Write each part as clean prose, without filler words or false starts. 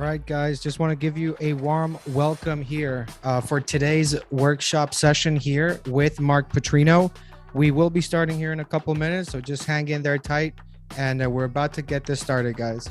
right, guys, just want to give you a warm welcome here for today's workshop session here with Mark Putrino. We will be starting here in a couple minutes, so just hang in there tight, and we're about to get this started, guys.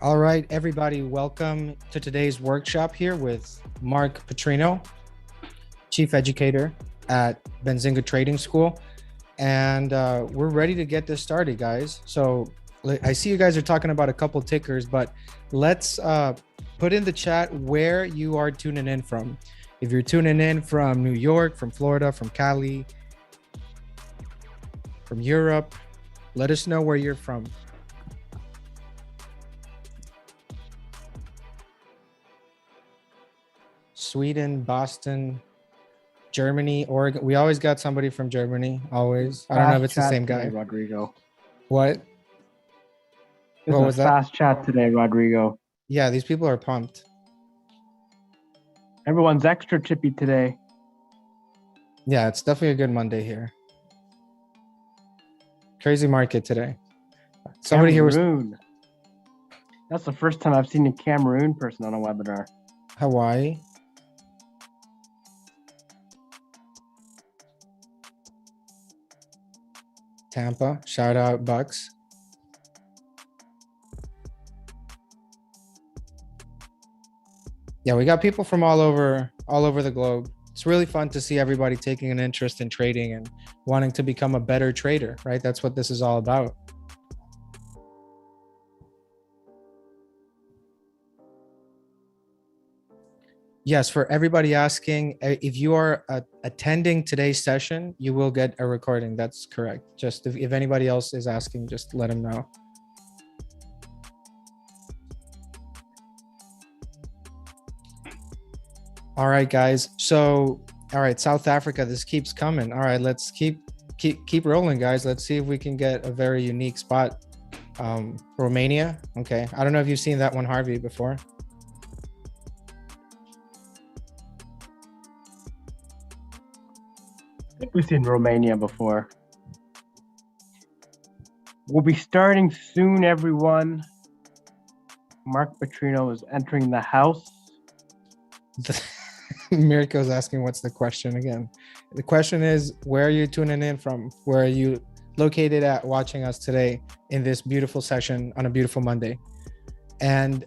All right, everybody, welcome to today's workshop here with Mark Putrino, Chief Educator at Benzinga Trading School. And we're ready to get this started, guys. So I see you guys are talking about a couple tickers, but let's put in the chat where you are tuning in from. If you're tuning in from New York, from Florida, from Cali, from Europe, let us know where you're from. Sweden, Boston, Germany, Oregon. We always got somebody from Germany, always. I don't know if it's the same guy. Rodrigo. What? What was that? Fast chat today, Rodrigo. Yeah, these people are pumped. Everyone's extra chippy today. Yeah, it's definitely a good Monday here. Crazy market today. Somebody here was... That's the first time I've seen a Cameroon person on a webinar. Hawaii. Tampa, shout out Bucks. Yeah, we got people from all over the globe. It's really fun to see everybody taking an interest in trading and wanting to become a better trader, right? That's what this is all about. Yes, for everybody asking, if you are attending today's session, you will get a recording. That's correct. Just if anybody else is asking, just let them know. All right, guys. So, all right, South Africa, this keeps coming. All right, let's keep rolling, guys. Let's see if we can get a very unique spot. Romania. Okay. I don't know if you've seen that one, Harvey, before. I think we've seen Romania before. We'll be starting soon, everyone. Mark Putrino is entering the house. Mirko's asking, what's the question again? The question is, where are you tuning in from? Where are you located at watching us today in this beautiful session on a beautiful Monday? And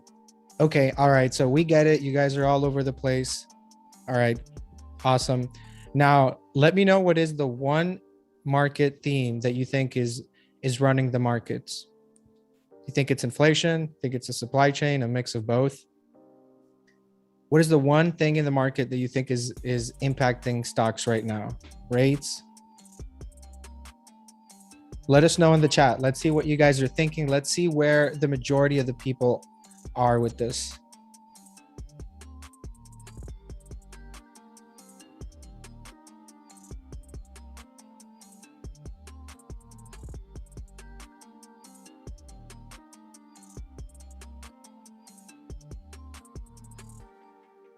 okay, all right, so we get it. You guys are all over the place. All right, awesome. Now, let me know what is the one market theme that you think is running the markets. You think it's inflation? Think it's a supply chain, a mix of both? What is the one thing in the market that you think is impacting stocks right now? Rates? Let us know in the chat. Let's see what you guys are thinking. Let's see where the majority of the people are with this.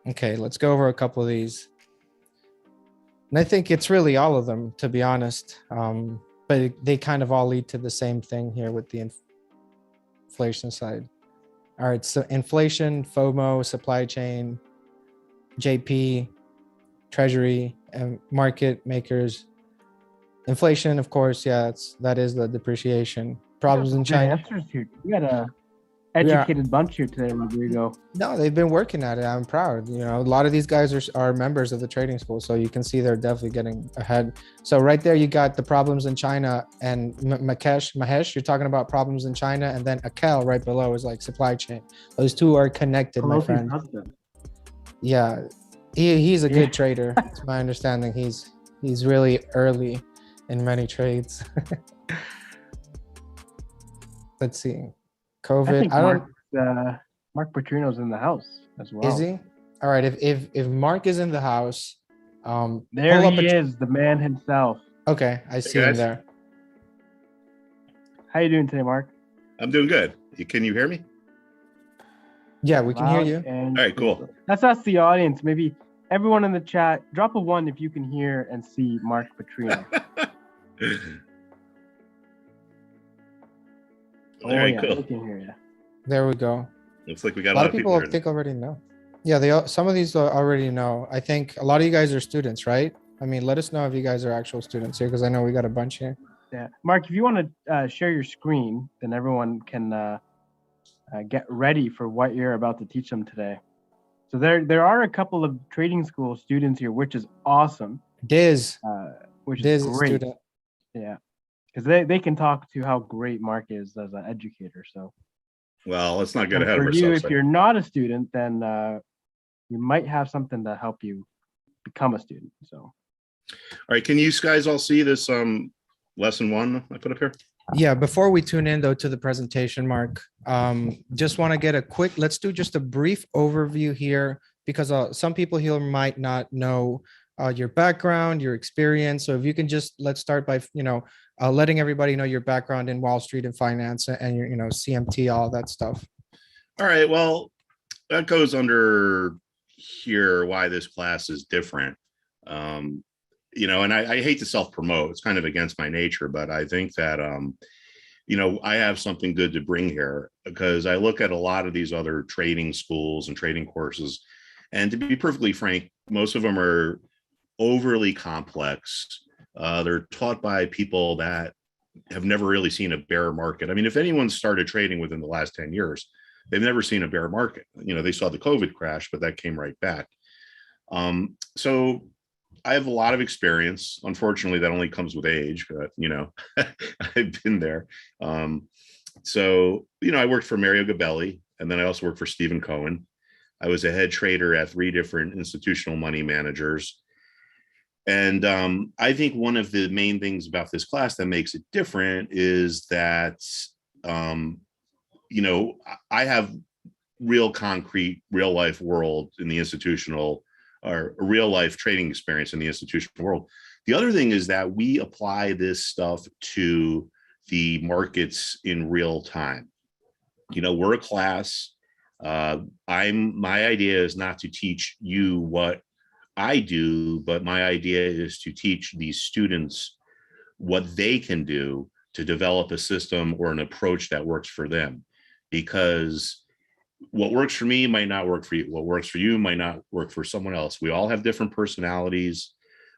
Okay, let's go over a couple of these. And I think it's really all of them, to be honest. But they kind of all lead to the same thing here with the inflation side. All right, so inflation, FOMO, supply chain, JP, treasury, and market makers. Inflation, of course, yeah, that is the depreciation. Problems in China. Answers here. We got a educated bunch here today, Rodrigo. No, they've been working at it. I'm proud. You know, a lot of these guys are members of the trading school, so you can see they're definitely getting ahead. So right there, you got the problems in China, and Mahesh, you're talking about problems in China, and then Akel right below is like supply chain. Those two are connected, my friend. Yeah, he's a good trader. It's my understanding. He's really early in many trades. Let's see. COVID. I don't. Mark Putrino's in the house as well. Is he? All right. If Mark is in the house, there he is, the man himself. Okay, I see him there. How you doing today, Mark? I'm doing good. Can you hear me? Yeah, we can hear you. All right, cool. Let's ask the audience. Maybe everyone in the chat, drop a 1 if you can hear and see Mark Putrino. All right, cool. We can hear you. There we go. Looks like we got a lot of people. I think already know. Yeah, some of these already know. I think a lot of you guys are students, right? I mean, let us know if you guys are actual students here, because I know we got a bunch here. Yeah, Mark, if you want to share your screen, then everyone can get ready for what you're about to teach them today. So there are a couple of trading school students here, which is awesome. Diz, Which Diz is is great. student. Yeah, because they can talk to how great Mark is as an educator. So, Well, let's not get and ahead of for you, ourselves. if you're not a student, then you might have something to help you become a student. So, All right, can you guys all see this lesson 1 I put up here? Yeah, before we tune in though to the presentation, Mark, just want to get let's do just a brief overview here because some people here might not know your background, your experience. So if you can just, let's start by, letting everybody know your background in Wall Street and finance and your, CMT, all that stuff. All right, well, that goes under here why this class is different. And I hate to self-promote. It's kind of against my nature, but I think that, I have something good to bring here because I look at a lot of these other trading schools and trading courses. And to be perfectly frank, most of them are overly complex. They're taught by people that have never really seen a bear market. I mean, if anyone started trading within the last 10 years, they've never seen a bear market. They saw the COVID crash, but that came right back. So I have a lot of experience. Unfortunately, that only comes with age, but I've been there. I worked for Mario Gabelli, and then I also worked for Stephen Cohen. I was a head trader at 3 different institutional money managers. And I think one of the main things about this class that makes it different is that, I have real concrete, real life world in the institutional or a real life trading experience in the institutional world. The other thing is that we apply this stuff to the markets in real time. We're a class. My idea is not to teach you what I do, but my idea is to teach these students what they can do to develop a system or an approach that works for them. Because what works for me might not work for you. What works for you might not work for someone else. We all have different personalities.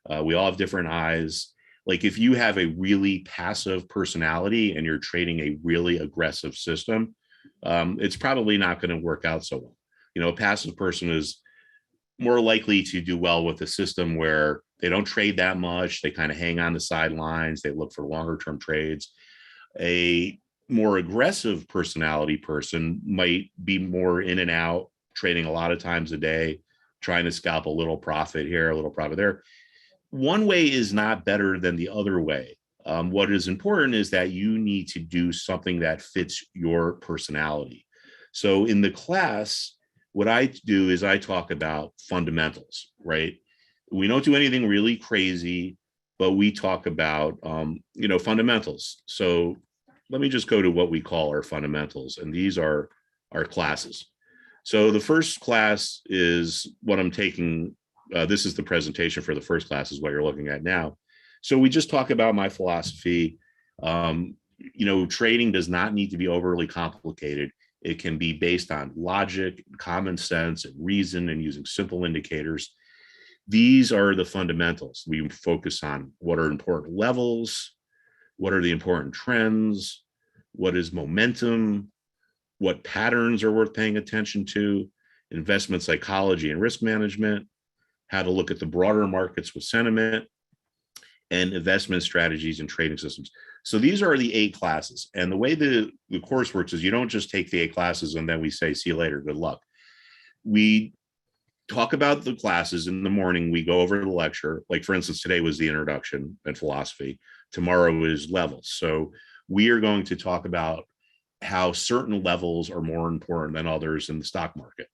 We all have different eyes. Like if you have a really passive personality and you're trading a really aggressive system, it's probably not going to work out so well. A passive person is more likely to do well with a system where they don't trade that much. They kind of hang on the sidelines. They look for longer term trades. A more aggressive personality person might be more in and out, trading a lot of times a day, trying to scalp a little profit here, a little profit there. One way is not better than the other way. What is important is that you need to do something that fits your personality. So in the class, what I do is I talk about fundamentals, right? We don't do anything really crazy, but we talk about, fundamentals. So let me just go to what we call our fundamentals, and these are our classes. So the first class is what I'm taking. This is the presentation for the first class is what you're looking at now. So we just talk about my philosophy. Trading does not need to be overly complicated. It can be based on logic, common sense, and reason, and using simple indicators. These are the fundamentals. We focus on what are important levels, what are the important trends, what is momentum, what patterns are worth paying attention to, investment psychology and risk management, how to look at the broader markets with sentiment, and investment strategies and trading systems. So these are the 8 classes. And the way the course works is you don't just take the 8 classes and then we say, see you later, good luck. We talk about the classes in the morning. We go over the lecture. Like for instance, today was the introduction and philosophy. Tomorrow is levels. So we are going to talk about how certain levels are more important than others in the stock market.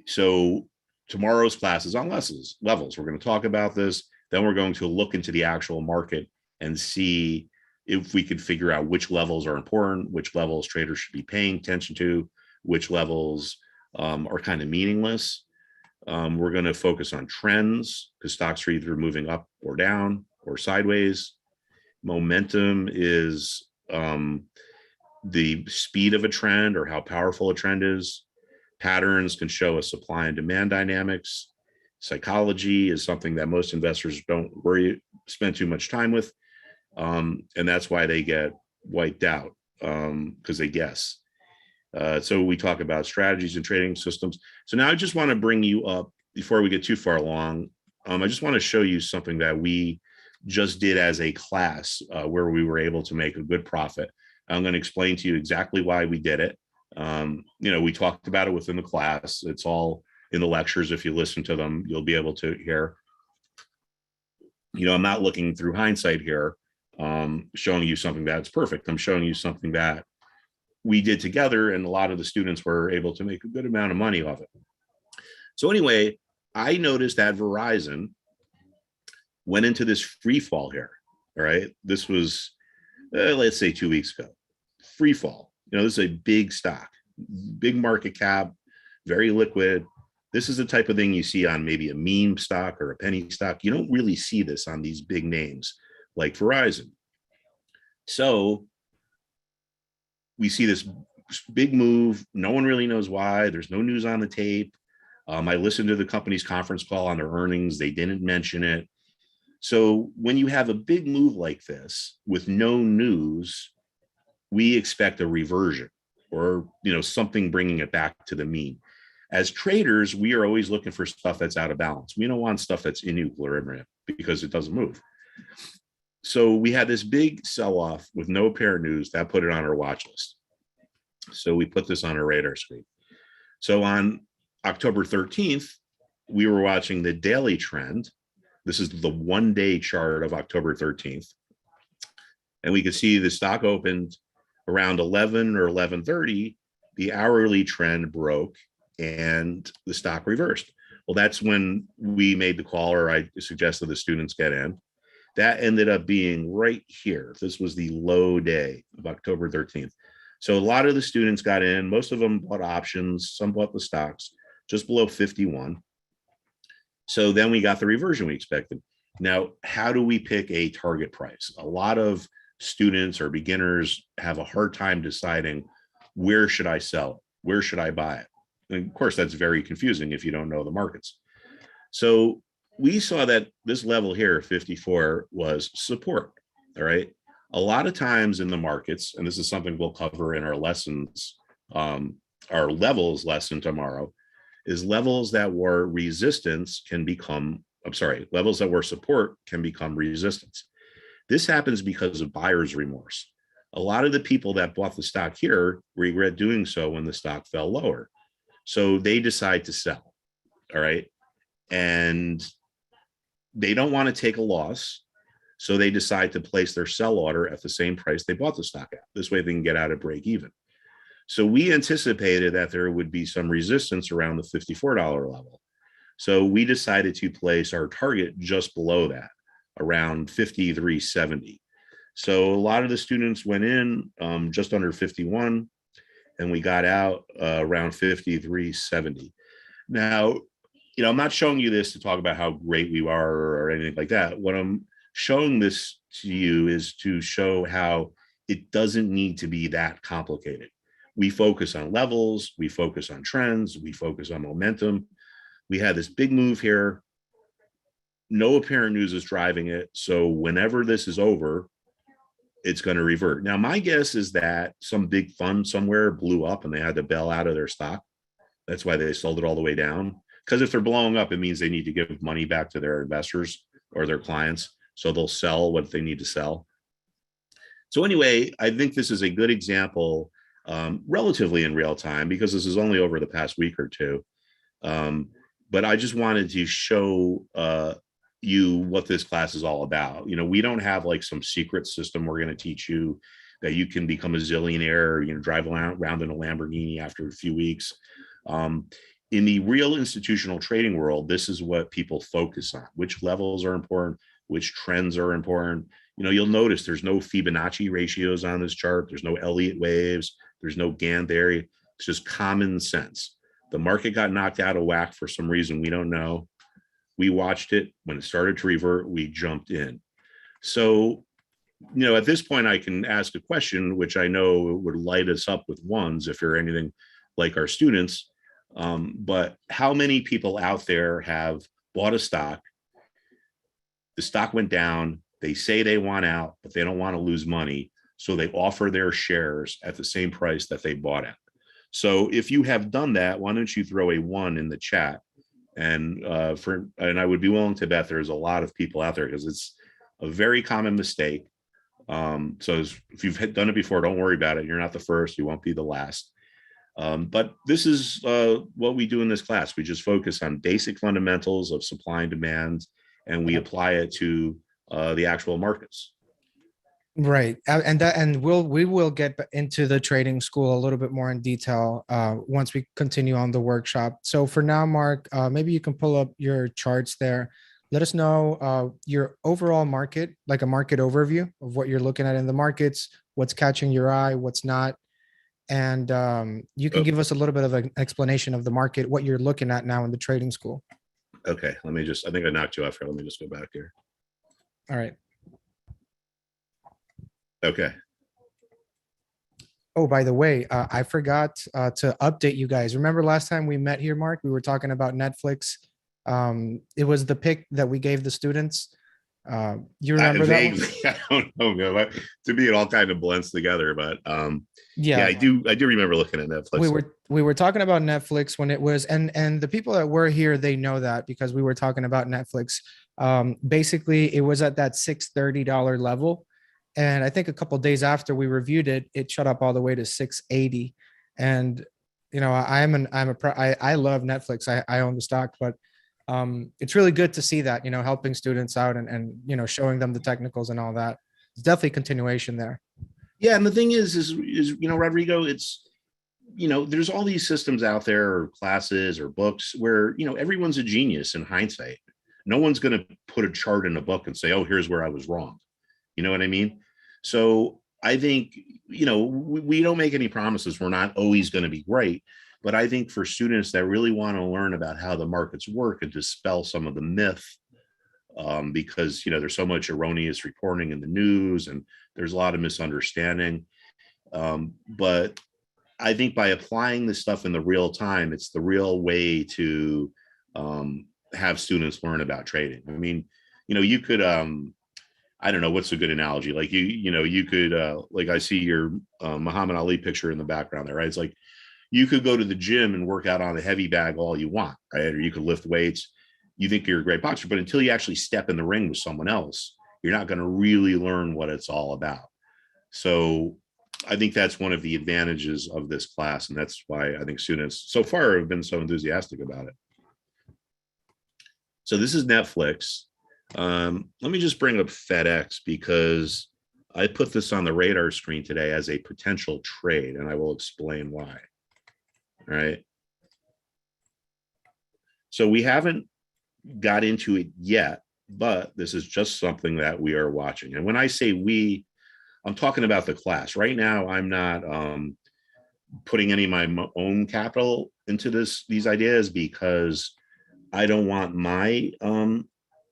So tomorrow's class is on levels. We're going to talk about this. Then we're going to look into the actual market and see if we could figure out which levels are important, which levels traders should be paying attention to, which levels are kind of meaningless. We're going to focus on trends because stocks are either moving up or down or sideways. Momentum is the speed of a trend or how powerful a trend is. Patterns can show us supply and demand dynamics. Psychology is something that most investors don't spend too much time with. And that's why they get wiped out because they guess. So we talk about strategies and trading systems. So now I just want to bring you up before we get too far along. I just want to show you something that we just did as a class where we were able to make a good profit. I'm going to explain to you exactly why we did it. We talked about it within the class. It's all in the lectures. If you listen to them, you'll be able to hear. I'm not looking through hindsight here, showing you something that's perfect. I'm showing you something that we did together, and a lot of the students were able to make a good amount of money off it. So anyway, I noticed that Verizon went into this free fall here. All right. This was, let's say 2 weeks ago, free fall. This is a big stock, big market cap, very liquid. This is the type of thing you see on maybe a meme stock or a penny stock. You don't really see this on these big names like Verizon. So we see this big move. No one really knows why. There's no news on the tape. I listened to the company's conference call on their earnings. They didn't mention it. So when you have a big move like this with no news, we expect a reversion or, something bringing it back to the mean. As traders, we are always looking for stuff that's out of balance. We don't want stuff that's in equilibrium because it doesn't move. So we had this big sell-off with no apparent news that put it on our watch list. So we put this on our radar screen. So on October 13th, we were watching the daily trend. This is the one-day chart of October 13th. And we could see the stock opened around 11 or 11:30. The hourly trend broke and the stock reversed. Well, that's when we made the call, or I suggested the students get in. That ended up being right here. This was the low day of October 13th. So a lot of the students got in. Most of them bought options. Some bought the stocks just below 51. So then we got the reversion we expected. Now, how do we pick a target price? A lot of students or beginners have a hard time deciding, where should I sell it? Where should I buy it? And of course, that's very confusing if you don't know the markets. So we saw that this level here, 54, was support. All right. A lot of times in the markets, and this is something we'll cover in our lessons, our levels lesson tomorrow, is levels that were resistance can become, levels that were support can become resistance. This happens because of buyer's remorse. A lot of the people that bought the stock here regret doing so when the stock fell lower. So they decide to sell. All right. And they don't want to take a loss. So they decide to place their sell order at the same price they bought the stock at. This way they can get out at break even. So we anticipated that there would be some resistance around the $54 level. So we decided to place our target just below that, around 53.70. So a lot of the students went in just under 51, and we got out around 53.70. Now, I'm not showing you this to talk about how great we are or anything like that. What I'm showing this to you is to show how it doesn't need to be that complicated. We focus on levels, we focus on trends, we focus on momentum. We had this big move here. No apparent news is driving it. So whenever this is over, it's going to revert. Now, my guess is that some big fund somewhere blew up and they had to bail out of their stock. That's why they sold it all the way down. Because if they're blowing up, it means they need to give money back to their investors or their clients. So they'll sell what they need to sell. So anyway, I think this is a good example, relatively in real time, because this is only over the past week or two. But I just wanted to show you what this class is all about. We don't have like some secret system we're going to teach you that you can become a zillionaire, drive around in a Lamborghini after a few weeks. In the real institutional trading world, this is what people focus on. Which levels are important, which trends are important. You'll notice there's no Fibonacci ratios on this chart. There's no Elliott waves. There's no Gann theory. It's just common sense. The market got knocked out of whack for some reason we don't know. We watched it. When it started to revert, we jumped in. So, at this point, I can ask a question, which I know would light us up with ones if you're anything like our students. But how many people out there have bought a stock? The stock went down. They say they want out, but they don't want to lose money. So they offer their shares at the same price that they bought at. So if you have done that, why don't you throw a 1 in the chat? And I would be willing to bet there's a lot of people out there, because it's a very common mistake. So if you've done it before, don't worry about it. You're not the first, you won't be the last. But this is what we do in this class. We just focus on basic fundamentals of supply and demand, and we apply it to the actual markets. Right. And we will get into the trading school a little bit more in detail once we continue on the workshop. So for now, Mark, maybe you can pull up your charts there. Let us know your overall market, like a market overview of what you're looking at in the markets, what's catching your eye, what's not. And you can give us a little bit of an explanation of the market, what you're looking at now in the trading school. Okay, I think I knocked you off here. Let me just go back here. All right. Okay. Oh, by the way, I forgot to update you guys. Remember last time we met here, Mark, we were talking about Netflix. It was the pick that we gave the students. You remember that one? I don't know. To me, it all kind of blends together, but yeah, I do remember looking at Netflix. We were talking about Netflix when it was, and the people that were here, they know that because we were talking about Netflix. Basically, it was at that $630 level. And I think a couple of days after we reviewed it, it shot up all the way to 680. And you know, I love Netflix. I own the stock, but it's really good to see that, you know, helping students out and you know, showing them the technicals and all that. It's definitely continuation there. Yeah, and the thing is you know, Rodrigo, it's, you know, there's all these systems out there, or classes or books, where, you know, everyone's a genius in hindsight. No one's going to put a chart in a book and say, oh, here's where I was wrong. You know what I mean? So I think, you know, we don't make any promises. We're not always going to be right. But I think for students that really want to learn about how the markets work and dispel some of the myth, because, you know, there's so much erroneous reporting in the news and there's a lot of misunderstanding. But I think by applying this stuff in the real time, it's the real way to have students learn about trading. I mean, you know, you could, I don't know, what's a good analogy? Like you know, you could, like I see your Muhammad Ali picture in the background there, right? It's like, you could go to the gym and work out on a heavy bag all you want, right? Or you could lift weights. You think you're a great boxer, but until you actually step in the ring with someone else, you're not going to really learn what it's all about. So I think that's one of the advantages of this class. And that's why I think students so far have been so enthusiastic about it. So this is Netflix. Let me just bring up FedEx, because I put this on the radar screen today as a potential trade, and I will explain why. All right. So we haven't got into it yet, but this is just something that we are watching. And when I say we, I'm talking about the class. Right now, I'm not putting any of my own capital into these ideas, because I don't want my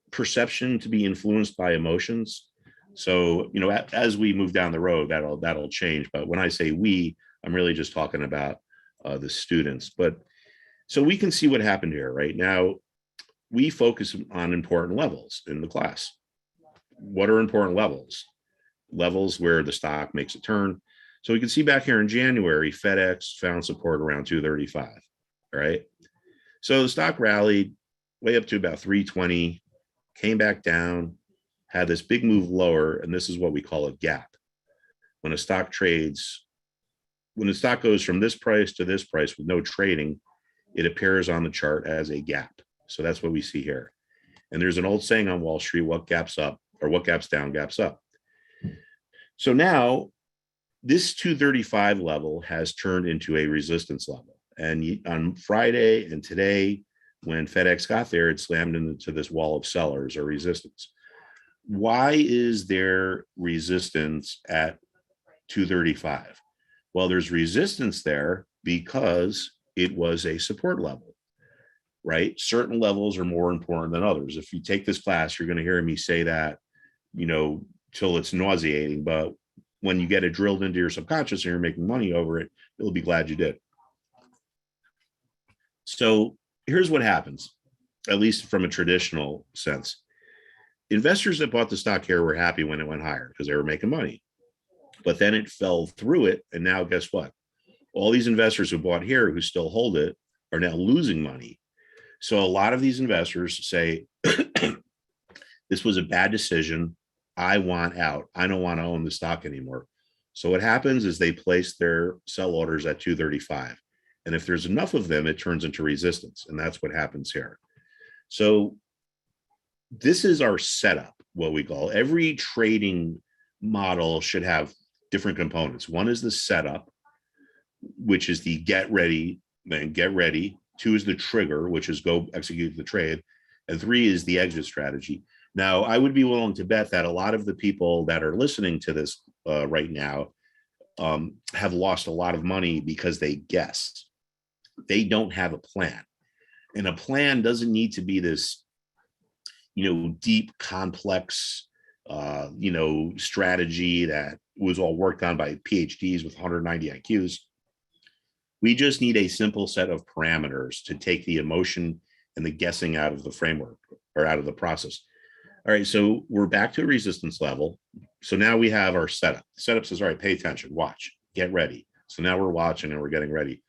perception to be influenced by emotions. So, you know, as we move down the road, that'll change. But when I say we, I'm really just talking about the students. But so we can see what happened here. Right now, we focus on important levels in the class. What are important levels? Levels where the stock makes a turn. So we can see back here in January, FedEx found support around 235. All right. So the stock rallied way up to about 320, came back down, had this big move lower, and this is what we call a gap. When a stock trades, when the stock goes from this price to this price with no trading, it appears on the chart as a gap. So that's what we see here. And there's an old saying on Wall Street, what gaps up, or what gaps down, gaps up. So now this 235 level has turned into a resistance level. And on Friday and today, when FedEx got there, it slammed into this wall of sellers or resistance. Why is there resistance at 235? Well, there's resistance there because it was a support level, right? Certain levels are more important than others. If you take this class, you're going to hear me say that, you know, till it's nauseating. But when you get it drilled into your subconscious and you're making money over it, you'll be glad you did. So here's what happens, at least from a traditional sense. Investors that bought the stock here were happy when it went higher because they were making money. But then it fell through it. And now guess what? All these investors who bought here, who still hold it, are now losing money. So a lot of these investors say, this was a bad decision. I want out. I don't want to own the stock anymore. So what happens is they place their sell orders at 235. And if there's enough of them, it turns into resistance. And that's what happens here. So this is our setup, what we call. Every trading model should have different components. One is the setup, which is the get ready, then get ready. 2 is the trigger, which is go execute the trade. And 3 is the exit strategy. Now, I would be willing to bet that a lot of the people that are listening to this right now have lost a lot of money because they guessed. They don't have a plan. And a plan doesn't need to be this, deep, complex, strategy that was all worked on by PhDs with 190 IQs. We just need a simple set of parameters to take the emotion and the guessing out of the framework or out of the process. All right, so we're back to a resistance level. So now we have our setup. The setup says, all right, pay attention, watch, get ready. So now we're watching and we're getting ready.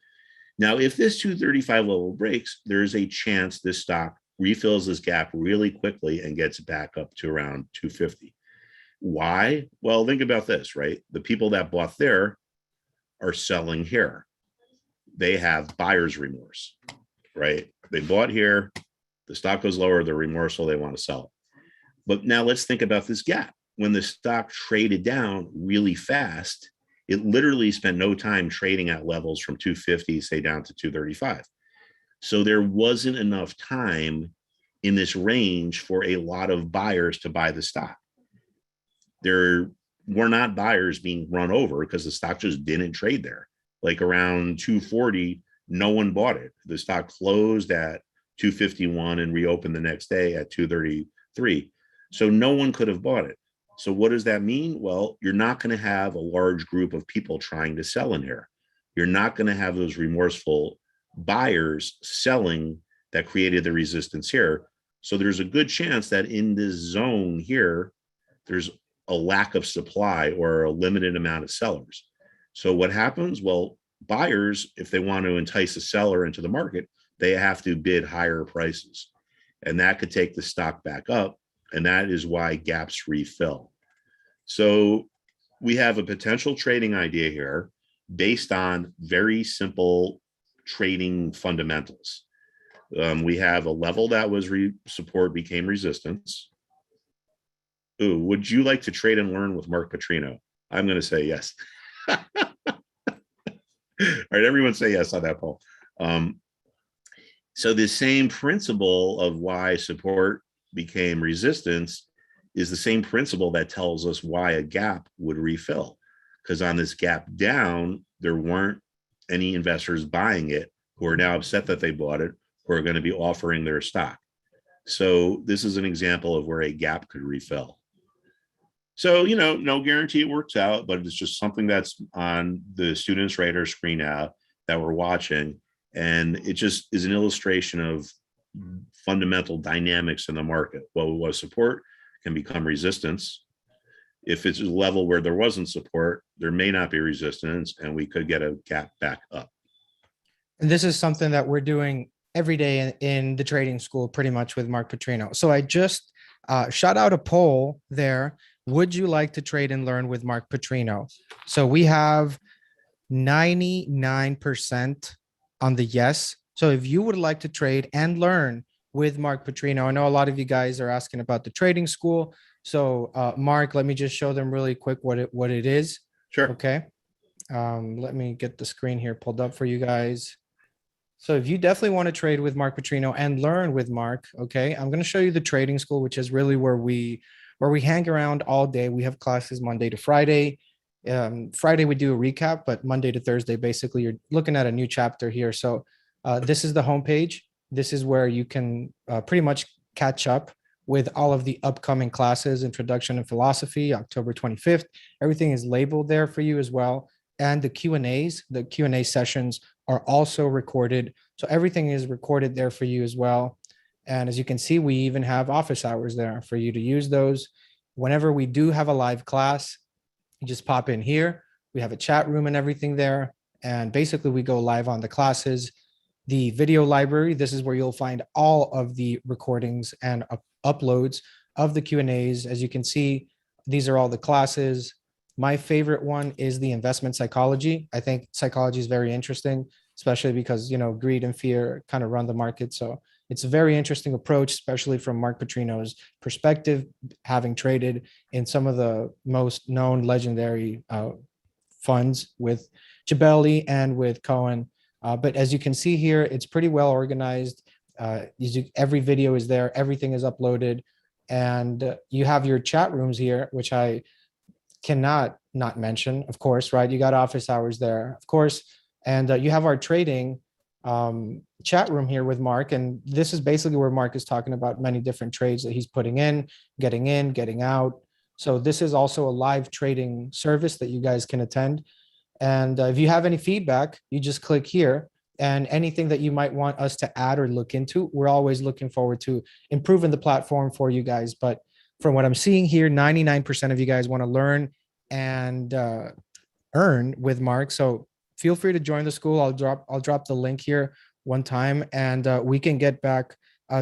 Now, if this 235 level breaks, there is a chance this stock refills this gap really quickly and gets back up to around 250. Why? Well, think about this, right? The people that bought there are selling here. They have buyer's remorse, right? They bought here, the stock goes lower, they're remorseful, they want to sell it. But now let's think about this gap. When the stock traded down really fast, it literally spent no time trading at levels from 250, say down to 235. So there wasn't enough time in this range for a lot of buyers to buy the stock. There were not buyers being run over because the stock just didn't trade there. Like around 240, no one bought it. The stock closed at 251 and reopened the next day at 233. So no one could have bought it. So what does that mean? Well, you're not going to have a large group of people trying to sell in here. You're not going to have those remorseful buyers selling that created the resistance here. So there's a good chance that in this zone here, there's a lack of supply or a limited amount of sellers. So what happens? Well, buyers, if they want to entice a seller into the market, they have to bid higher prices. And that could take the stock back up. And that is why gaps refill. So we have a potential trading idea here based on very simple trading fundamentals. We have a level that was support became resistance. Ooh, would you like to trade and learn with Mark Putrino? I'm going to say yes. All right, everyone say yes on that poll. So the same principle of why support became resistance is the same principle that tells us why a gap would refill. Because on this gap down, there weren't any investors buying it who are now upset that they bought it, who are going to be offering their stock. So this is an example of where a gap could refill. So, no guarantee it works out, but it's just something that's on the student's radar screen now that we're watching. And it just is an illustration of fundamental dynamics in the market. What was support can become resistance. If it's a level where there wasn't support, there may not be resistance, and we could get a gap back up. And this is something that we're doing every day in the trading school, pretty much with Mark Putrino. So I just shot out a poll there. Would you like to trade and learn with Mark Putrino? So we have 99% on the yes. So if you would like to trade and learn with Mark Putrino, I know a lot of you guys are asking about the trading school. So Mark, let me just show them really quick what it is. Sure. Okay. Let me get the screen here pulled up for you guys. So if you definitely want to trade with Mark Putrino and learn with Mark, okay, I'm going to show you the trading school, which is really where we hang around all day. We have classes Monday to Friday. Friday we do a recap, but Monday to Thursday, basically you're looking at a new chapter here. So this is the homepage. This is where you can pretty much catch up with all of the upcoming classes, Introduction and Philosophy, October 25th. Everything is labeled there for you as well. And the Q&A sessions are also recorded. So everything is recorded there for you as well. And as you can see, we even have office hours there for you to use those. Whenever we do have a live class, you just pop in here. We have a chat room and everything there. And basically we go live on the classes. The video library, this is where you'll find all of the recordings and uploads of the Q&As. As you can see, these are all the classes. My favorite one is the investment psychology. I think psychology is very interesting, especially because, you know, greed and fear kind of run the market. So it's a very interesting approach, especially from Mark Putrino's perspective, having traded in some of the most known legendary funds with Jabelli and with Cohen. But as you can see here, it's pretty well organized. Every video is there, everything is uploaded, and you have your chat rooms here, which I cannot not mention, of course, right? You got office hours there, of course, and you have our trading chat room here with Mark, and this is basically where Mark is talking about many different trades that he's putting in, getting out. So this is also a live trading service that you guys can attend. And if you have any feedback, you just click here, and anything that you might want us to add or look into, we're always looking forward to improving the platform for you guys. But from what I'm seeing here, 99% of you guys want to learn and earn with Mark. So feel free to join the school. I'll drop the link here one time, and we can get back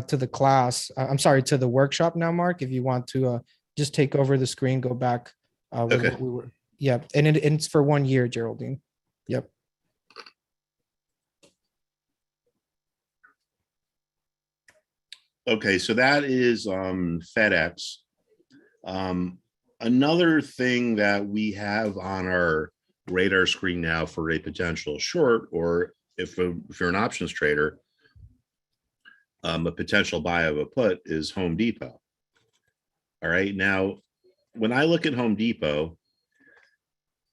to the class. I'm sorry, to the workshop now, Mark. If you want to just take over the screen, go back with Okay. what we were. Yep, and it's for 1 year, Geraldine. Yep. Okay, so that is FedEx. Another thing that we have on our radar screen now for a potential short, or if you're an options trader, a potential buy of a put is Home Depot. All right, now when I look at Home Depot,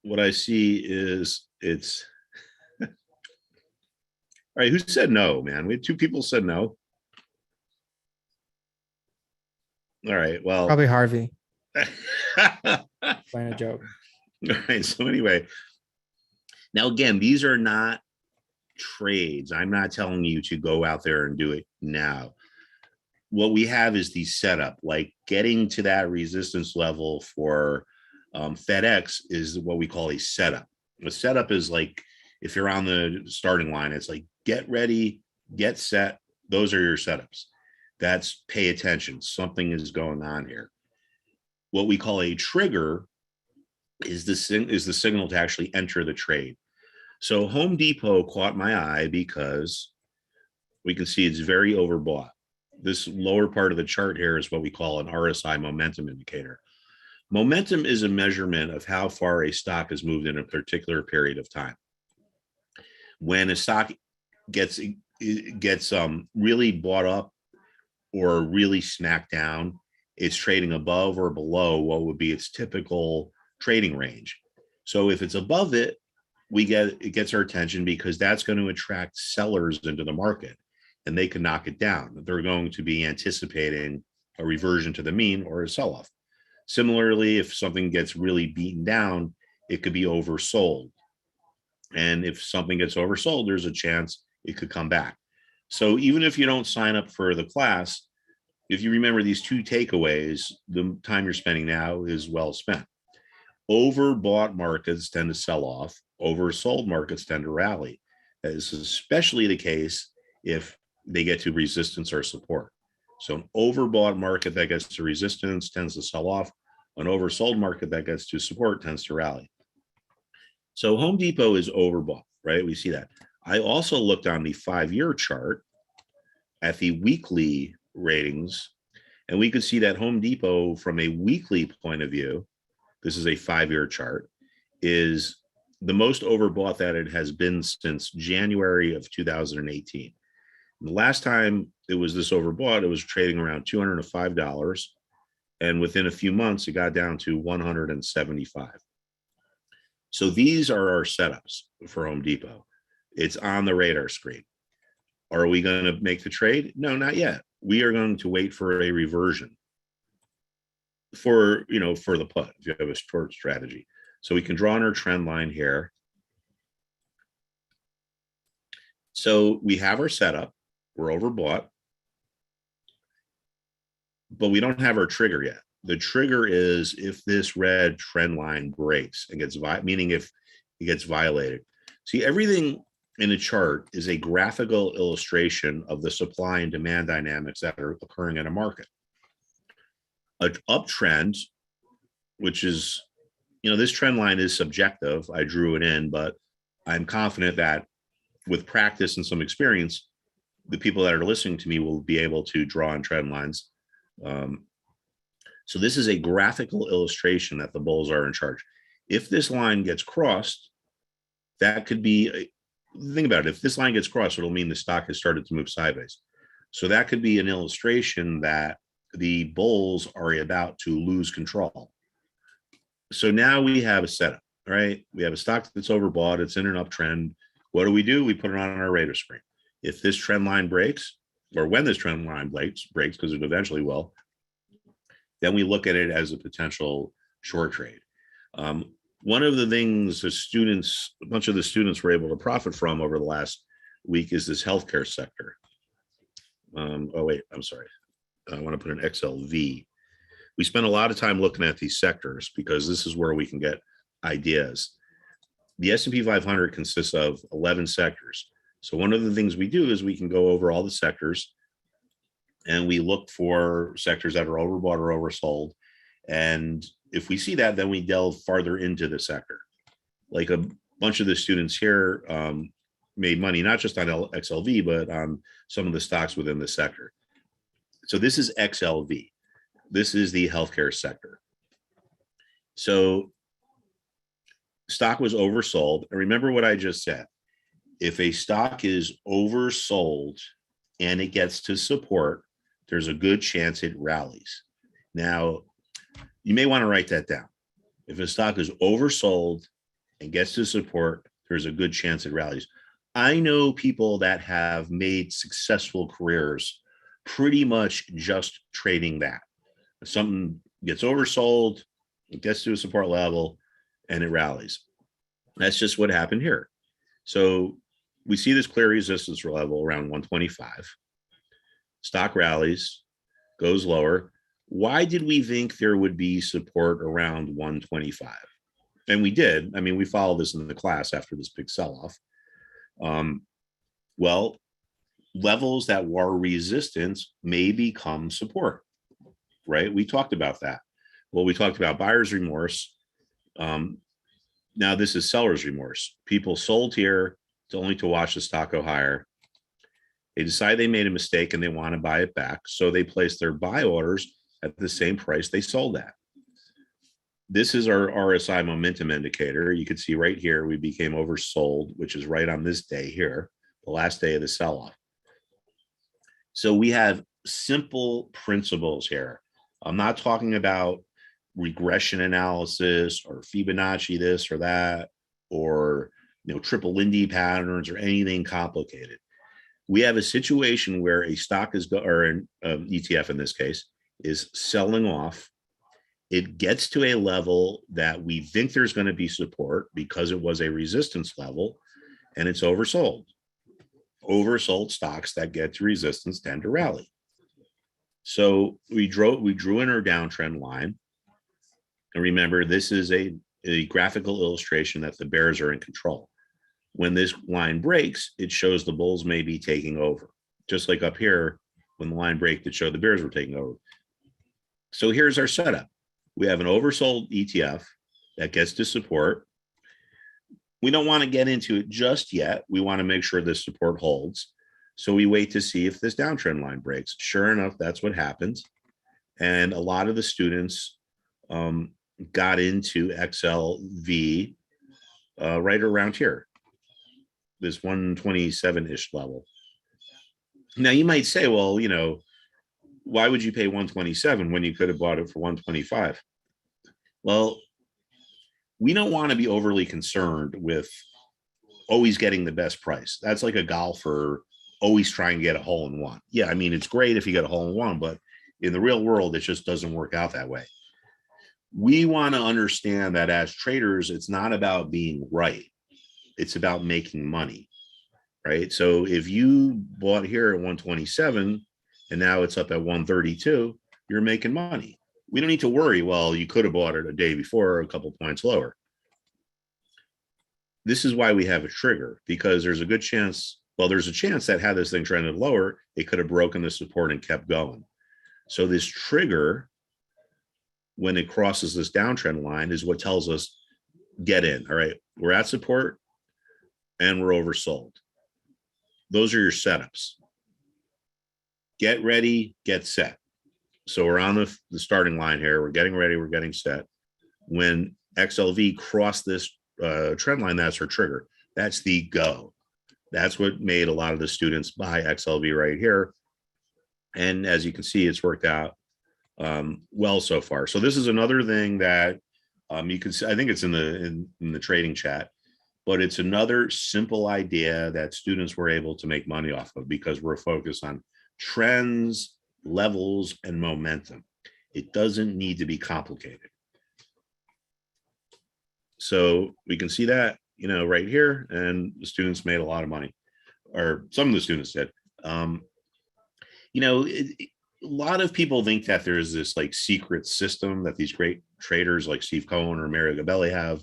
what I see is it's all right. Who said no, man? We had 2 people said no. All right, well, Probably Harvey. Playing a joke. All right, so anyway, now again, these are not trades. I'm not telling you to go out there and do it now. What we have is the setup, like getting to that resistance level for FedEx is what we call a setup. A setup is like, if you're on the starting line, it's like get ready, get set. Those are your setups. That's pay attention. Something is going on here. What we call a trigger is the signal to actually enter the trade. So Home Depot caught my eye because we can see it's very overbought. This lower part of the chart here is what we call an RSI momentum indicator. Momentum is a measurement of how far a stock has moved in a particular period of time. When a stock gets really bought up or really smacked down, it's trading above or below what would be its typical trading range. So if it's above it, it gets our attention because that's going to attract sellers into the market, and they can knock it down. They're going to be anticipating a reversion to the mean or a sell-off. Similarly, if something gets really beaten down, it could be oversold. And if something gets oversold, there's a chance it could come back. So even if you don't sign up for the class, if you remember these 2 takeaways, the time you're spending now is well spent. Overbought markets tend to sell off. Oversold markets tend to rally. That is especially the case if they get to resistance or support. So an overbought market that gets to resistance tends to sell off. An oversold market that gets to support tends to rally. So Home Depot is overbought, right? We see that. I also looked on the 5-year chart at the weekly ratings, and we could see that Home Depot, from a weekly point of view, this is a 5-year chart, is the most overbought that it has been since January of 2018. The last time it was this overbought, it was trading around $205. And within a few months, it got down to 175. So these are our setups for Home Depot. It's on the radar screen. Are we going to make the trade? No, not yet. We are going to wait for a reversion for the put, if you have a short strategy. So we can draw on our trend line here. So we have our setup. We're overbought, but we don't have our trigger yet. The trigger is if this red trend line breaks and gets meaning if it gets violated. See, everything in a chart is a graphical illustration of the supply and demand dynamics that are occurring in a market. An uptrend, which is, this trend line is subjective. I drew it in, but I'm confident that with practice and some experience, the people that are listening to me will be able to draw on trend lines. So this is a graphical illustration that the bulls are in charge. If this line gets crossed, that could be, think about it, if this line gets crossed, it'll mean the stock has started to move sideways. So that could be an illustration that the bulls are about to lose control. So now we have a setup, right? We have a stock that's overbought, it's in an uptrend. What do? We put it on our radar screen. If this trend line breaks, or when this trend line breaks, because it eventually will, then we look at it as a potential short trade. One of the things a bunch of the students were able to profit from over the last week is this healthcare sector. Oh, wait, I'm sorry. I want to put an XLV. We spend a lot of time looking at these sectors because this is where we can get ideas. The S&P 500 consists of 11 sectors. So one of the things we do is we can go over all the sectors and we look for sectors that are overbought or oversold. And if we see that, then we delve farther into the sector. Like a bunch of the students here made money, not just on XLV, but on some of the stocks within the sector. So this is XLV. This is the healthcare sector. So stock was oversold. And remember what I just said. If a stock is oversold and it gets to support, there's a good chance it rallies. Now, you may want to write that down. If a stock is oversold and gets to support, there's a good chance it rallies. I know people that have made successful careers pretty much just trading that. If something gets oversold, it gets to a support level, and it rallies. That's just what happened here. So we see this clear resistance level around 125. Stock rallies, goes lower. Why did we think there would be support around 125? And we did. I mean, we followed this in the class after this big sell-off. Well, levels that were resistance may become support, right? We talked about that. Well, we talked about buyer's remorse. Now this is seller's remorse. People sold here only to watch the stock go higher. They decide they made a mistake and they want to buy it back. So they place their buy orders at the same price they sold at. This is our RSI momentum indicator. You can see right here, we became oversold, which is right on this day here, the last day of the sell-off. So we have simple principles here. I'm not talking about regression analysis or Fibonacci this or that, or triple Lindy patterns or anything complicated. We have a situation where a stock is, or an ETF in this case, is selling off. It gets to a level that we think there's going to be support because it was a resistance level, and it's oversold. Oversold stocks that get to resistance tend to rally. So we drew in our downtrend line. And remember, this is a graphical illustration that the bears are in control. When this line breaks, it shows the bulls may be taking over. Just like up here, when the line broke, it showed the bears were taking over. So here's our setup. We have an oversold ETF that gets to support. We don't want to get into it just yet. We want to make sure this support holds. So we wait to see if this downtrend line breaks. Sure enough, that's what happens. And a lot of the students got into XLV right around here, this 127-ish level. Now you might say, well, why would you pay 127 when you could have bought it for 125? Well, we don't want to be overly concerned with always getting the best price. That's like a golfer always trying to get a hole in one. Yeah, I mean, it's great if you get a hole in one, but in the real world, it just doesn't work out that way. We want to understand that as traders, it's not about being right. It's about making money, right? So if you bought here at 127 and now it's up at 132, you're making money. We don't need to worry, well, you could have bought it a day before or a couple points lower. this is why we have a trigger, because there's a good chance, well, there's a chance that had this thing trended lower, it could have broken the support and kept going. So this trigger, when it crosses this downtrend line, is what tells us get in. All right, we're at support and we're oversold. Those are your setups. Get ready, get set. So we're on the starting line here. We're getting ready, we're getting set. When XLV crossed this trend line, that's our trigger. That's the go. That's what made a lot of the students buy XLV right here. And as you can see, it's worked out well so far. So this is another thing that you can see. I think it's in the trading chat, but it's another simple idea that students were able to make money off of, because we're focused on trends, levels, and momentum. It doesn't need to be complicated. So we can see that, right here, and the students made a lot of money, or some of the students did. A lot of people think that there's this like secret system that these great traders like Steve Cohen or Mario Gabelli have,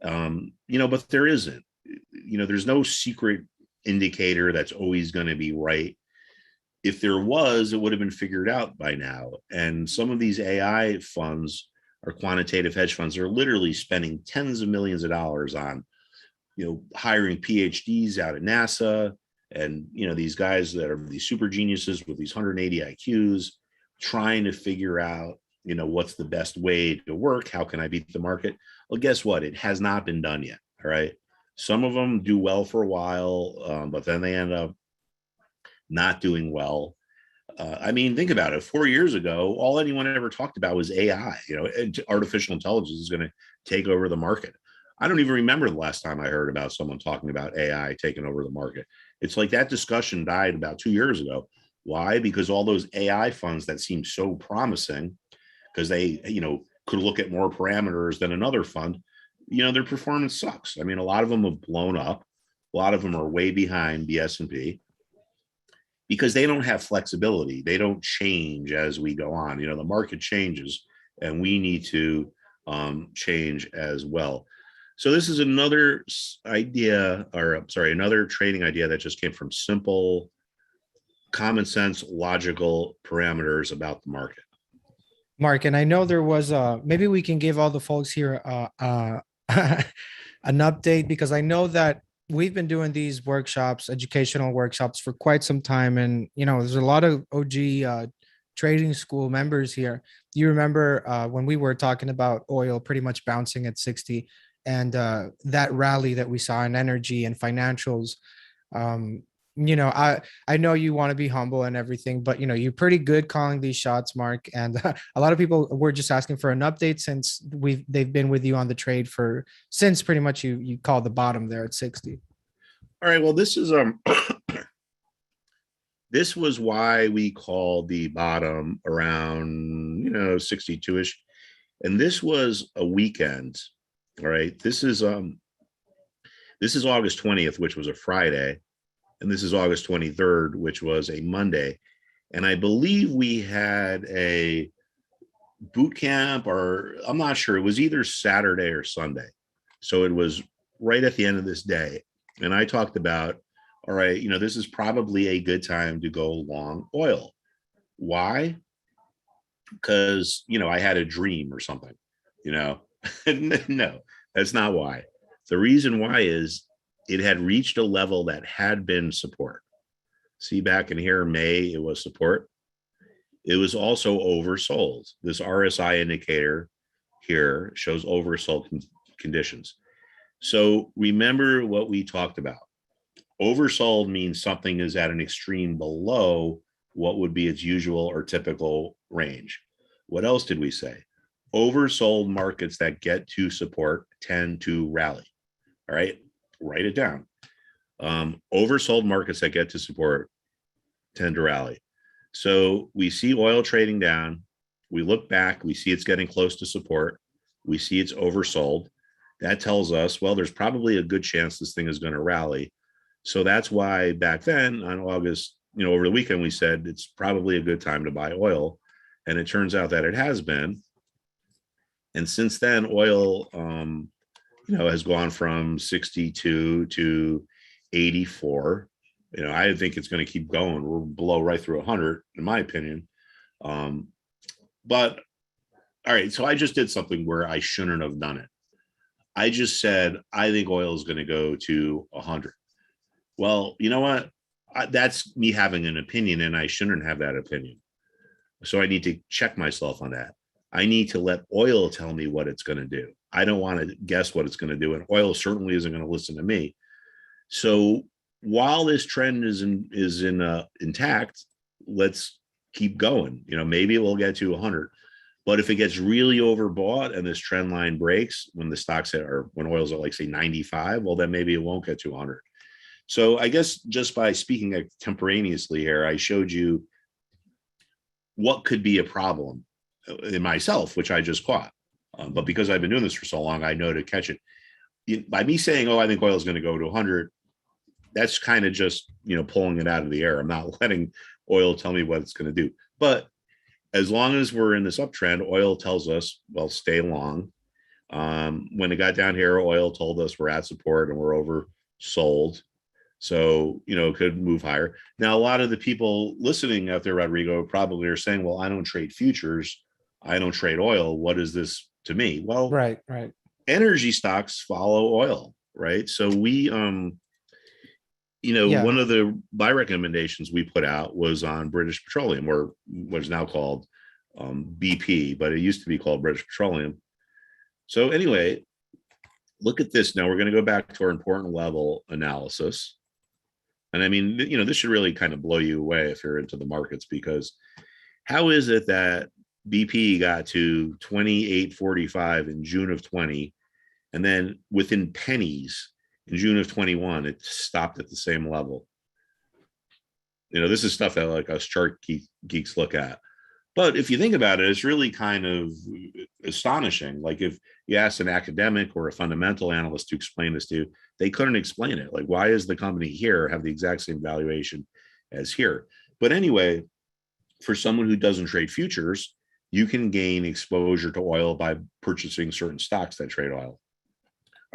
but there isn't. There's no secret indicator that's always going to be right. If there was, it would have been figured out by now. And some of these AI funds or quantitative hedge funds are literally spending tens of millions of dollars on, hiring PhDs out of NASA, and, these guys that are these super geniuses with these 180 IQs, trying to figure out, what's the best way to work? How can I beat the market? Well, guess what? It has not been done yet. All right. Some of them do well for a while, but then they end up not doing well. Think about it. 4 years ago, all anyone ever talked about was AI. Artificial intelligence is going to take over the market. I don't even remember the last time I heard about someone talking about AI taking over the market. It's like that discussion died about 2 years ago. Why? Because all those AI funds that seem so promising, because they, could look at more parameters than another fund, their performance sucks. A lot of them have blown up. A lot of them are way behind the S&P, because they don't have flexibility. They don't change as we go on. The market changes, and we need to change as well. So this is another another trading idea that just came from simple, common sense, logical parameters about the market. Mark, and I know there was maybe we can give all the folks here an update, because I know that we've been doing these workshops, educational workshops, for quite some time. And, there's a lot of OG trading school members here. You remember when we were talking about oil pretty much bouncing at 60, and that rally that we saw in energy and financials. I know you want to be humble and everything, but you're pretty good calling these shots, Mark. And a lot of people were just asking for an update, since they've been with you on the trade since pretty much you called the bottom there at 60. All right. Well, this is this was why we called the bottom around 62ish, and this was a weekend. All right. This is August 20th, which was a Friday. And this is August 23rd, which was a Monday. And I believe we had a boot camp, or I'm not sure. It was either Saturday or Sunday. So it was right at the end of this day. And I talked about, all right, this is probably a good time to go long oil. Why? Because, I had a dream or something, No, that's not why. The reason why is it had reached a level that had been support. See, back in here, May, it was support. It was also oversold. This RSI indicator here shows oversold conditions. So remember what we talked about. Oversold means something is at an extreme below what would be its usual or typical range. What else did we say? Oversold markets that get to support tend to rally. All right, write it down. Oversold markets that get to support tend to rally. So we see oil trading down. We look back, we see it's getting close to support. We see it's oversold. That tells us, well, there's probably a good chance this thing is going to rally. So that's why back then on August, over the weekend, we said it's probably a good time to buy oil. And it turns out that it has been. And since then, oil, has gone from 62 to 84. I think it's going to keep going. We're below right through 100, in my opinion. But all right, so I just did something where I shouldn't have done it. I just said, I think oil is going to go to 100. Well, you know what? That's me having an opinion, and I shouldn't have that opinion. So I need to check myself on that. I need to let oil tell me what it's going to do. I don't want to guess what it's going to do, and oil certainly isn't going to listen to me. So while this trend is intact, let's keep going. Maybe it will get to 100. But if it gets really overbought and this trend line breaks when the stocks or when oil's at, like, say, 95, well, then maybe it won't get to 100. So I guess just by speaking contemporaneously here, I showed you what could be a problem in myself, which I just caught. But because I've been doing this for so long, I know to catch it. By me saying, I think oil is going to go to 100, that's kind of just, pulling it out of the air. I'm not letting oil tell me what it's going to do. But as long as we're in this uptrend, oil tells us, well, stay long. When it got down here, oil told us we're at support and we're oversold. So, it could move higher. Now, a lot of the people listening out there, Rodrigo, probably are saying, well, I don't trade futures. I don't trade oil. What is this to me? Well, right. Energy stocks follow oil, right? So we, one of my recommendations we put out was on British Petroleum, or what is now called BP, but it used to be called British Petroleum. So anyway, look at this. Now we're going to go back to our important level analysis. And I mean, this should really kind of blow you away if you're into the markets, because how is it that BP got to 28.45 in June of 20, and then within pennies in June of 21, it stopped at the same level? This is stuff that, like, us chart geeks look at. But if you think about it, it's really kind of astonishing. Like, if you ask an academic or a fundamental analyst to explain this to you, they couldn't explain it. Like, why is the company here have the exact same valuation as here? But anyway, for someone who doesn't trade futures, you can gain exposure to oil by purchasing certain stocks that trade oil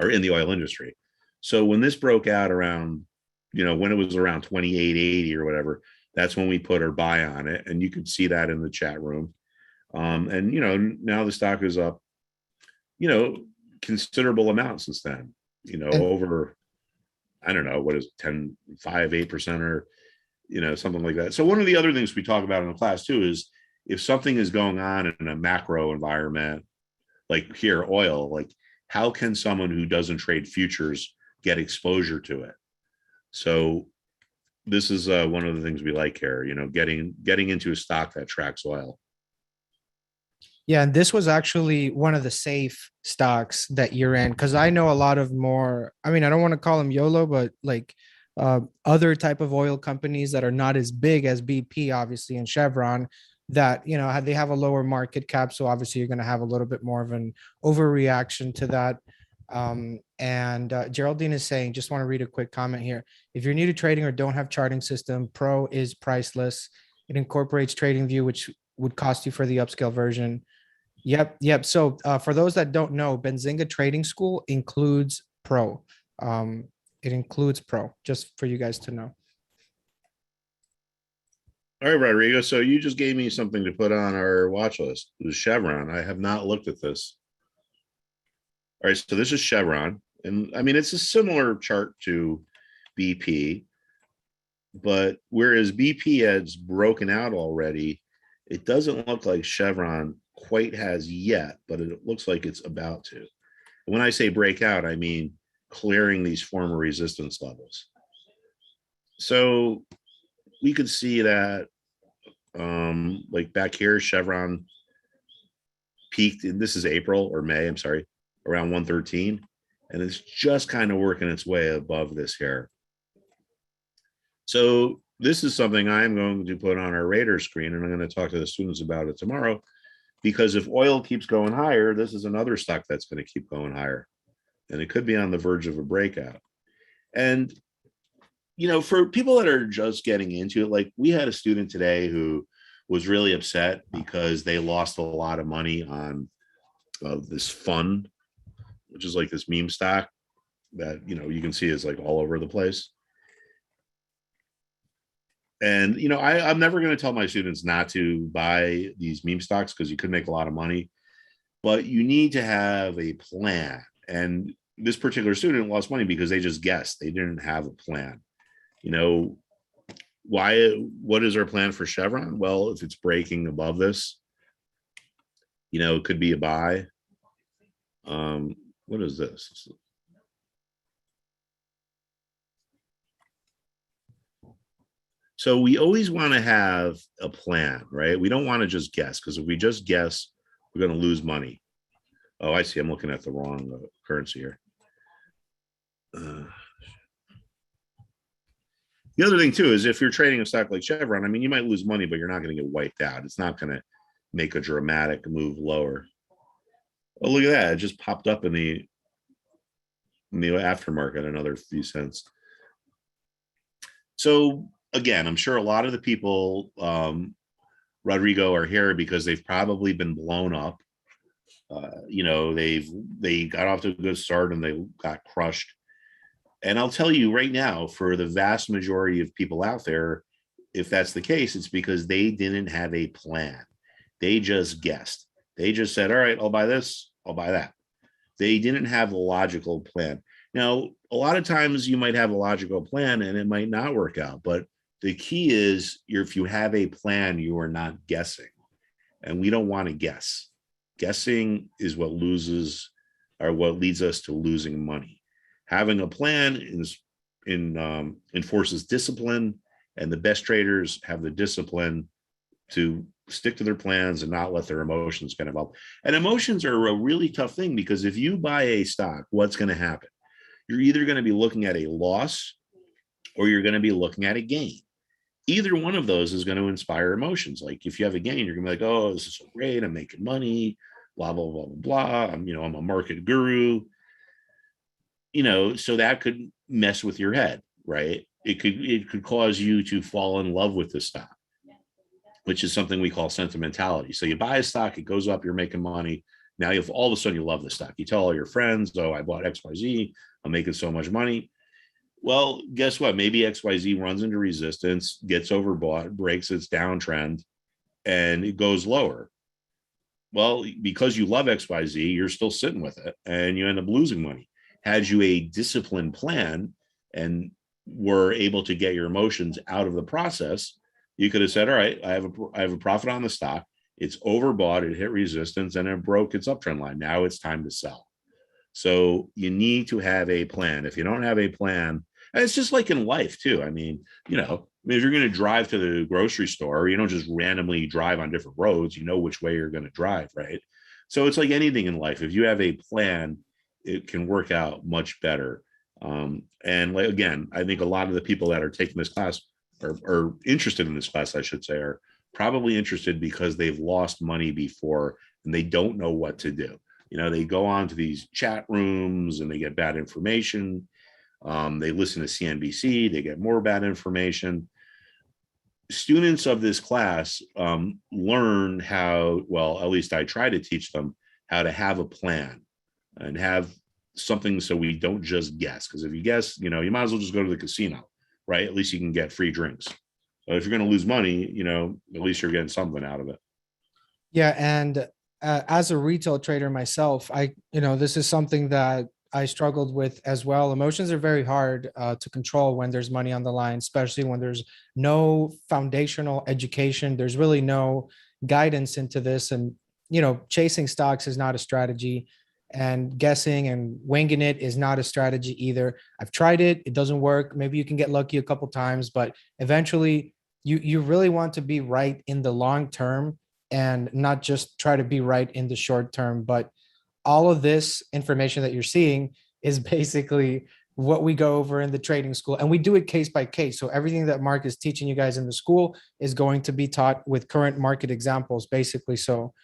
or in the oil industry. So when this broke out around, when it was around 28.80 or whatever, that's when we put our buy on it. And you could see that in the chat room. And, now the stock is up, considerable amount since then, over, I don't know, what is it, 10, 5, 8% or, something like that. So one of the other things we talk about in the class too is, if something is going on in a macro environment, like here, oil, like, how can someone who doesn't trade futures get exposure to it? So this is one of the things we like here, getting into a stock that tracks oil. Yeah, and this was actually one of the safe stocks that you're in, because I know a lot of more, I mean, I don't want to call them YOLO, but like other type of oil companies that are not as big as BP, obviously, and Chevron, that, they have a lower market cap. So obviously you're going to have a little bit more of an overreaction to that. And Geraldine is saying, just want to read a quick comment here. If you're new to trading or don't have charting system, Pro is priceless. It incorporates TradingView, which would cost you for the upscale version. Yep. So for those that don't know, Benzinga Trading School includes Pro. It includes Pro, just for you guys to know. All right, Rodrigo. So you just gave me something to put on our watch list. It was Chevron. I have not looked at this. All right, so this is Chevron. And I mean, it's a similar chart to BP, but whereas BP has broken out already, it doesn't look like Chevron quite has yet, but it looks like it's about to. And when I say breakout, I mean clearing these former resistance levels. So we could see that like back here, Chevron peaked, and this is April or May, I'm sorry, around 113. And it's just kind of working its way above this here. So this is something I'm going to put on our radar screen, and I'm going to talk to the students about it tomorrow, because if oil keeps going higher, this is another stock that's going to keep going higher, and it could be on the verge of a breakout. And for people that are just getting into it, like we had a student today who was really upset because they lost a lot of money on this fund which is like this meme stock that, you can see is like all over the place. And, I'm never going to tell my students not to buy these meme stocks because you could make a lot of money, but you need to have a plan. And this particular student lost money because they just guessed. They didn't have a plan. What is our plan for Chevron? Well, if it's breaking above this, it could be a buy. What is this? So we always want to have a plan, right? We don't want to just guess, because if we just guess, we're going to lose money. Oh, I see. I'm looking at the wrong currency here. The other thing too is if you're trading a stock like Chevron, I mean, you might lose money, but you're not going to get wiped out. It's not going to make a dramatic move lower. Oh, look at that. It just popped up in the aftermarket, another few cents. So again, I'm sure a lot of the people, Rodrigo, are here because they've probably been blown up. They got off to a good start and they got crushed. And I'll tell you right now, for the vast majority of people out there, if that's the case, it's because they didn't have a plan. They just guessed. They just said, all right, I'll buy this, I'll buy that. They didn't have a logical plan. Now, a lot of times you might have a logical plan and it might not work out, but the key is if you have a plan, you are not guessing. And we don't want to guess. Guessing is what leads us to losing money. Having a plan enforces discipline, and the best traders have the discipline to stick to their plans and not let their emotions get involved. And emotions are a really tough thing, because if you buy a stock, what's going to happen? You're either going to be looking at a loss or you're going to be looking at a gain. Either one of those is going to inspire emotions. Like if you have a gain, you're going to be like, oh, this is so great, I'm making money, blah, blah, blah, blah, blah. I'm a market guru. So that could mess with your head, right? It could cause you to fall in love with the stock, which is something we call sentimentality. So you buy a stock, it goes up, you're making money. Now all of a sudden you love the stock. You tell all your friends, oh, I bought XYZ, I'm making so much money. Well, guess what? Maybe XYZ runs into resistance, gets overbought, breaks its downtrend, and it goes lower. Well, because you love XYZ, you're still sitting with it and you end up losing money. Had you a disciplined plan and were able to get your emotions out of the process, you could have said, all right, I have a profit on the stock. It's overbought, it hit resistance, and it broke its uptrend line. Now it's time to sell. So you need to have a plan. If you don't have a plan, and it's just like in life too. I mean, if you're going to drive to the grocery store, you don't just randomly drive on different roads. You know which way you're going to drive, right? So it's like anything in life. If you have a plan, it can work out much better. Again, I think a lot of the people that are taking this class are interested in this class, I should say, are probably interested because they've lost money before and they don't know what to do. They go on to these chat rooms and they get bad information. They listen to CNBC, they get more bad information. Students of this class learn how, well, at least I try to teach them how to have a plan and have something so we don't just guess. Because if you guess, you might as well just go to the casino, right? At least you can get free drinks. But if you're going to lose money, at least you're getting something out of it. Yeah. And as a retail trader myself, this is something that I struggled with as well. Emotions are very hard to control when there's money on the line, especially when there's no foundational education. There's really no guidance into this. And, chasing stocks is not a strategy, and guessing and winging it is not a strategy either. I've tried it. It doesn't work. Maybe you can get lucky a couple times, but eventually you really want to be right in the long term and not just try to be right in the short term. But all of this information that you're seeing is basically what we go over in the trading school, and we do it case by case. So everything that Mark is teaching you guys in the school is going to be taught with current market examples, basically. So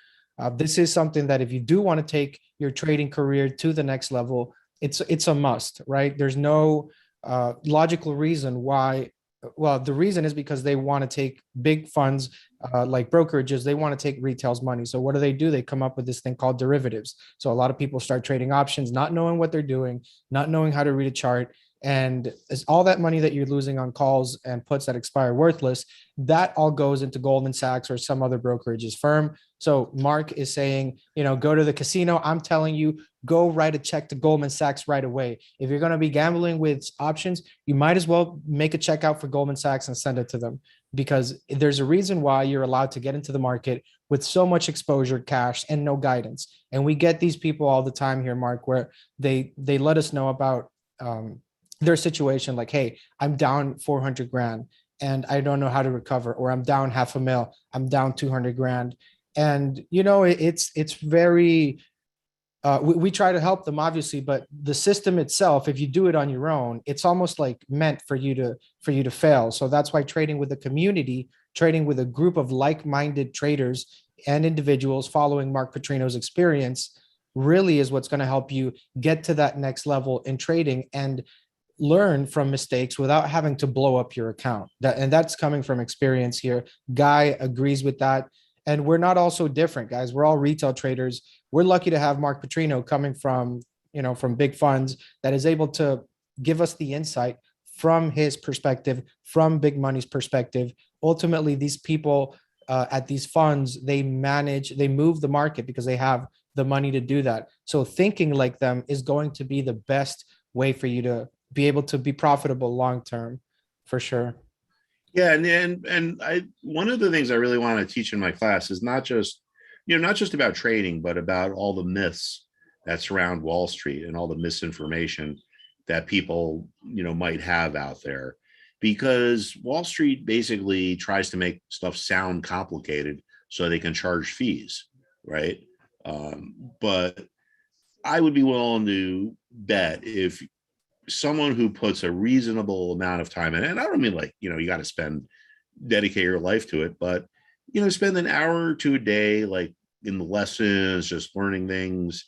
this is something that if you do want to take your trading career to the next level, it's a must, right? There's no logical reason why. Well, the reason is because they want to take big funds like brokerages, they want to take retail's money. So what do? They come up with this thing called derivatives. So a lot of people start trading options, not knowing what they're doing, not knowing how to read a chart. And it's all that money that you're losing on calls and puts that expire worthless, that all goes into Goldman Sachs or some other brokerage's firm. So Mark is saying, go to the casino. I'm telling you, go write a check to Goldman Sachs right away. If you're going to be gambling with options, you might as well make a check out for Goldman Sachs and send it to them, because there's a reason why you're allowed to get into the market with so much exposure, cash, and no guidance. And we get these people all the time here, Mark, where they let us know about their situation, like, hey, I'm down 400 grand and I don't know how to recover, or I'm down half a mil, I'm down 200 grand. And it's very we try to help them, obviously, but the system itself, if you do it on your own, it's almost like meant for you to fail. So that's why trading with a community, trading with a group of like-minded traders and individuals following Mark Putrino's experience, really is what's going to help you get to that next level in trading and learn from mistakes without having to blow up your account. That's coming from experience here. Guy agrees with that. And we're not all so different, guys. We're all retail traders. We're lucky to have Mark Putrino coming from big funds, that is able to give us the insight from his perspective, from big money's perspective. Ultimately, these people at these funds, they move the market because they have the money to do that. So thinking like them is going to be the best way for you to be able to be profitable long term, for sure. Yeah, and I one of the things I really want to teach in my class is not just about trading, but about all the myths that surround Wall Street and all the misinformation that people might have out there, because Wall Street basically tries to make stuff sound complicated so they can charge fees, right? But I would be willing to bet if someone who puts a reasonable amount of time in, and I don't mean like, you got to dedicate your life to it, but, spend an hour or two a day, like in the lessons, just learning things,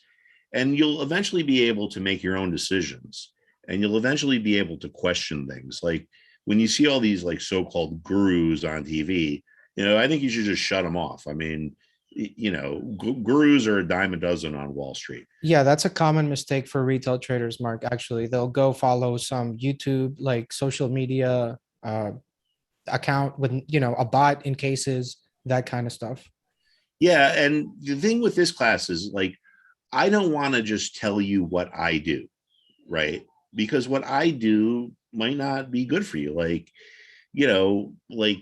and you'll eventually be able to make your own decisions, and you'll eventually be able to question things. Like when you see all these like so-called gurus on TV, I think you should just shut them off. I mean, gurus are a dime a dozen on Wall Street. Yeah, that's a common mistake for retail traders, Mark. Actually, they'll go follow some YouTube, like social media account with, a bot in cases, that kind of stuff. Yeah. And the thing with this class is like, I don't want to just tell you what I do, right? Because what I do might not be good for you. Like, like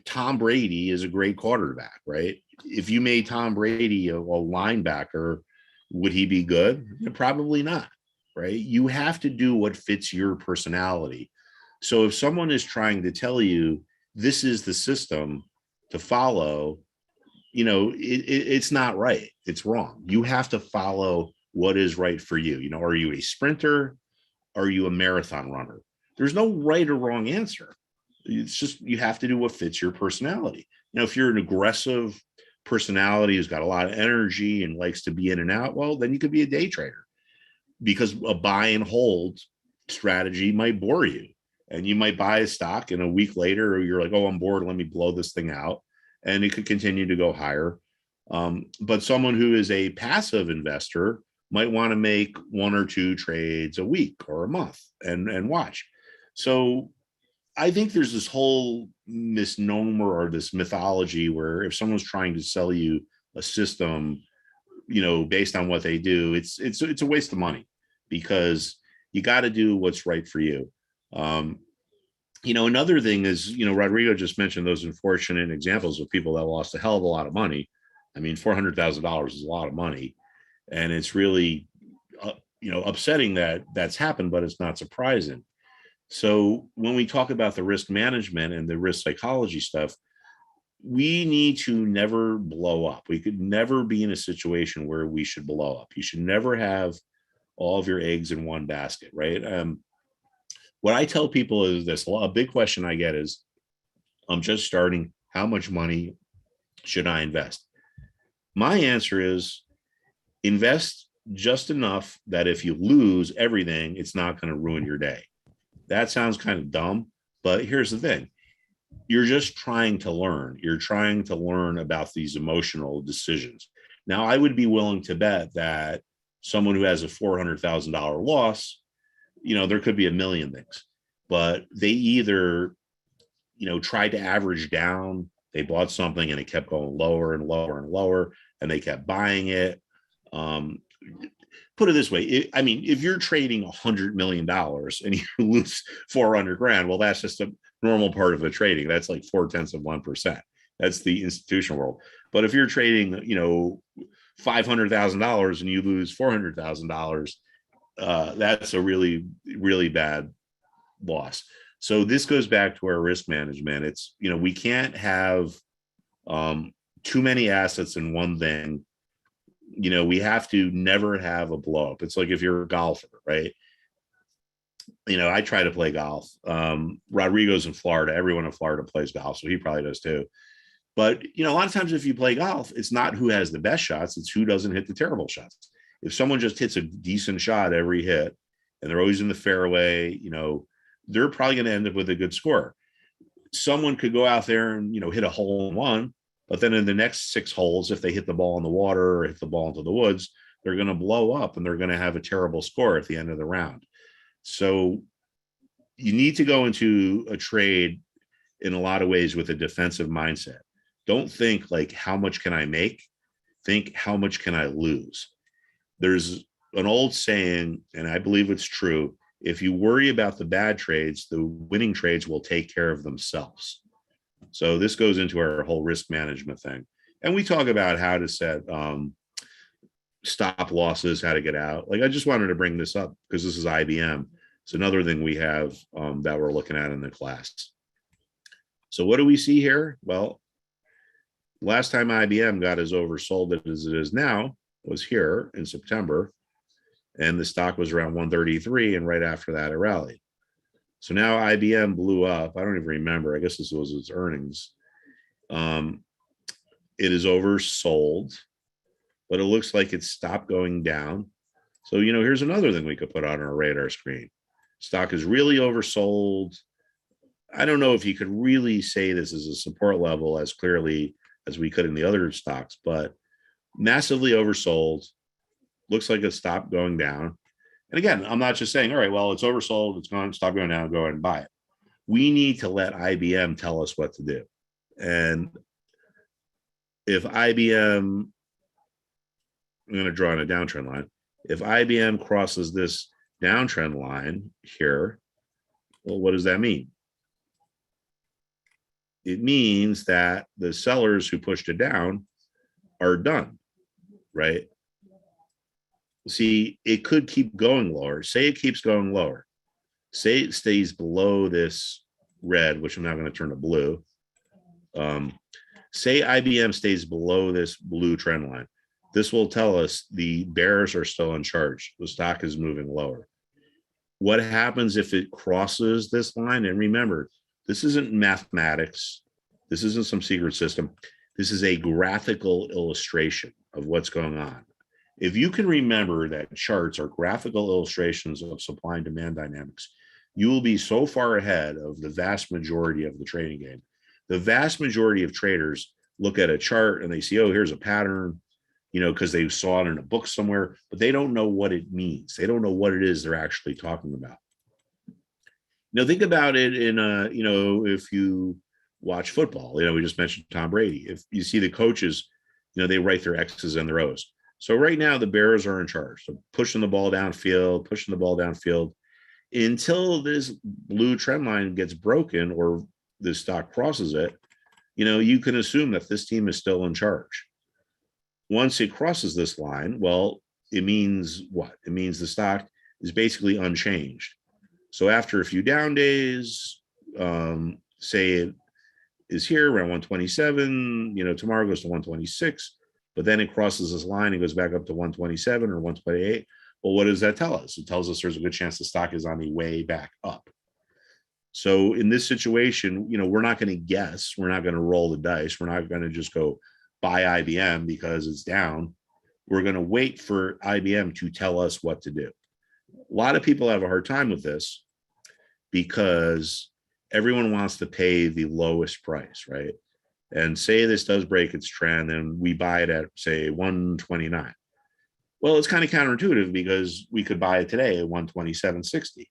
Tom Brady is a great quarterback, right? If you made Tom Brady a linebacker, would he be good? Probably not, right? You have to do what fits your personality. So if someone is trying to tell you this is the system to follow, it's not right. It's wrong. You have to follow what is right for you. Are you a sprinter? Are you a marathon runner? There's no right or wrong answer. It's just, you have to do what fits your personality. If you're an aggressive personality who's got a lot of energy and likes to be in and out, well, then you could be a day trader, because a buy and hold strategy might bore you, and you might buy a stock and a week later you're like, oh, I'm bored, let me blow this thing out, and it could continue to go higher. But someone who is a passive investor might want to make one or two trades a week or a month and watch. So I think there's this whole misnomer or this mythology where if someone's trying to sell you a system, based on what they do, it's a waste of money, because you got to do what's right for you. Another thing is, Rodrigo just mentioned those unfortunate examples of people that lost a hell of a lot of money. I mean, $400,000 is a lot of money, and it's really, upsetting that that's happened, but it's not surprising. So when we talk about the risk management and the risk psychology stuff, we need to never blow up. We could never be in a situation where we should blow up. You should never have all of your eggs in one basket, right? What I tell people is this: a big question I get is, I'm just starting. How much money should I invest? My answer is, invest just enough that if you lose everything, it's not going to ruin your day. That sounds kind of dumb, but here's the thing. you're just trying to learn. You're trying to learn about these emotional decisions. Now, I would be willing to bet that someone who has a $400,000 loss, there could be a million things, but they either, tried to average down, they bought something and it kept going lower and lower and lower, and they kept buying it. Put it this way. If you're trading $100 million and you lose 400 grand, well, that's just a normal part of the trading. That's like 0.4%. That's the institutional world. But if you're trading, $500,000 and you lose $400,000, that's a really, really bad loss. So this goes back to our risk management. It's, we can't have too many assets in one thing. We have to never have a blow up. It's like if you're a golfer, right? I try to play golf. Rodrigo's in Florida. Everyone in Florida plays golf, so he probably does too. But, a lot of times if you play golf, it's not who has the best shots, it's who doesn't hit the terrible shots. If someone just hits a decent shot every hit and they're always in the fairway, they're probably going to end up with a good score. Someone could go out there and, hit a hole in one, but then in the next 6 holes, if they hit the ball in the water or hit the ball into the woods, they're going to blow up and they're going to have a terrible score at the end of the round. So you need to go into a trade in a lot of ways with a defensive mindset. Don't think like, how much can I make? Think, how much can I lose? There's an old saying, and I believe it's true. If you worry about the bad trades, the winning trades will take care of themselves. So this goes into our whole risk management thing. And we talk about how to set stop losses, how to get out. Like, I just wanted to bring this up because this is IBM. It's another thing we have that we're looking at in the class. So what do we see here? Well, last time IBM got as oversold as it is now was here in September, and the stock was around 133, and right after that it rallied. So now IBM blew up. I don't even remember. I guess this was its earnings. It is oversold, but it looks like it stopped going down. So, here's another thing we could put on our radar screen. Stock is really oversold. I don't know if you could really say this is a support level as clearly as we could in the other stocks, but massively oversold. Looks like it stopped going down. And again, I'm not just saying, all right, well, it's oversold, it's gone, stop going down, go ahead and buy it. We need to let IBM tell us what to do. And if IBM, I'm going to draw on a downtrend line. If IBM crosses this downtrend line here, well, what does that mean? It means that the sellers who pushed it down are done, right? See, it could keep going lower. Say it keeps going lower. Say it stays below this red, which I'm now going to turn to blue. Say IBM stays below this blue trend line. This will tell us the bears are still in charge. The stock is moving lower. What happens if it crosses this line? And remember, this isn't mathematics. This isn't some secret system. This is a graphical illustration of what's going on. If you can remember that charts are graphical illustrations of supply and demand dynamics, you will be so far ahead of the vast majority of the trading game. The vast majority of traders look at a chart and they see, oh, here's a pattern, because they saw it in a book somewhere, but they don't know what it means. They don't know what it is they're actually talking about. Think about it in, if you watch football, we just mentioned Tom Brady. If you see the coaches, they write their X's and their O's. So right now the Bears are in charge. So pushing the ball downfield until this blue trend line gets broken or the stock crosses it, you can assume that this team is still in charge. Once it crosses this line, well, it means what? It means the stock is basically unchanged. So after a few down days, say it is here around 127, tomorrow goes to 126, but then it crosses this line and goes back up to 127 or 128. Well, what does that tell us? It tells us there's a good chance the stock is on the way back up. So in this situation, we're not going to guess. We're not going to roll the dice. We're not going to just go buy IBM because it's down. We're going to wait for IBM to tell us what to do. A lot of people have a hard time with this because everyone wants to pay the lowest price, right? And say this does break its trend and we buy it at, say, 129. Well, it's kind of counterintuitive because we could buy it today at 127.60.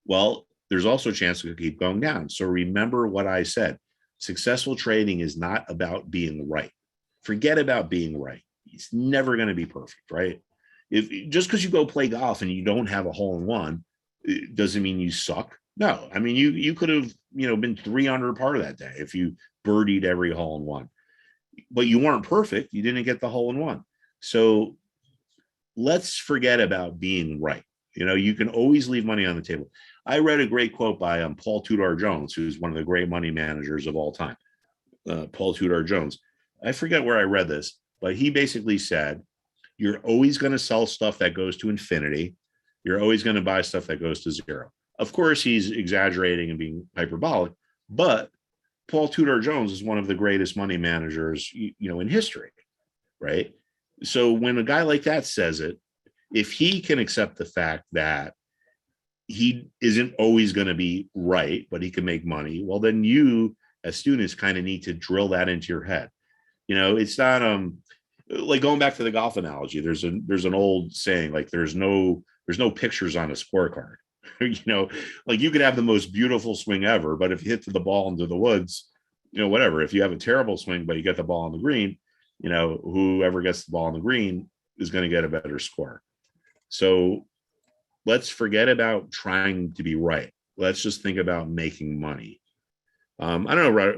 Well, there's also a chance it could keep going down. So remember what I said. Successful trading is not about being right. Forget about being right. It's never going to be perfect, right? If just because you go play golf and you don't have a hole in one, it doesn't mean you suck. No, I mean, you could have, been 3 under par that day if you birdied every hole in one, but you weren't perfect. You didn't get the hole in one. So let's forget about being right. You can always leave money on the table. I read a great quote by Paul Tudor Jones, who's one of the great money managers of all time. Paul Tudor Jones. I forget where I read this, but he basically said, you're always going to sell stuff that goes to infinity. You're always going to buy stuff that goes to zero. Of course, he's exaggerating and being hyperbolic, but Paul Tudor Jones is one of the greatest money managers, in history, right? So when a guy like that says it, if he can accept the fact that he isn't always going to be right, but he can make money, well, then you as students kind of need to drill that into your head. It's not like going back to the golf analogy. There's an old saying, like there's no pictures on a scorecard. Like you could have the most beautiful swing ever, but if you hit the ball into the woods, whatever. If you have a terrible swing, but you get the ball on the green, whoever gets the ball on the green is going to get a better score. So let's forget about trying to be right. Let's just think about making money. I don't know, right?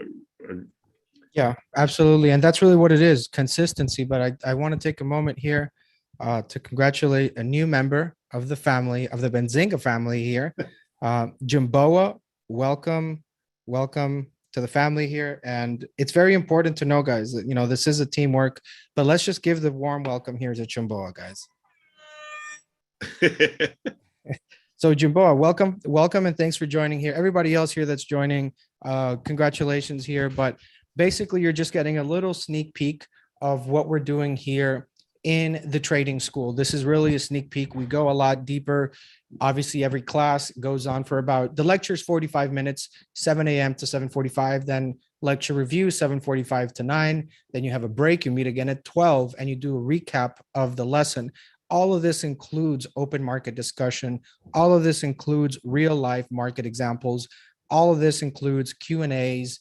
Yeah, absolutely. And that's really what it is, consistency. But I want to take a moment here to congratulate a new member of the family, of the Benzinga family here. Jimboa, welcome to the family here. And it's very important to know, guys, that, this is a teamwork, but let's just give the warm welcome here to Jimboa, guys. So Jimboa, welcome, and thanks for joining here. Everybody else here that's joining, congratulations here. But basically, you're just getting a little sneak peek of what we're doing here in the trading school. This is really a sneak peek. We go a lot deeper. Obviously, every class goes on for the lecture is 45 minutes, 7 a.m. to 7:45. Then lecture review, 7:45 to 9. Then you have a break. You meet again at 12, and you do a recap of the lesson. All of this includes open market discussion. All of this includes real life market examples. All of this includes Q&As,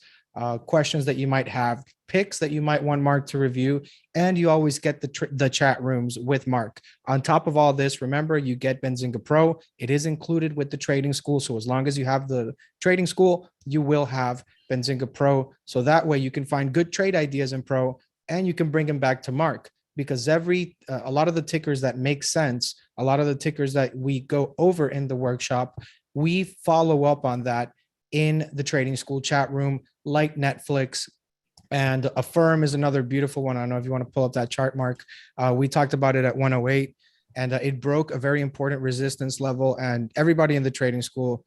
questions that you might have, picks that you might want Mark to review, and you always get the chat rooms with Mark. On top of all this, remember, you get Benzinga Pro. It is included with the trading school. So as long as you have the trading school, you will have Benzinga Pro. So that way you can find good trade ideas in Pro and you can bring them back to Mark. Because a lot of the tickers that make sense, a lot of the tickers that we go over in the workshop, we follow up on that in the trading school chat room, like Netflix. And Affirm is another beautiful one. I don't know if you want to pull up that chart, Mark. We talked about it at 108, and it broke a very important resistance level, and everybody in the trading school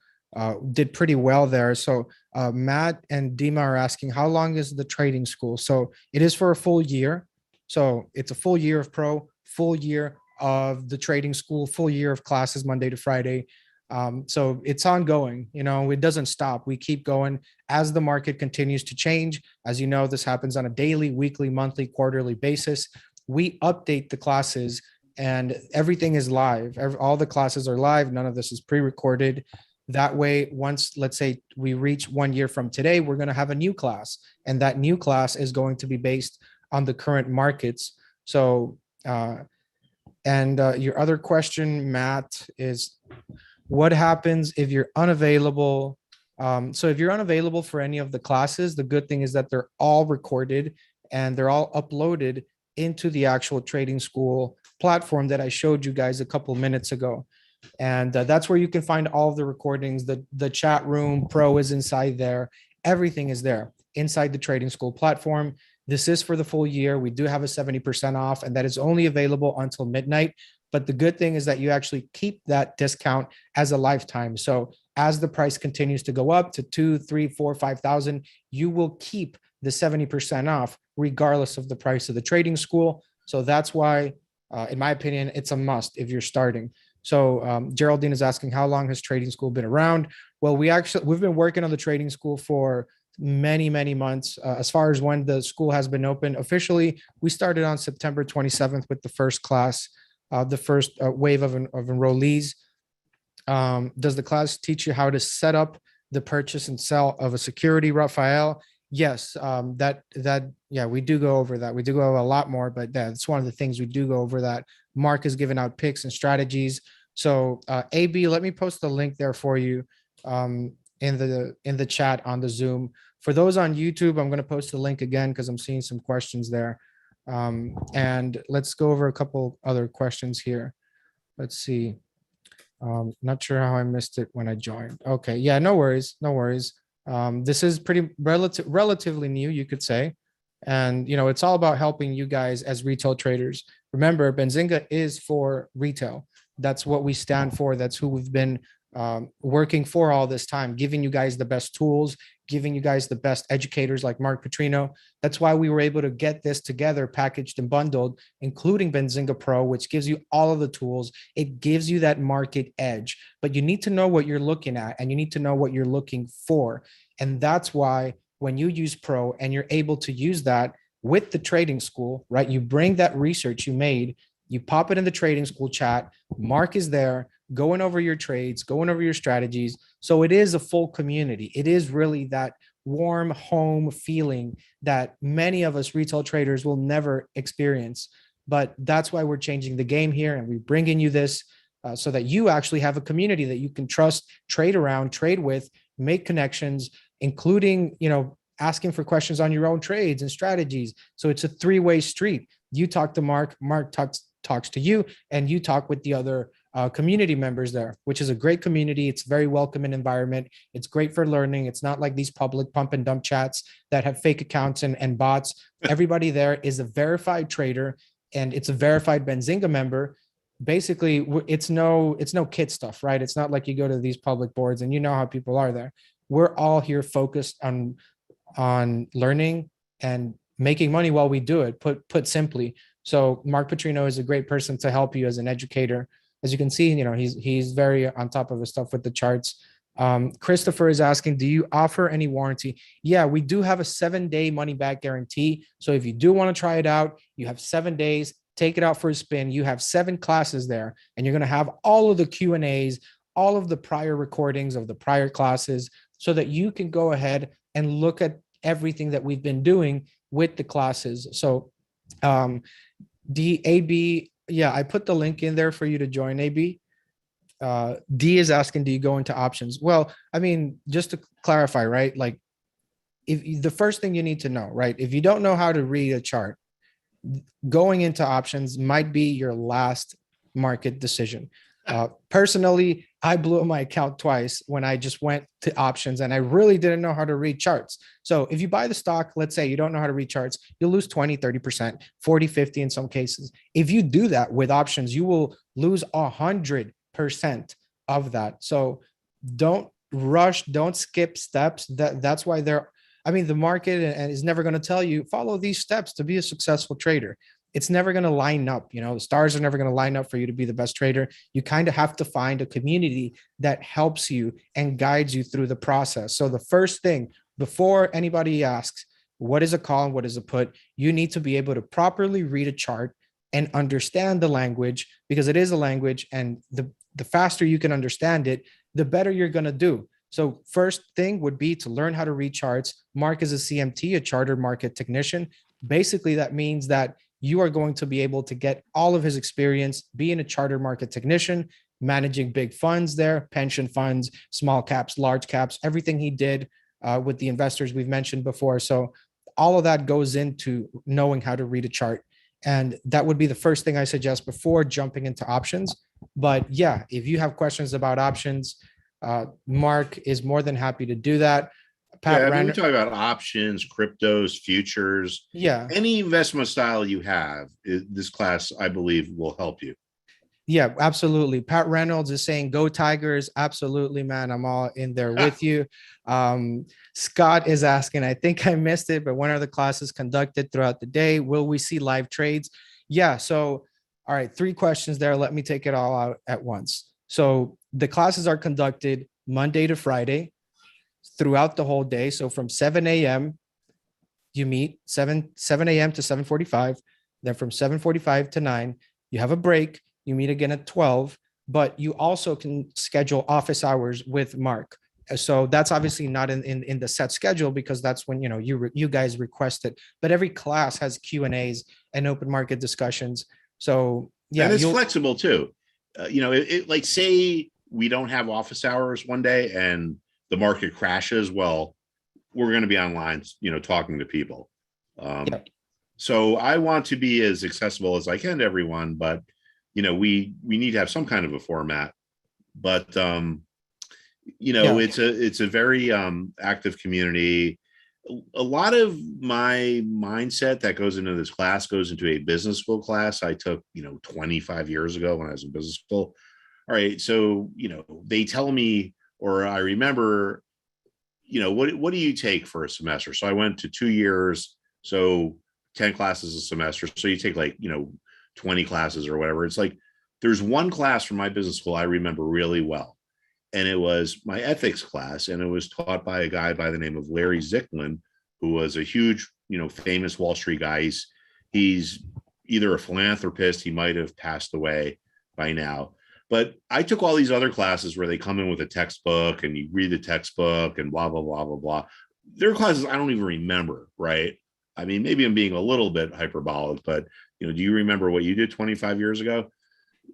did pretty well there. So Matt and Dima are asking, how long is the trading school? So it is for a full year. So it's a full year of Pro, full year of the trading school, full year of classes Monday to Friday. So it's ongoing, it doesn't stop. We keep going as the market continues to change. As you know, this happens on a daily, weekly, monthly, quarterly basis. We update the classes and everything is live. All the classes are live. None of this is pre-recorded. That way, once, let's say we reach 1 year from today, we're going to have a new class, and that new class is going to be based on the current markets. So, your other question, Matt, is what happens if you're unavailable? So if you're unavailable for any of the classes, the good thing is that they're all recorded and they're all uploaded into the actual trading school platform that I showed you guys a couple of minutes ago. And that's where you can find all of the recordings. The chat room Pro is inside there. Everything is there inside the trading school platform. This is for the full year. We do have a 70% off, and that is only available until midnight. But the good thing is that you actually keep that discount as a lifetime. So as the price continues to go up to 2, 3, 4, 5,000, you will keep the 70% off regardless of the price of the trading school. So that's why, in my opinion, it's a must if you're starting. So Geraldine is asking, how long has trading school been around? Well, we've been working on the trading school for many months. As far as when the school has been open officially, we started on September 27th with the first class, the first wave of enrollees. Does the class teach you how to set up the purchase and sell of a security, Raphael? Yes, yeah, we do go over that. We do go over a lot more, but that's one of the things we do go over that. Mark has given out picks and strategies. So AB, let me post the link there for you in the chat on the Zoom. For those on YouTube, I'm going to post the link again because I'm seeing some questions there. And let's go over a couple other questions here. Let's see. Not sure how I missed it when I joined. Okay, yeah, no worries, no worries. This is pretty relatively new, you could say. And, it's all about helping you guys as retail traders. Remember, Benzinga is for retail. That's what we stand for. That's who we've been working for all this time, giving you guys the best tools, giving you guys the best educators like Mark Putrino. That's why we were able to get this together, packaged and bundled, including Benzinga Pro, which gives you all of the tools. It gives you that market edge, but you need to know what you're looking at and you need to know what you're looking for. And that's why when you use Pro and you're able to use that with the trading school, right? You bring that research you made, you pop it in the trading school chat. Mark is there going over your trades, going over your strategies. So it is a full community. It is really that warm home feeling that many of us retail traders will never experience. But that's why we're changing the game here. And we're bringing you this so that you actually have a community that you can trust, trade around, trade with, make connections, including, asking for questions on your own trades and strategies. So it's a three-way street. You talk to Mark, Mark talks to you, and you talk with the other community members there, which is a great community. It's a very welcoming environment. It's great for learning. It's not like these public pump and dump chats that have fake accounts and bots. Everybody there is a verified trader and it's a verified Benzinga member. Basically, it's no kid stuff, right? It's not like you go to these public boards and you know how people are there. We're all here focused on learning and making money while we do it, put simply. So Mark Putrino is a great person to help you as an educator. As you can see, he's very on top of his stuff with the charts. Christopher is asking, do you offer any warranty? Yeah, we do have a 7-day money back guarantee. So if you do want to try it out, you have 7 days, take it out for a spin. You have 7 classes there and you're going to have all of the Q&As, all of the prior recordings of the prior classes so that you can go ahead and look at everything that we've been doing with the classes. So DAB, yeah, I put the link in there for you to join, AB. D is asking, do you go into options? Well, I mean, just to clarify, right? Like, if the first thing you need to know, right? If you don't know how to read a chart, going into options might be your last market decision. Personally, I blew my account twice when I just went to options and I really didn't know how to read charts. So if you buy the stock, let's say you don't know how to read charts, you'll lose 20, 30%, 40, 50 in some cases. If you do that with options, you will lose 100% of that. So don't rush, don't skip steps. That's why the market is never going to tell you, follow these steps to be a successful trader. It's never going to line up. The stars are never going to line up for you to be the best trader. You kind of have to find a community that helps you and guides you through the process. So the first thing, before anybody asks, what is a call and what is a put, you need to be able to properly read a chart and understand the language, because it is a language, and the faster you can understand it, the better you're going to do. So first thing would be to learn how to read charts. Mark is a CMT, a chartered market technician. Basically, that means that you are going to be able to get all of his experience being a chartered market technician, managing big funds there, pension funds, small caps, large caps, everything he did with the investors we've mentioned before. So all of that goes into knowing how to read a chart. And that would be the first thing I suggest before jumping into options. But yeah, if you have questions about options, Mark is more than happy to do that. Pat, we talk about options, cryptos, futures. Yeah. Any investment style you have, this class, I believe, will help you. Yeah, absolutely. Pat Reynolds is saying, go Tigers. Absolutely, man. I'm all in there with you. Scott is asking, I think I missed it, but when are the classes conducted throughout the day? Will we see live trades? Yeah. So All right, 3 questions there. Let me take it all out at once. So the classes are conducted Monday to Friday throughout the whole day. So from 7 a.m. you meet 7 a.m. to 7:45. Then from 7:45 to 9, you have a break. You meet again at 12, but you also can schedule office hours with Mark. So that's obviously not in the set schedule because that's when you guys request it. But every class has Q&As and open market discussions. So yeah, and it's flexible too. Like say we don't have office hours one day and the market crashes. Well, we're going to be online, talking to people. Yeah. So I want to be as accessible as I can to everyone, but we need to have some kind of a format. But Yeah. it's a very active community. A lot of my mindset that goes into this class goes into a business school class I took 25 years ago when I was in business school. All right, so they tell me, or I remember, what do you take for a semester? So I went to 2 years, so 10 classes a semester. So you take 20 classes or whatever. It's like there's one class from my business school I remember really well. And it was my ethics class. And it was taught by a guy by the name of Larry Zicklin, who was a huge, famous Wall Street guy. He's either a philanthropist, he might have passed away by now. But I took all these other classes where they come in with a textbook and you read the textbook and blah, blah, blah, blah, blah. There are classes I don't even remember, right? I mean, maybe I'm being a little bit hyperbolic, but, do you remember what you did 25 years ago?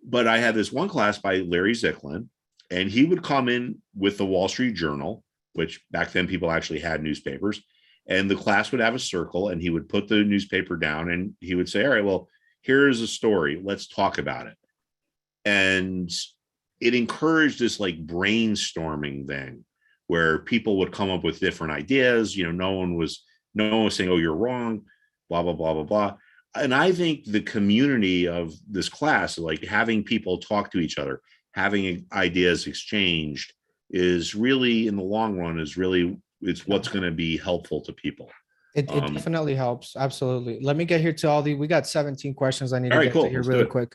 But I had this one class by Larry Zicklin, and he would come in with the Wall Street Journal, which back then people actually had newspapers, and the class would have a circle and he would put the newspaper down and he would say, all right, well, here's a story. Let's talk about it. And it encouraged this brainstorming thing where people would come up with different ideas. No one was saying, oh, you're wrong, blah, blah, blah, blah, blah. And I think the community of this class, having people talk to each other, having ideas exchanged is really, in the long run, it's what's going to be helpful to people. It definitely helps. Absolutely. Let me get here to we got 17 questions I need to All right, get cool. to here Let's really do it. quick.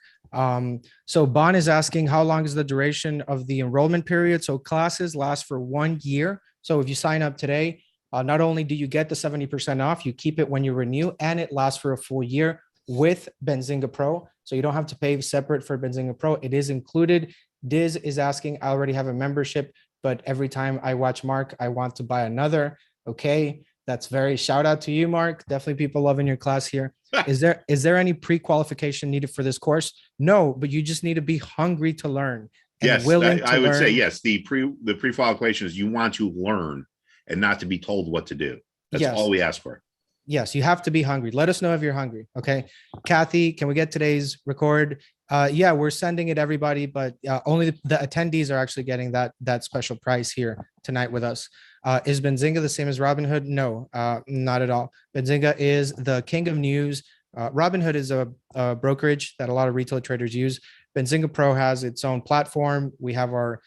So Bon is asking, how long is the duration of the enrollment period? So classes last for 1 year. So if you sign up today, not only do you get the 70% off, you keep it when you renew, and it lasts for a full year with Benzinga Pro. So you don't have to pay separate for Benzinga Pro. It is included. Diz is asking, I already have a membership, but every time I watch Mark, I want to buy another. Okay. That's very shout out to you, Mark. Definitely people loving your class here. Is there any pre-qualification needed for this course? No, but you just need to be hungry to learn and yes, willing to I would learn. say yes. The pre-qualification is you want to learn and not to be told what to do. That's Yes. all we ask for. Yes, you have to be hungry. Let us know if you're hungry. Okay. Kathy, can we get today's record? Yeah, we're sending it everybody, but only the attendees are actually getting that special price here tonight with us. Is Benzinga the same as Robinhood? No, not at all. Benzinga is the king of news. Robinhood is a brokerage that a lot of retail traders use. Benzinga Pro has its own platform. We have our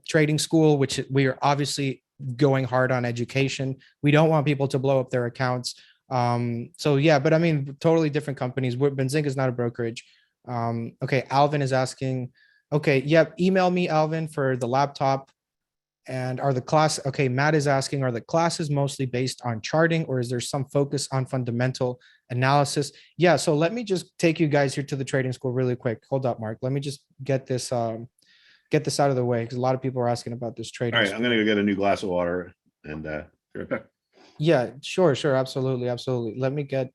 trading school, which we are obviously going hard on education. We don't want people to blow up their accounts. So yeah, but I mean, totally different companies. Benzinga is not a brokerage. Okay, Alvin is asking, okay, yep, email me, Alvin, for the laptop. And okay, Matt is asking, are the classes mostly based on charting, or is there some focus on fundamental analysis? Yeah, so let me just take you guys here to the trading school really quick. Hold up, Mark. Let me just get this out of the way because a lot of people are asking about this trading. All right, I'm going to go get a new glass of water and be right back. Yeah, sure, absolutely. Let me get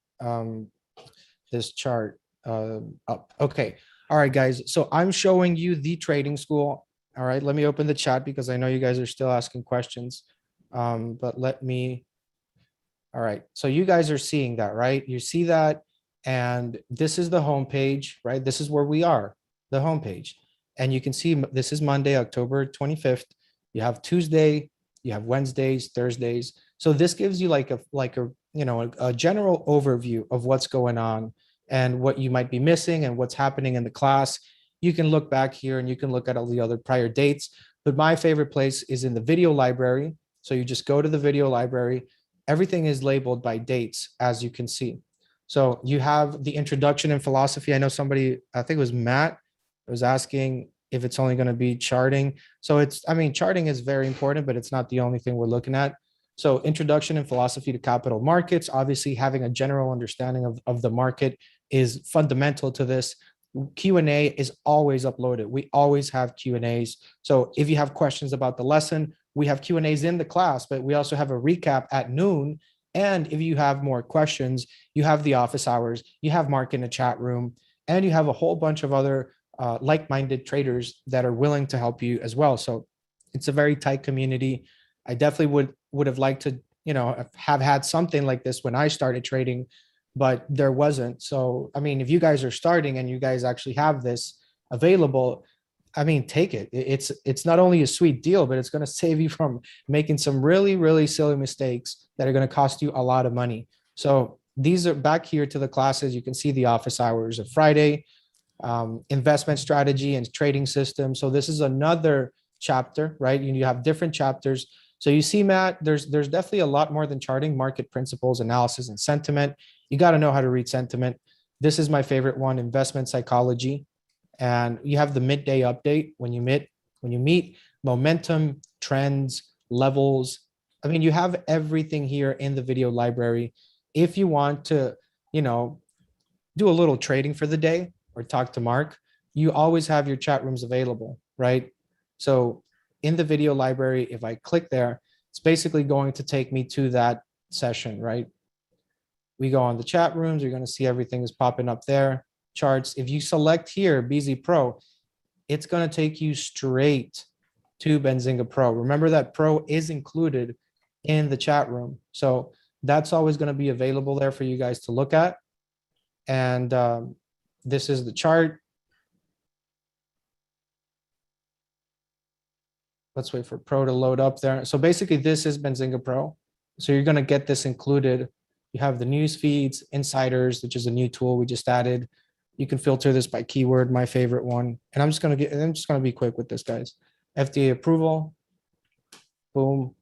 this chart up. Okay, all right, guys. So I'm showing you the trading school. All right, let me open the chat because I know you guys are still asking questions. But let me. All right, so you guys are seeing that, right? You see that, and this is the homepage, right? This is where we are, the homepage, and you can see this is Monday, October 25th. You have Tuesday, you have Wednesdays, Thursdays. So this gives you like a general overview of what's going on and what you might be missing and what's happening in the class. You can look back here and you can look at all the other prior dates, but my favorite place is in the video library. So you just go to the video library. Everything is labeled by dates, as you can see. So you have the introduction and philosophy. I know somebody, I think it was Matt, was asking if it's only going to be charting. So it's, I mean, charting is very important, but it's not the only thing we're looking at. So introduction and philosophy to capital markets, obviously having a general understanding of the market is fundamental to this. Q&A is always uploaded. We always have Q&As. So if you have questions about the lesson, we have Q&As in the class, but we also have a recap at noon. And if you have more questions, you have the office hours, you have Mark in the chat room, and you have a whole bunch of other like-minded traders that are willing to help you as well. So it's a very tight community. I definitely would have liked to, you know, have had something like this when I started trading, but there wasn't. So, I mean, if you guys are starting and you guys actually have this available, I mean, take it. It's not only a sweet deal, but it's going to save you from making some really, really silly mistakes that are going to cost you a lot of money. So these are back here to the classes. You can see the office hours of Friday, investment strategy and trading system. So this is another chapter, right? You have different chapters. So you see, Matt, there's definitely a lot more than charting, market principles, analysis, and sentiment. You got to know how to read sentiment. This is my favorite one, investment psychology. And you have the midday update when you meet momentum, trends, levels. I mean, you have everything here in the video library. If you want to, you know, do a little trading for the day or talk to Mark, you always have your chat rooms available, right? So in the video library, if I click there, it's basically going to take me to that session, right? We go on the chat rooms, you're going to see everything is popping up there. Charts. If you select here, BZ Pro, it's going to take you straight to Benzinga Pro. Remember that Pro is included in the chat room. So that's always going to be available there for you guys to look at. And this is the chart. Let's wait for Pro to load up there. So basically this is Benzinga Pro. So you're going to get this included. You have the news feeds, insiders, which is a new tool we just added. You can filter this by keyword, my favorite one. And I'm just going to be quick with this, guys. FDA approval. Boom.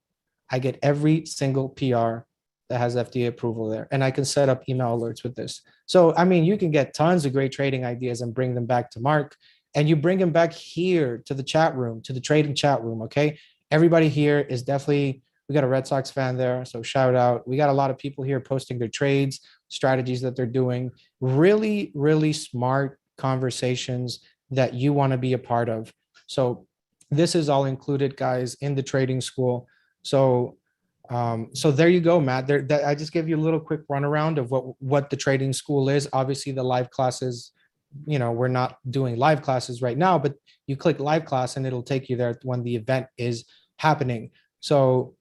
I get every single PR that has FDA approval there. And I can set up email alerts with this. So, I mean, you can get tons of great trading ideas and bring them back to Mark. And you bring them back here to the chat room, to the trading chat room, okay? Everybody here is definitely, we got a Red Sox fan there, so shout out. We got a lot of people here posting their trades, strategies that they're doing. Really, really smart conversations that you want to be a part of. So this is all included, guys, in the trading school. So so there you go, Matt. I just gave you a little quick runaround of what the trading school is. Obviously, the live classes, you know, we're not doing live classes right now, but you click live class and it'll take you there when the event is happening. So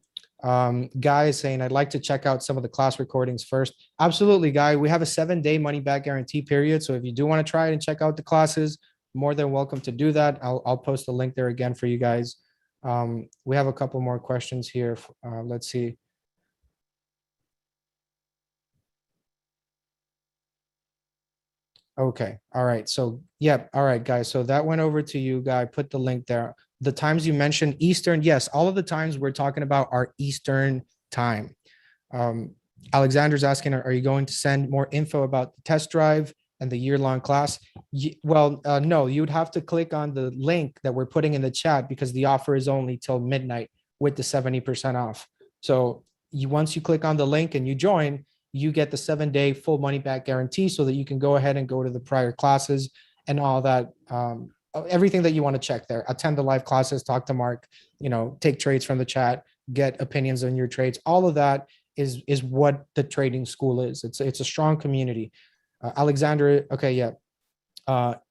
guys saying, I'd like to check out some of the class recordings first. Absolutely, Guy. We have a 7-day money back guarantee period. So if you do want to try it and check out the classes, more than welcome to do that. I'll post a link there again for you guys. We have a couple more questions here. Let's see. Okay. All right. So, yeah. All right, guys. So that went over to you, Guy. Put the link there. The times you mentioned, Eastern. Yes. All of the times we're talking about are Eastern time. Alexander's asking, are you going to send more info about the test drive and the year-long class? Well, no, you'd have to click on the link that we're putting in the chat because the offer is only till midnight with the 70% off. So once you click on the link and you join, you get the 7-day full money back guarantee so that you can go ahead and go to the prior classes and all that, everything that you want to check there. Attend the live classes, talk to Mark, you know, take trades from the chat, get opinions on your trades. All of that is what the trading school is. It's a strong community. Alexander, okay, yeah.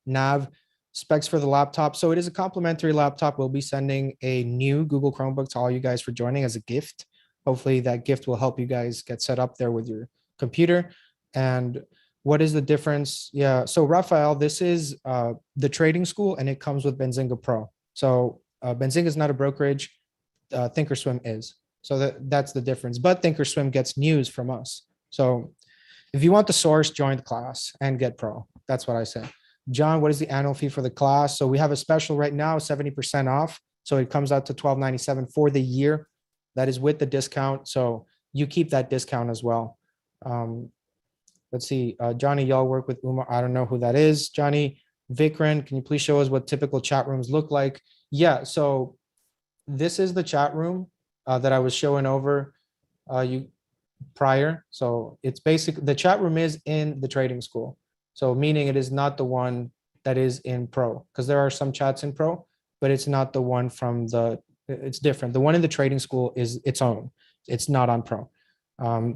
Nav, specs for the laptop. So it is a complimentary laptop. We'll be sending a new Google Chromebook to all you guys for joining as a gift. Hopefully that gift will help you guys get set up there with your computer. And what is the difference? Yeah. So Rafael, this is the trading school and it comes with Benzinga Pro. So Benzinga is not a brokerage. Thinkorswim is. So that's the difference. But Thinkorswim gets news from us. So if you want the source, join the class and get Pro. That's what I said. John, what is the annual fee for the class? So we have a special right now, 70% off. So it comes out to $12.97 for the year. That is with the discount. So you keep that discount as well. let's see. Johnny, y'all work with Umar. I don't know who that is. Johnny, Vikran, can you please show us what typical chat rooms look like? Yeah, so this is the chat room that I was showing over you prior. So it's basic. The chat room is in the trading school. So meaning it is not the one that is in Pro, because there are some chats in Pro, but it's not the one from it's different. The one in the trading school is its own. It's not on Pro.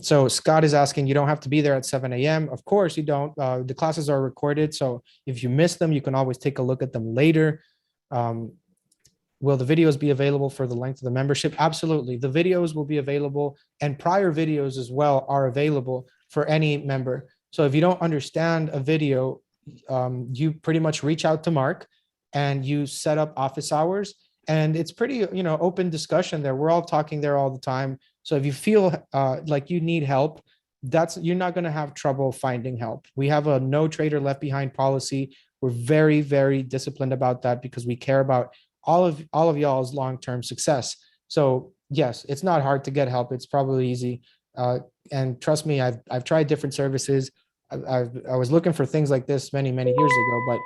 So Scott is asking, you don't have to be there at 7 a.m. Of course you don't. The classes are recorded. So if you miss them, you can always take a look at them later. Will the videos be available for the length of the membership? Absolutely. The videos will be available, and prior videos as well are available for any member. So if you don't understand a video, you pretty much reach out to Mark and you set up office hours, and it's pretty, open discussion there. We're all talking there all the time. So if you feel like you need help, you're not going to have trouble finding help. We have a no trader left behind policy. We're very, very disciplined about that because we care about all of y'all's long-term success. So yes, it's not hard to get help. It's probably easy. And trust me, I've tried different services. I was looking for things like this many, many years ago, but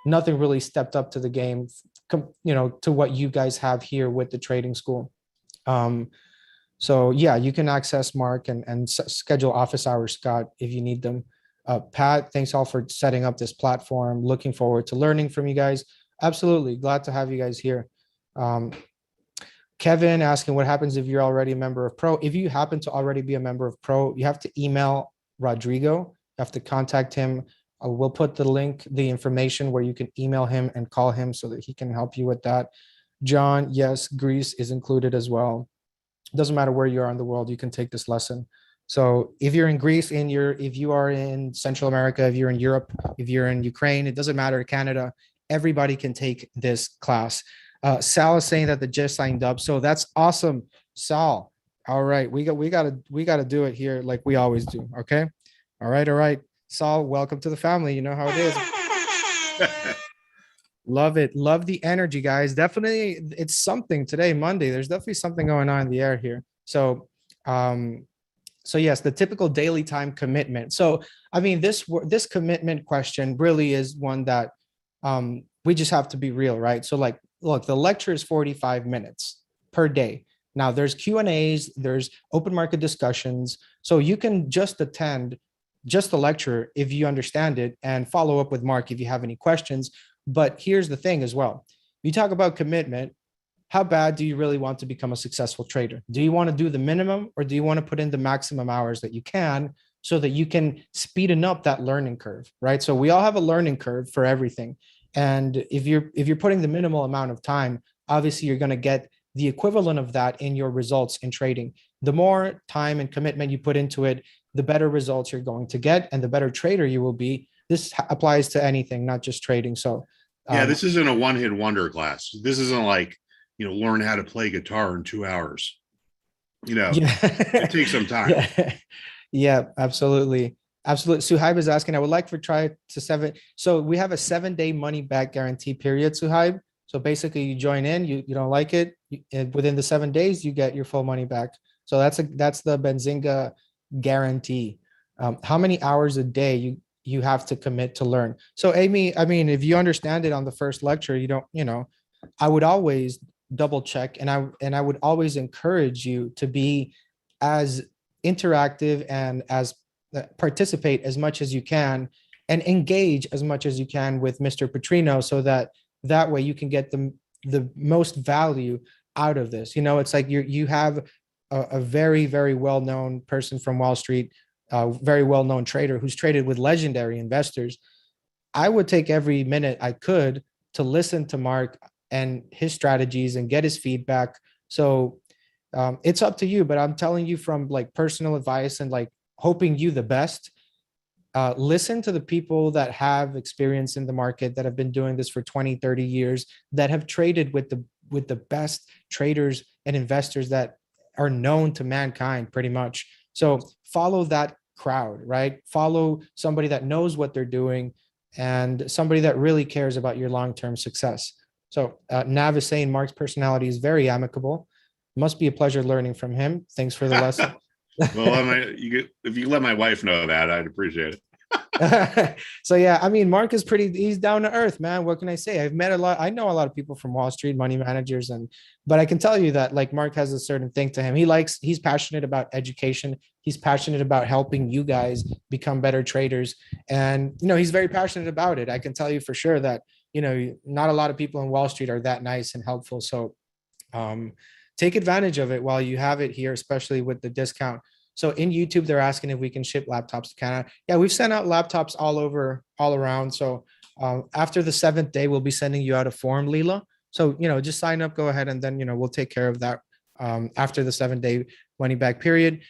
nothing really stepped up to the game, to what you guys have here with the trading school. So yeah, you can access Mark and schedule office hours, Scott, if you need them. Pat, thanks all for setting up this platform. Looking forward to learning from you guys. Absolutely. Glad to have you guys here. Kevin asking, what happens if you're already a member of Pro? If you happen to already be a member of Pro, you have to email Rodrigo. You have to contact him. We'll put the information where you can email him and call him so that he can help you with that. John, yes, Greece is included as well. It doesn't matter where you are in the world, you can take this lesson. So if you're in Greece, if you are in Central America, if you're in Europe, if you're in Ukraine, it doesn't matter, Canada, everybody can take this class. Sal is saying that they just signed up. So that's awesome. Sal. All right. We got to do it here like we always do. Okay. All right. Sal, welcome to the family. You know how it is. Love it. Love the energy, guys. Definitely. It's something today, Monday. There's definitely something going on in the air here. So, yes, the typical daily time commitment. So, I mean, this commitment question really is one that we just have to be real, right? So like, look, the lecture is 45 minutes per day. Now there's Q&As, there's open market discussions. So you can just attend just the lecture if you understand it and follow up with Mark if you have any questions. But here's the thing as well. You talk about commitment. How bad do you really want to become a successful trader? Do you want to do the minimum, or do you want to put in the maximum hours that you can so that you can speeden up that learning curve, right? So we all have a learning curve for everything. And if you're putting the minimal amount of time, obviously you're going to get the equivalent of that in your results in trading. The more time and commitment you put into it, the better results you're going to get and the better trader you will be. This applies to anything, not just trading. So yeah, this isn't a one-hit wonder class. This isn't like, learn how to play guitar in 2 hours. It takes some time. Yeah, absolutely. Suhaib is asking, I would like for try to 7. So we have a 7-day money back guarantee period, Suhaib. So basically you join in, you don't like it, within the 7 days, you get your full money back. So that's the Benzinga guarantee. How many hours a day you have to commit to learn? So Amy, I mean, if you understand it on the first lecture, I would always double check, and I would always encourage you to be as interactive and as participate as much as you can and engage as much as you can with Mr. Petrino, so that way you can get the most value out of this. It's like you have a very, very well-known person from Wall Street, a very well-known trader who's traded with legendary investors. I would take every minute I could to listen to Mark and his strategies and get his feedback. So it's up to you, but I'm telling you from like personal advice and like hoping you the best. Listen to the people that have experience in the market, that have been doing this for 20, 30 years, that have traded with the best traders and investors that are known to mankind pretty much. So follow that crowd, right? Follow somebody that knows what they're doing and somebody that really cares about your long-term success. So Nav is saying Mark's personality is very amicable. Must be a pleasure learning from him. Thanks for the lesson. Well, if you let my wife know that, I'd appreciate it. So yeah, I mean, Mark is he's down to earth, man. What can I say? I know a lot of people from Wall Street, money managers, but I can tell you that like Mark has a certain thing to him. He's passionate about education. He's passionate about helping you guys become better traders. And, he's very passionate about it. I can tell you for sure that, not a lot of people in Wall Street are that nice and helpful. So um, take advantage of it while you have it here, especially with the discount. So in YouTube, they're asking if we can ship laptops to Canada. Yeah, we've sent out laptops all around. So after the 7th day, we'll be sending you out a form, Leela. So, just sign up, go ahead, and then, we'll take care of that after the 7-day money back period.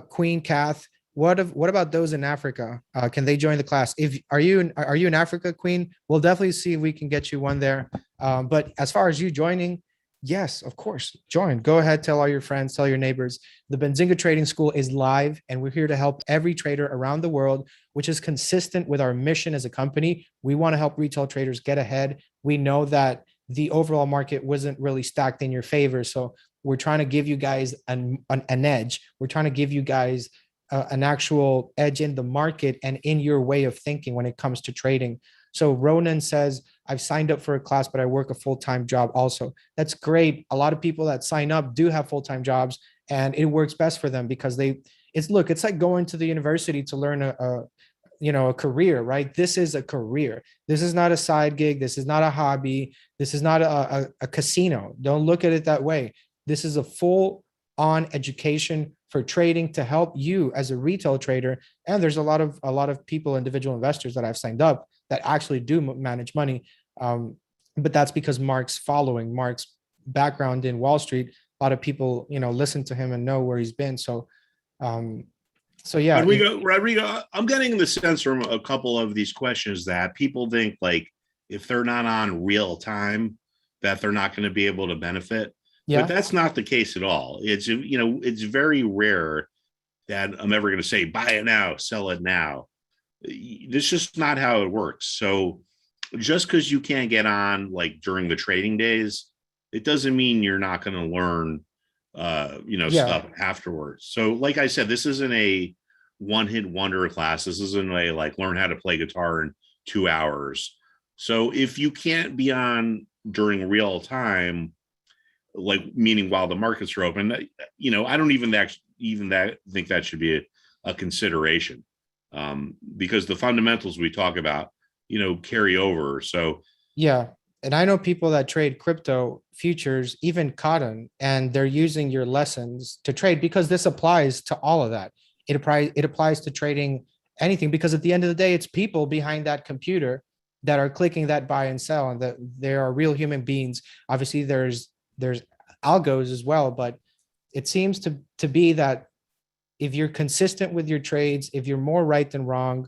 Queen Kath, what about those in Africa? Can they join the class? Are you in Africa, Queen? We'll definitely see if we can get you one there. But as far as you joining, yes, of course, join. Go ahead, tell all your friends, tell your neighbors. The Benzinga Trading School is live, and we're here to help every trader around the world, which is consistent with our mission as a company. We want to help retail traders get ahead. We know that the overall market wasn't really stacked in your favor, so we're trying to give you guys an edge. We're trying to give you guys an actual edge in the market and in your way of thinking when it comes to trading. So Ronan says, I've signed up for a class, but I work a full-time job also. That's great. A lot of people that sign up do have full-time jobs, and it works best for them because it's like going to the university to learn a career, right? This is a career. This is not a side gig. This is not a hobby. This is not a casino. Don't look at it that way. This is a full-on education for trading to help you as a retail trader. And there's a lot of people, individual investors that I've signed up that actually do manage money. But that's because Mark's background in Wall Street. A lot of people, listen to him and know where he's been. So yeah. Rodrigo, I'm getting the sense from a couple of these questions that people think like if they're not on real time, that they're not going to be able to benefit. Yeah. But that's not the case at all. It's, it's very rare that I'm ever going to say, buy it now, sell it now. This is just not how it works. So just because you can't get on like during the trading days, it doesn't mean you're not going to learn, stuff afterwards. So like I said, this isn't a one-hit wonder class. This isn't a like learn how to play guitar in 2 hours. So if you can't be on during real time, like meaning while the markets are open, I don't even think that should be a consideration. Because the fundamentals we talk about, carry over. So yeah. And I know people that trade crypto futures, even cotton, and they're using your lessons to trade because this applies to all of that. It applies to trading anything, because at the end of the day, it's people behind that computer that are clicking that buy and sell, and that there are real human beings. Obviously there's algos as well, but it seems to be that if you're consistent with your trades, if you're more right than wrong,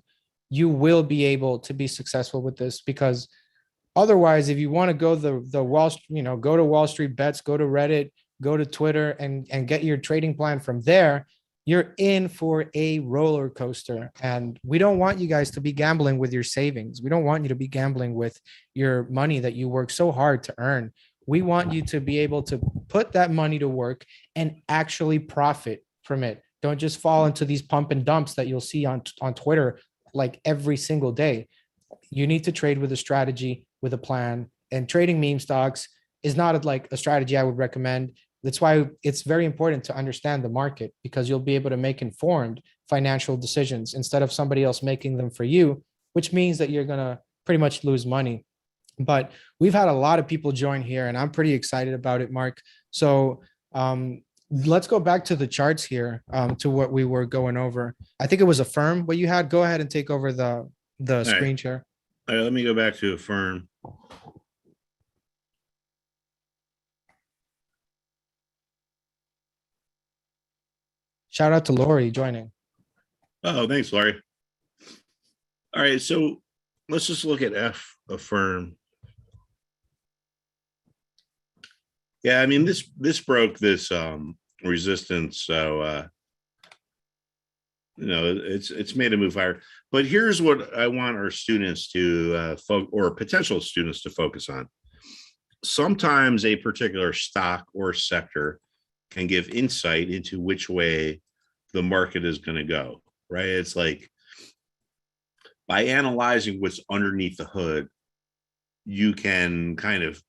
you will be able to be successful with this. Because otherwise, if you want to go the Wall Street, go to Wall Street Bets, go to Reddit, go to Twitter and get your trading plan from there, you're in for a roller coaster. And we don't want you guys to be gambling with your savings. We don't want you to be gambling with your money that you work so hard to earn. We want you to be able to put that money to work and actually profit from it. Don't just fall into these pump and dumps that you'll see on Twitter like every single day. You need to trade with a strategy, with a plan. And trading meme stocks is not like a strategy I would recommend. That's why it's very important to understand the market, because you'll be able to make informed financial decisions instead of somebody else making them for you, which means that you're going to pretty much lose money. But we've had a lot of people join here, and I'm pretty excited about it, Mark. So let's go back to the charts here, to what we were going over. I think it was a firm what you had. Go ahead and take over the screen share. All right, let me go back to a firm. Shout out to Lori joining. Oh, thanks, Lori. All right, so let's just look at a firm. Yeah, I mean, this broke this resistance, so it's made a move higher. But here's what I want our students to or potential students to focus on. Sometimes a particular stock or sector can give insight into which way the market is going to go, right? It's like by analyzing what's underneath the hood, you can kind of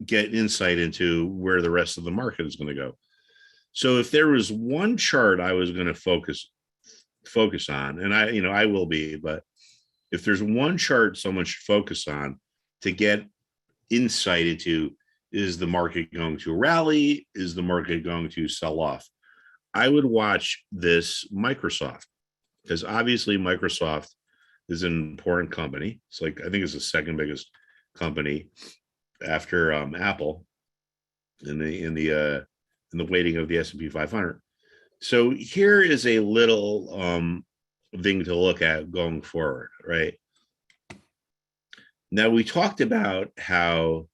get insight into where the rest of the market is going to go. So if there was one chart I was going to focus on, and I will be, but if there's one chart someone should focus on to get insight into, is the market going to rally? Is the market going to sell off? I would watch this Microsoft, because obviously Microsoft is an important company. It's like, I think it's the second biggest company after Apple in the weighting of the S&P 500. So here is a little thing to look at going forward, right? Now, we talked about how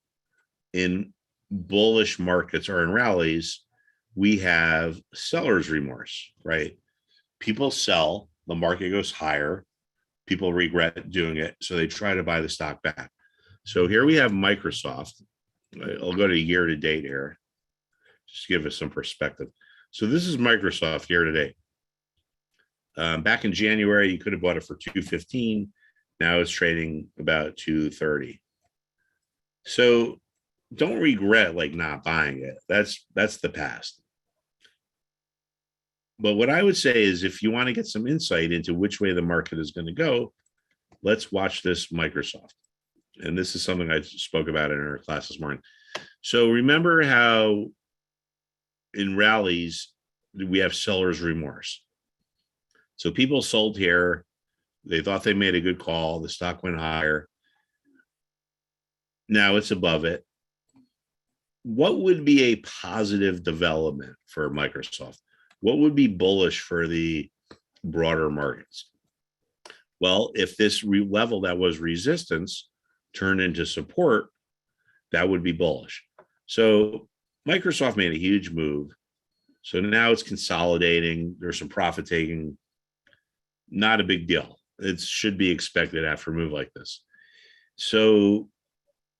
in bullish markets or in rallies, we have seller's remorse, right? People sell, the market goes higher, people regret doing it, so they try to buy the stock back. So here we have Microsoft. I'll go to year to date here, just to give us some perspective. So this is Microsoft year to date. Back in January, you could have bought it for $215. Now it's trading about $230. So don't regret like not buying it. That's the past. But what I would say is, if you want to get some insight into which way the market is going to go, let's watch this Microsoft. And this is something I spoke about in our class this morning. So remember how in rallies, we have seller's remorse. So people sold here. They thought they made a good call. The stock went higher. Now it's above it. What would be a positive development for Microsoft? What would be bullish for the broader markets? Well, if this level that was resistance turned into support, that would be bullish. So Microsoft made a huge move. So now it's consolidating. There's some profit taking. Not a big deal. It should be expected after a move like this. So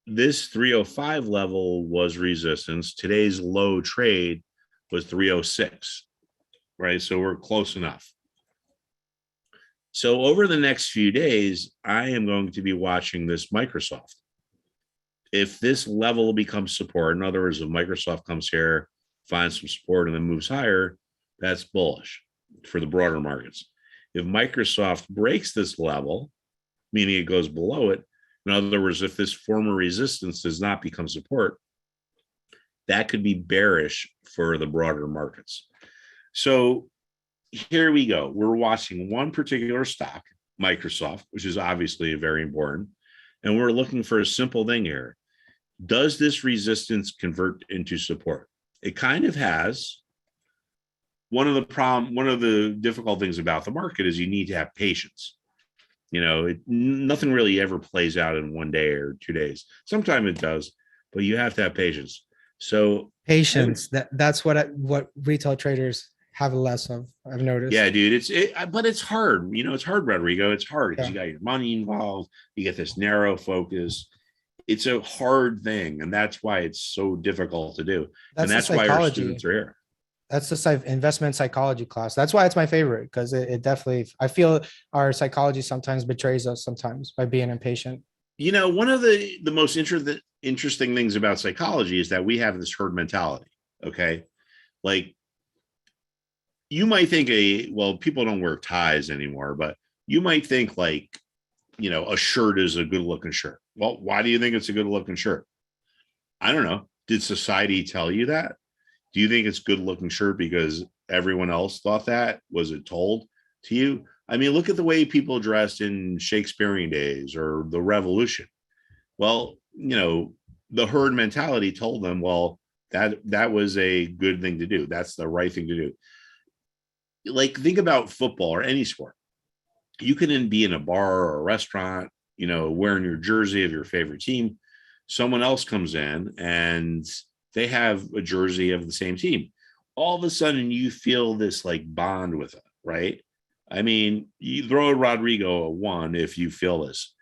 this 305 level was resistance. Today's low trade was 306, right? So we're close enough. So over the next few days, I am going to be watching this Microsoft. If this level becomes support, in other words, if Microsoft comes here, finds some support, and then moves higher, that's bullish for the broader markets. If Microsoft breaks this level, meaning it goes below it, in other words, if this former resistance does not become support, that could be bearish for the broader markets. So here we go. We're watching one particular stock, Microsoft, which is obviously very important. And we're looking for a simple thing here. Does this resistance convert into support? It kind of has. One of the difficult things about the market is you need to have patience. Nothing really ever plays out in 1 day or 2 days. Sometimes it does, but you have to have patience. So patience, that's what retail traders have less of, I've noticed. Yeah, dude, but it's hard. It's hard, Rodrigo. It's hard because you got your money involved. You get this narrow focus. It's a hard thing, and that's why it's so difficult to do. That's why our students are here. That's the investment psychology class. That's why it's my favorite, because it definitely, I feel our psychology sometimes betrays us sometimes by being impatient. One of the most interesting things about psychology is that we have this herd mentality. Okay. Like, you might think people don't wear ties anymore, but you might think like, a shirt is a good looking shirt. Well, why do you think it's a good looking shirt? I don't know. Did society tell you that? Do you think it's good looking shirt because everyone else thought that? Was it told to you? I mean, look at the way people dressed in Shakespearean days or the Revolution. Well, the herd mentality told them, well, that was a good thing to do. That's the right thing to do. Like, think about football or any sport. You can be in a bar or a restaurant, wearing your jersey of your favorite team. Someone else comes in and they have a jersey of the same team. All of a sudden you feel this like bond with it, right? I mean, you throw Rodrigo a 1 if you feel this.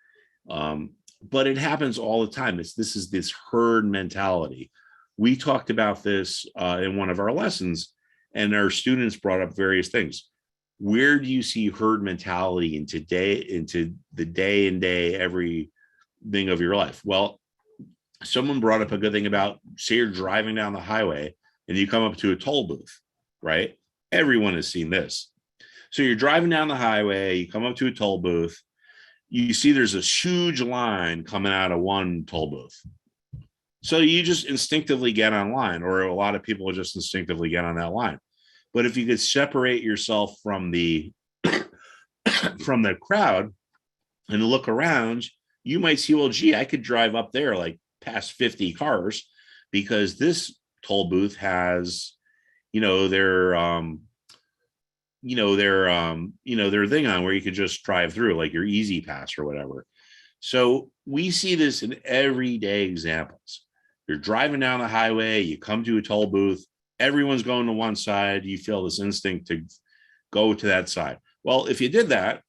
But it happens all the time. This is this herd mentality. We talked about this in one of our lessons, And our students brought up various things. Where do you see herd mentality into the day and day, everything of your life? Well, someone brought up a good thing about, say you're driving down the highway and you come up to a toll booth, right? Everyone has seen this. So you're driving down the highway, you come up to a toll booth, you see there's a huge line coming out of one toll booth. So you just instinctively get online, or a lot of people will just instinctively get on that line. But if you could separate yourself from the from the crowd and look around, you might see, well, gee, I could drive up there like past 50 cars because this toll booth has, their their thing on where you could just drive through, like your Easy Pass or whatever. So we see this in everyday examples. You're driving down the highway, you come to a toll booth, everyone's going to one side, you feel this instinct to go to that side. Well, if you did that,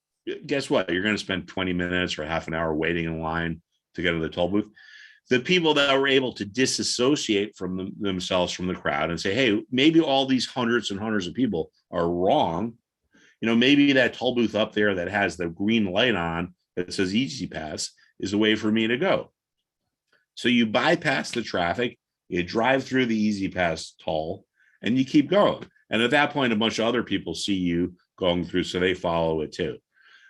guess what? You're going to spend 20 minutes or half an hour waiting in line to get to the toll booth. The people that were able to disassociate from themselves from the crowd and say, hey, maybe all these hundreds and hundreds of people are wrong. Maybe that toll booth up there that has the green light on that says Easy Pass is a way for me to go. So you bypass the traffic, you drive through the Easy Pass toll, and you keep going. And at that point, a bunch of other people see you going through, so they follow it too.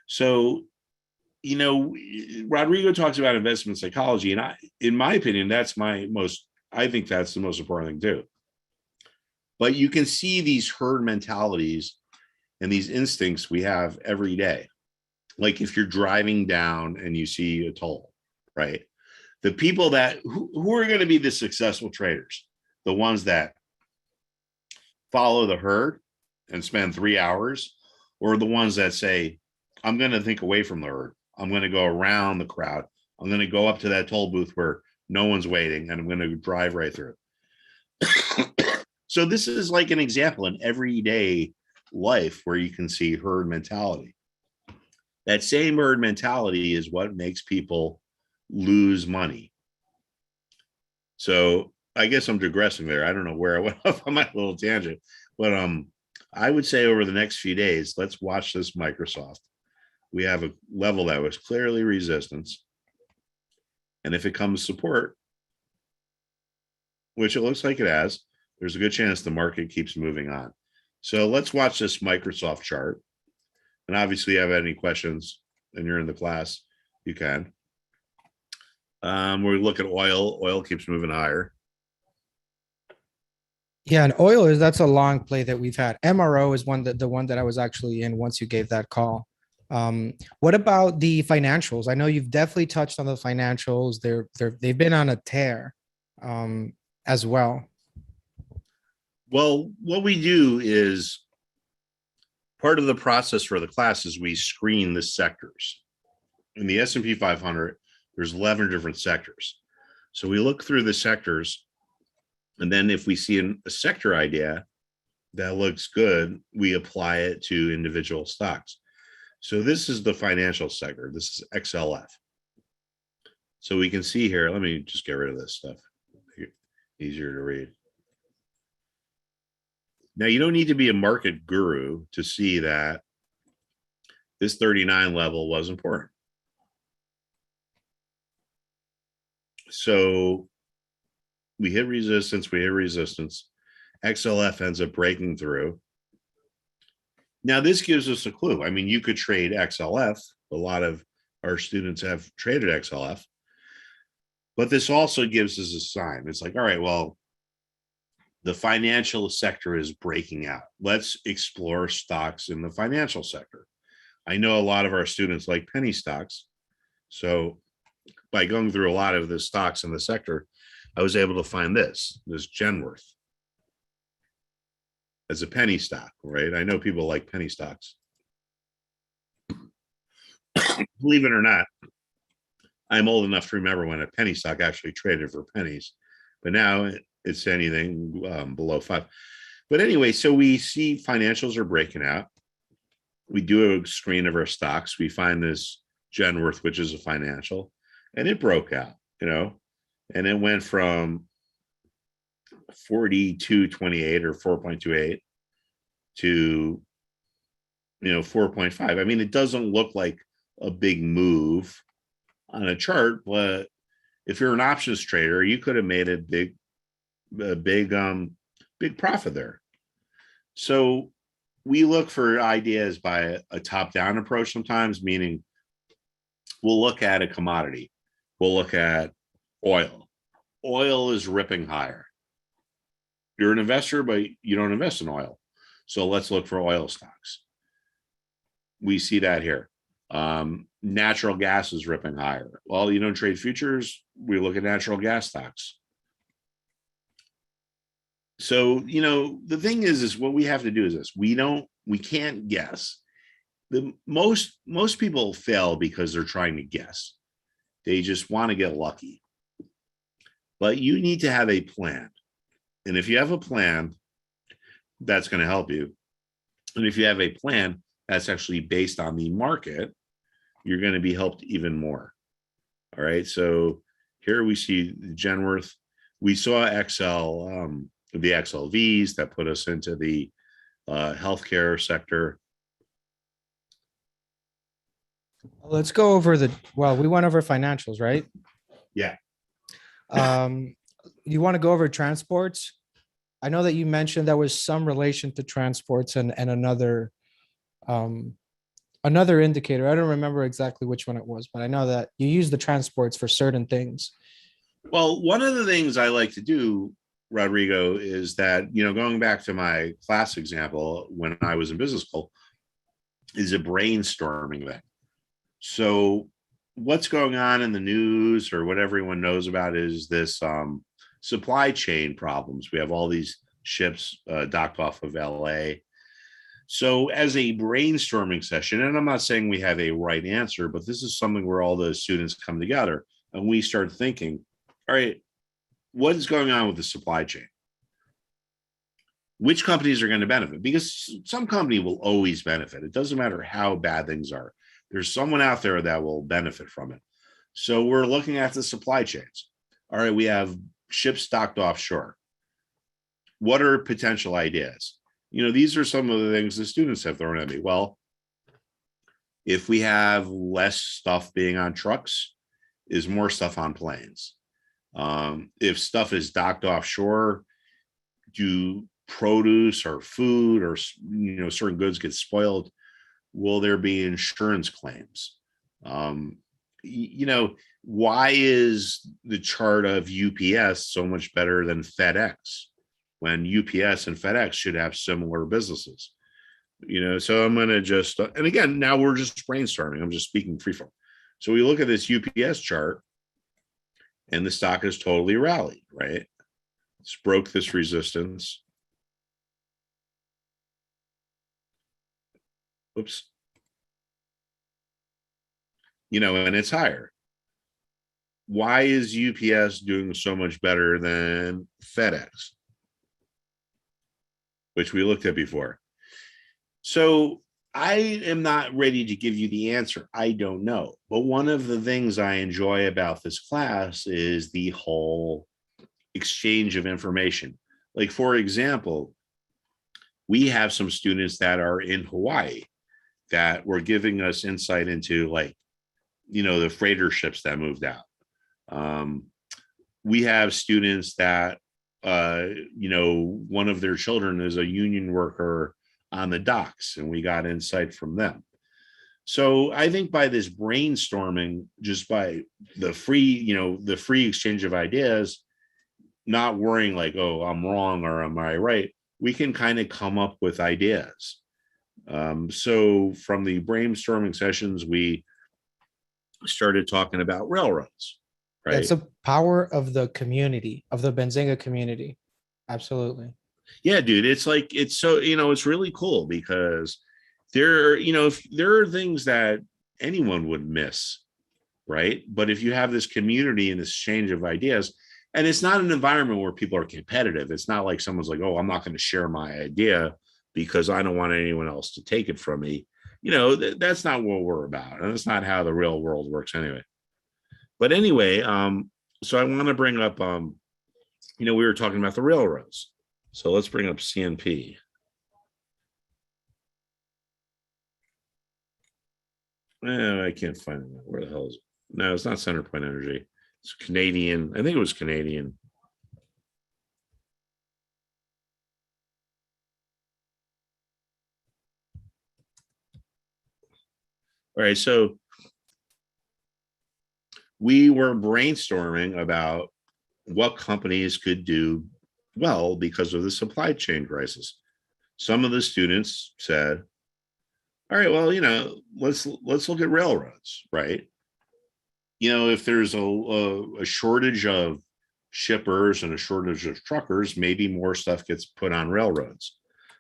So, Rodrigo talks about investment psychology, and in my opinion, I think that's the most important thing too. But you can see these herd mentalities and these instincts we have every day. Like if you're driving down and you see a toll, right? The people who are going to be the successful traders, the ones that follow the herd and spend 3 hours, or the ones that say, I'm going to think away from the herd. I'm going to go around the crowd. I'm going to go up to that toll booth where no one's waiting, and I'm going to drive right through. So this is like an example in everyday life where you can see herd mentality. That same herd mentality is what makes people lose money. So I guess I'm digressing there. I don't know where I went off on my little tangent, but I would say over the next few days, let's watch this Microsoft. We have a level that was clearly resistance. And if it comes support, which it looks like it has, there's a good chance the market keeps moving on. So let's watch this Microsoft chart. And obviously, if you have any questions and you're in the class, you can. We look at oil. Oil keeps moving higher. Yeah, and that's a long play that we've had. MRO is the one that I was actually in once you gave that call. What about the financials? I know you've definitely touched on the financials. They've been on a tear as well. Well, what we do is part of the process for the class is we screen the sectors. In the S&P 500, there's 11 different sectors. So we look through the sectors, and then if we see a sector idea that looks good, we apply it to individual stocks. So this is the financial sector. This is XLF. So we can see here, let me just get rid of this stuff. Easier to read. Now, you don't need to be a market guru to see that this 39 level was important. So we hit resistance, XLF ends up breaking through. Now, this gives us a clue. I mean, you could trade XLF. A lot of our students have traded XLF. But this also gives us a sign. It's like, all right, well, the financial sector is breaking out. Let's explore stocks in the financial sector. I know a lot of our students like penny stocks. So by going through a lot of the stocks in the sector, I was able to find this Genworth as a penny stock, right? I know people like penny stocks. Believe it or not, I'm old enough to remember when a penny stock actually traded for pennies, but now it's anything below 5. But anyway, so we see financials are breaking out. We do a screen of our stocks. We find this Genworth, which is a financial, and it broke out, and it went from 42.28 or 4.28 to 4.5. I mean, it doesn't look like a big move on a chart, but if you're an options trader, you could have made a big profit there. So we look for ideas by a top-down approach sometimes, meaning we'll look at a commodity. We'll look at oil. Oil is ripping higher. You're an investor, but you don't invest in oil. So let's look for oil stocks. We see that here. Natural gas is ripping higher. Well, you don't trade futures. We look at natural gas stocks. So, the thing is what we have to do is this. We can't guess. Most people fail because they're trying to guess. They just want to get lucky. But you need to have a plan. And if you have a plan, that's going to help you. And if you have a plan that's actually based on the market, you're going to be helped even more. All right. So here we see Genworth. We saw the XLVs that put us into the healthcare sector. Let's go over we went over financials, right? Yeah. You want to go over transports? I know that you mentioned there was some relation to transports and another indicator. I don't remember exactly which one it was, but I know that you use the transports for certain things. Well, one of the things I like to do, Rodrigo, is that, going back to my class example when I was in business school, is a brainstorming thing. So what's going on in the news or what everyone knows about is this supply chain problems. We have all these ships docked off of LA. So as a brainstorming session, and I'm not saying we have a right answer, but this is something where all the students come together and we start thinking, all right, what is going on with the supply chain? Which companies are going to benefit? Because some company will always benefit. It doesn't matter how bad things are. There's someone out there that will benefit from it. So we're looking at the supply chains. All right, we have ships docked offshore. What are potential ideas? These are some of the things the students have thrown at me. Well, if we have less stuff being on trucks, is more stuff on planes. If stuff is docked offshore, do produce or food or certain goods get spoiled? Will there be insurance claims? Why is the chart of UPS so much better than FedEx when UPS and FedEx should have similar businesses? So I'm going to just, and again, now we're just brainstorming. I'm just speaking freeform. So we look at this UPS chart and the stock is totally rallied, right? It's broke this resistance. Oops. And it's higher. Why is UPS doing so much better than FedEx, which we looked at before? So I am not ready to give you the answer. I don't know. But one of the things I enjoy about this class is the whole exchange of information. Like, for example, we have some students that are in Hawaii that were giving us insight into, the freighter ships that moved out. We have students that, one of their children is a union worker on the docks, and we got insight from them. So I think by this brainstorming, just by the free exchange of ideas, not worrying like, oh, I'm wrong or am I right, we can kind of come up with ideas. So from the brainstorming sessions, we started talking about railroads, right? It's the power of the community, of the Benzinga community. Absolutely. Yeah, dude. It's it's really cool because there are things that anyone would miss, right? But if you have this community and this exchange of ideas, and it's not an environment where people are competitive. It's not like someone's like, oh, I'm not going to share my idea because I don't want anyone else to take it from me. That's not what we're about. And that's not how the real world works anyway. But anyway, so I want to bring up, we were talking about the railroads. So let's bring up CNP. I can't find it. Where the hell is it? No, it's not Centerpoint Energy. It's Canadian. I think it was Canadian. All right, so we were brainstorming about what companies could do well because of the supply chain crisis. Some of the students said, all right, well, let's look at railroads, right? If there's a shortage of shippers and a shortage of truckers, maybe more stuff gets put on railroads.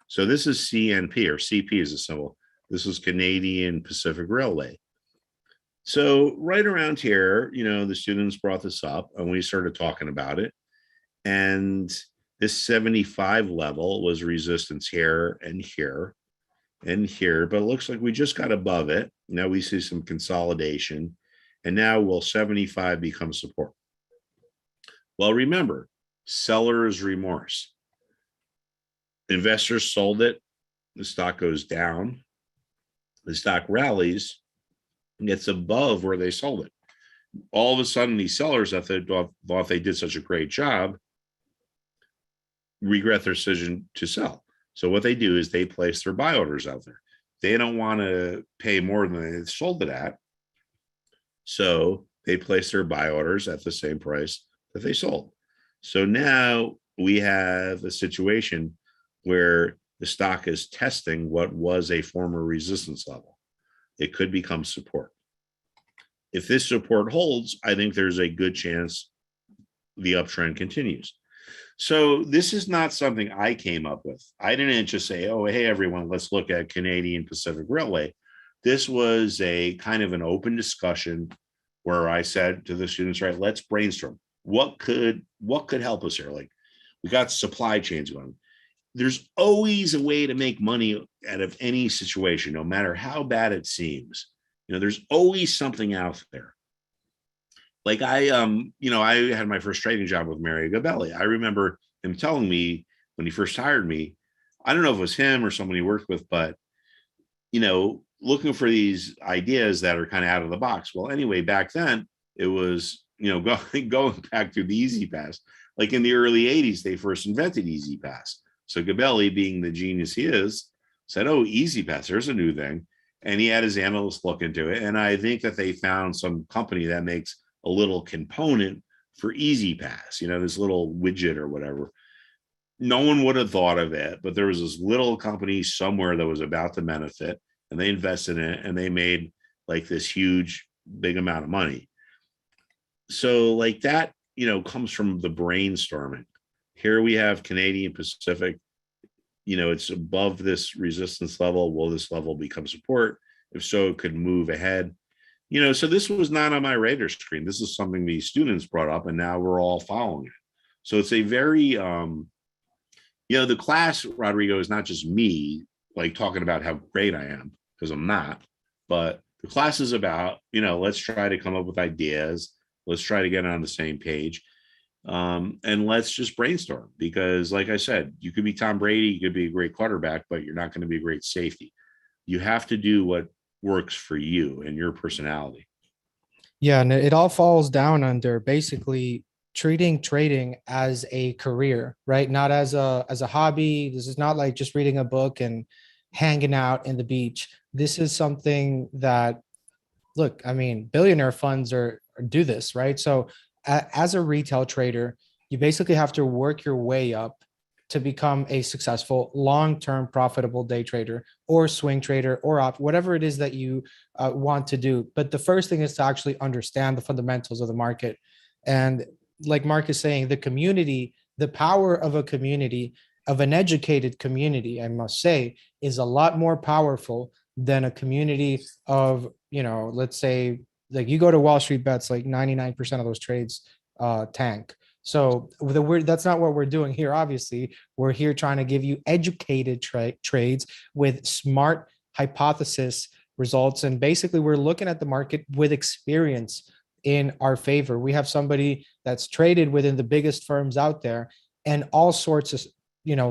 So this is CNP, or CP is a symbol. This is Canadian Pacific Railway. So right around here, the students brought this up and we started talking about it. And this 75 level was resistance here and here and here, but it looks like we just got above it. Now we see some consolidation. And now will 75 become support? Well, remember, seller's remorse. Investors sold it. The stock goes down. The stock rallies and gets above where they sold it. All of a sudden, these sellers that thought they did such a great job regret their decision to sell. So what they do is they place their buy orders out there. They don't want to pay more than they sold it at. So they place their buy orders at the same price that they sold. So now we have a situation where the stock is testing what was a former resistance level. It could become support. If this support holds, I think there's a good chance the uptrend continues. So this is not something I came up with. I didn't just say, oh, hey, everyone, let's look at Canadian Pacific Railway. This was a kind of an open discussion where I said to the students, right, let's brainstorm. What could help us here? Like, we got supply chains going. There's always a way to make money out of any situation, no matter how bad it seems. There's always something out there. Like I had my first trading job with Mario Gabelli. I remember him telling me when he first hired me, I don't know if it was him or someone he worked with, but, looking for these ideas that are kind of out of the box. Well, anyway, back then it was, going back to the Easy Pass. Like in the early 80s, they first invented Easy Pass. So Gabelli, being the genius he is, said, oh, Easy Pass, there's a new thing. And he had his analysts look into it. And I think that they found some company that makes a little component for Easy Pass, this little widget or whatever. No one would have thought of it, but there was this little company somewhere that was about to benefit, and they invested in it and they made like this huge, big amount of money. So like that, comes from the brainstorming. Here we have Canadian Pacific, it's above this resistance level. Will this level become support? If so, it could move ahead. So this was not on my radar screen. This is something the students brought up, and now we're all following it. So it's a very, the class, Rodrigo, is not just me like talking about how great I am, because I'm not, but the class is about, let's try to come up with ideas. Let's try to get on the same page. And let's just brainstorm, because like I said, you could be Tom Brady, you could be a great quarterback, but you're not going to be a great safety. You have to do what works for you and your personality. Yeah, and it all falls down under basically treating trading as a career, right? Not as a hobby. This is not like just reading a book and hanging out in the beach. This is something that, look, I mean, billionaire funds do this, right? So as a retail trader, you basically have to work your way up to become a successful long-term profitable day trader or swing trader or whatever it is that you want to do. But the first thing is to actually understand the fundamentals of the market. And like Mark is saying, the community, the power of a community, of an educated community, I must say, is a lot more powerful than a community of, let's say, like you go to Wall Street Bets, like 99% of those trades tank. So that's not what we're doing here. Obviously, we're here trying to give you educated trades with smart hypothesis results. And basically, we're looking at the market with experience in our favor. We have somebody that's traded within the biggest firms out there and all sorts of,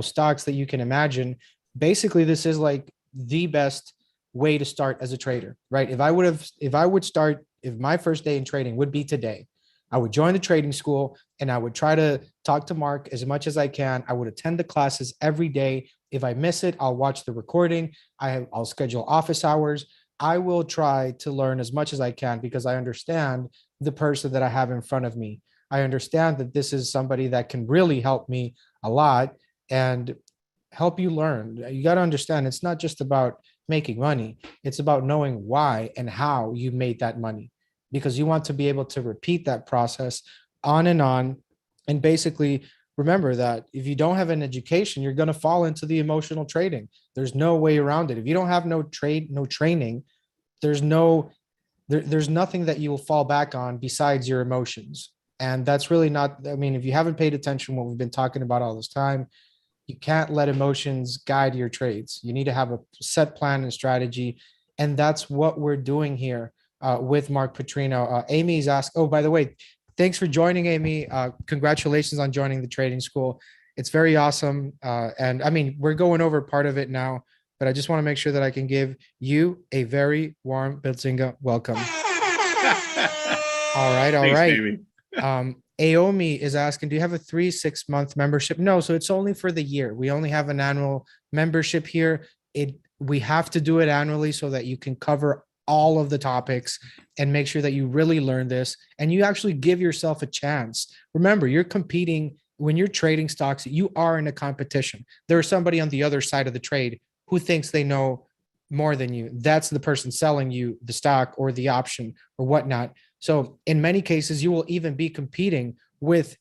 stocks that you can imagine. Basically, this is like the best way to start as a trader, right? If my first day in trading would be today, I would join the trading school and I would try to talk to Mark as much as I can. I would attend the classes every day. If I miss it, I'll watch the recording. I'll schedule office hours. I will try to learn as much as I can because I understand the person that I have in front of me. I understand that this is somebody that can really help me a lot and help you learn. You got to understand it's not just about making money, it's about knowing why and how you made that money, because you want to be able to repeat that process on and on. And basically, remember that if you don't have an education, you're going to fall into the emotional trading. There's no way around it. If you don't have no training, there's there's nothing that you will fall back on besides your emotions. And that's really not, I mean, if you haven't paid attention what we've been talking about all this time, you can't let emotions guide your trades. You need to have a set plan and strategy. And that's what we're doing here with Mark Putrino. Amy's asked, oh, by the way, thanks for joining, Amy. Congratulations on joining the trading school. It's very awesome. And I mean, we're going over part of it now, but I just want to make sure that I can give you a very warm Benzinga welcome. All right. All Thanks, right. Amy. Aomi is asking, do you have a 3-6 month membership? No, so it's only for the year. We only have an annual membership here. We have to do it annually so that you can cover all of the topics and make sure that you really learn this and you actually give yourself a chance. Remember, you're competing when you're trading stocks, you are in a competition. There's somebody on the other side of the trade who thinks they know more than you. That's the person selling you the stock or the option or whatnot. So in many cases, you will even be competing with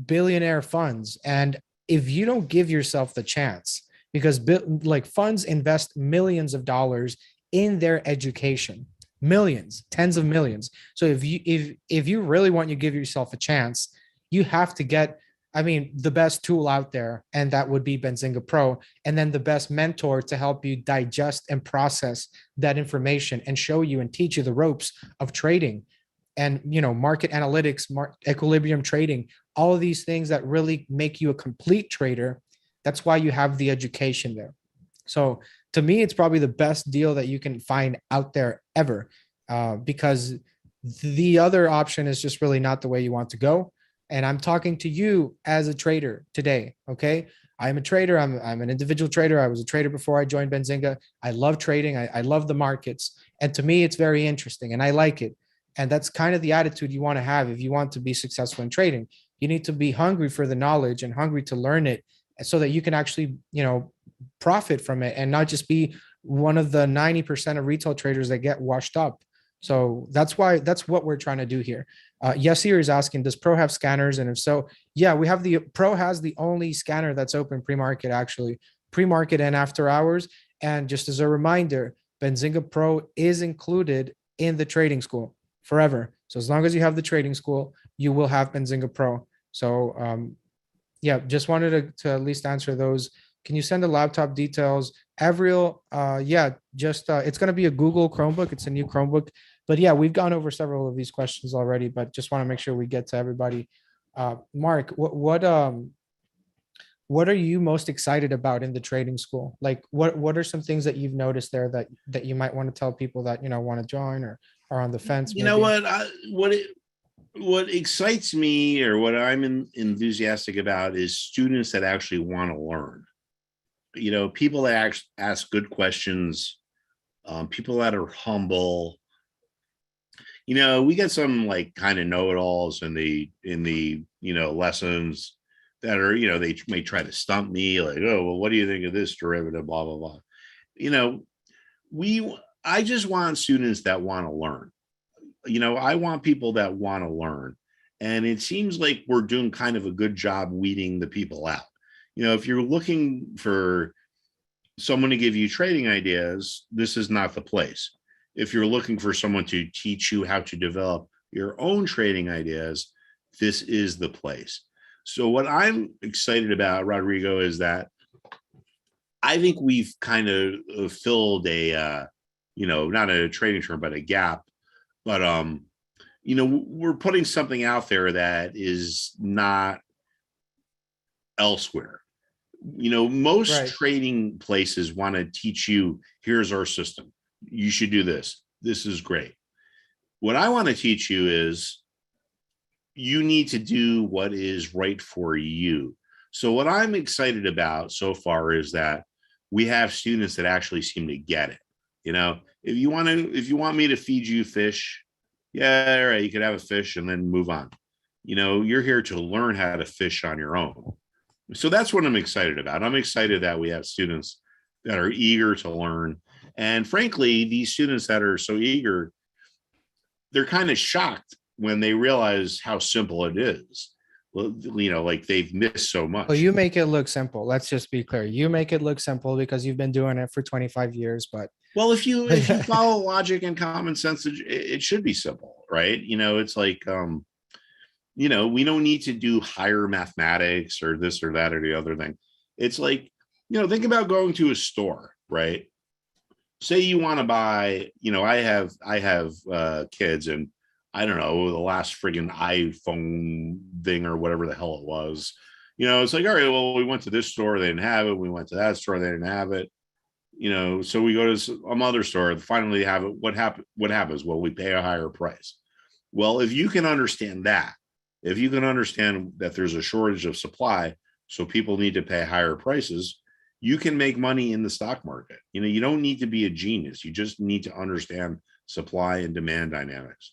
billionaire funds. And if you don't give yourself the chance, because like funds invest millions of dollars in their education, millions, tens of millions. So if you really want to give yourself a chance, you have to get, I mean, the best tool out there, and that would be Benzinga Pro, and then the best mentor to help you digest and process that information and show you and teach you the ropes of trading and, you know, market analytics, equilibrium trading, all of these things that really make you a complete trader. That's why you have the education there. So to me, it's probably the best deal that you can find out there ever, because the other option is just really not the way you want to go. And I'm talking to you as a trader today. Okay. I'm a trader. I'm an individual trader. I was a trader before I joined Benzinga. I love trading. I love the markets. And to me, it's very interesting and I like it. And that's kind of the attitude you want to have if you want to be successful in trading. You need to be hungry for the knowledge and hungry to learn it so that you can actually, you know, profit from it and not just be one of the 90% of retail traders that get washed up. So that's what we're trying to do here. Yasir is asking, does Pro have scanners? And if so, yeah, we have Pro has the only scanner that's open pre-market, actually, pre-market and after hours. And just as a reminder, Benzinga Pro is included in the trading school forever. So as long as you have the trading school, you will have Benzinga Pro. So yeah, just wanted to at least answer those. Can you send the laptop details? Avril, yeah, just it's going to be a Google Chromebook. It's a new Chromebook. But yeah, we've gone over several of these questions already, but just want to make sure we get to everybody. Mark, what are you most excited about in the trading school? Like what are some things that you've noticed there that you might want to tell people that, you know, want to join or are on the fence? You know what? What excites me or what I'm enthusiastic about is students that actually want to learn. You know, people that ask good questions, people that are humble. You know, we get some like kind of know-it-alls in the you know, lessons that are, you know, they may try to stump me like, oh, well, what do you think of this derivative, blah, blah, blah. You know, I just want students that want to learn. You know, I want people that want to learn. And it seems like we're doing kind of a good job weeding the people out. You know, if you're looking for someone to give you trading ideas, this is not the place. If you're looking for someone to teach you how to develop your own trading ideas, this is the place. So what I'm excited about, Rodrigo, is that I think we've kind of filled a, you know, not a trading term, but a gap. But, you know, we're putting something out there that is not elsewhere. You know, most trading places want to teach you, here's our system. you should do this. This is great. What I want to teach you is you need to do what is right for you. So what I'm excited about so far is that we have students that actually seem to get it. You know, if you want me to feed you fish, yeah, all right, you could have a fish and then move on. You know, you're here to learn how to fish on your own. So that's what I'm excited about. I'm excited that we have students that are eager to learn. And frankly, these students that are so eager, they're kind of shocked when they realize how simple it is. Well, you know, like they've missed so much. Well, you make it look simple. Let's just be clear. You make it look simple because you've been doing it for 25 years. But well, if you follow logic and common sense, it should be simple, right? You know, it's like, you know, we don't need to do higher mathematics or this or that or the other thing. It's like, you know, think about going to a store, right? Say you want to buy, you know, I have kids, and I don't know, the last friggin' iPhone thing or whatever the hell it was. You know, it's like, all right, well, we went to this store, they didn't have it. We went to that store, they didn't have it. You know, so we go to some other store, finally they have it. What happens? Well, we pay a higher price. Well, if you can understand that, if you can understand that there's a shortage of supply, so people need to pay higher prices, you can make money in the stock market. You know, you don't need to be a genius. You just need to understand supply and demand dynamics.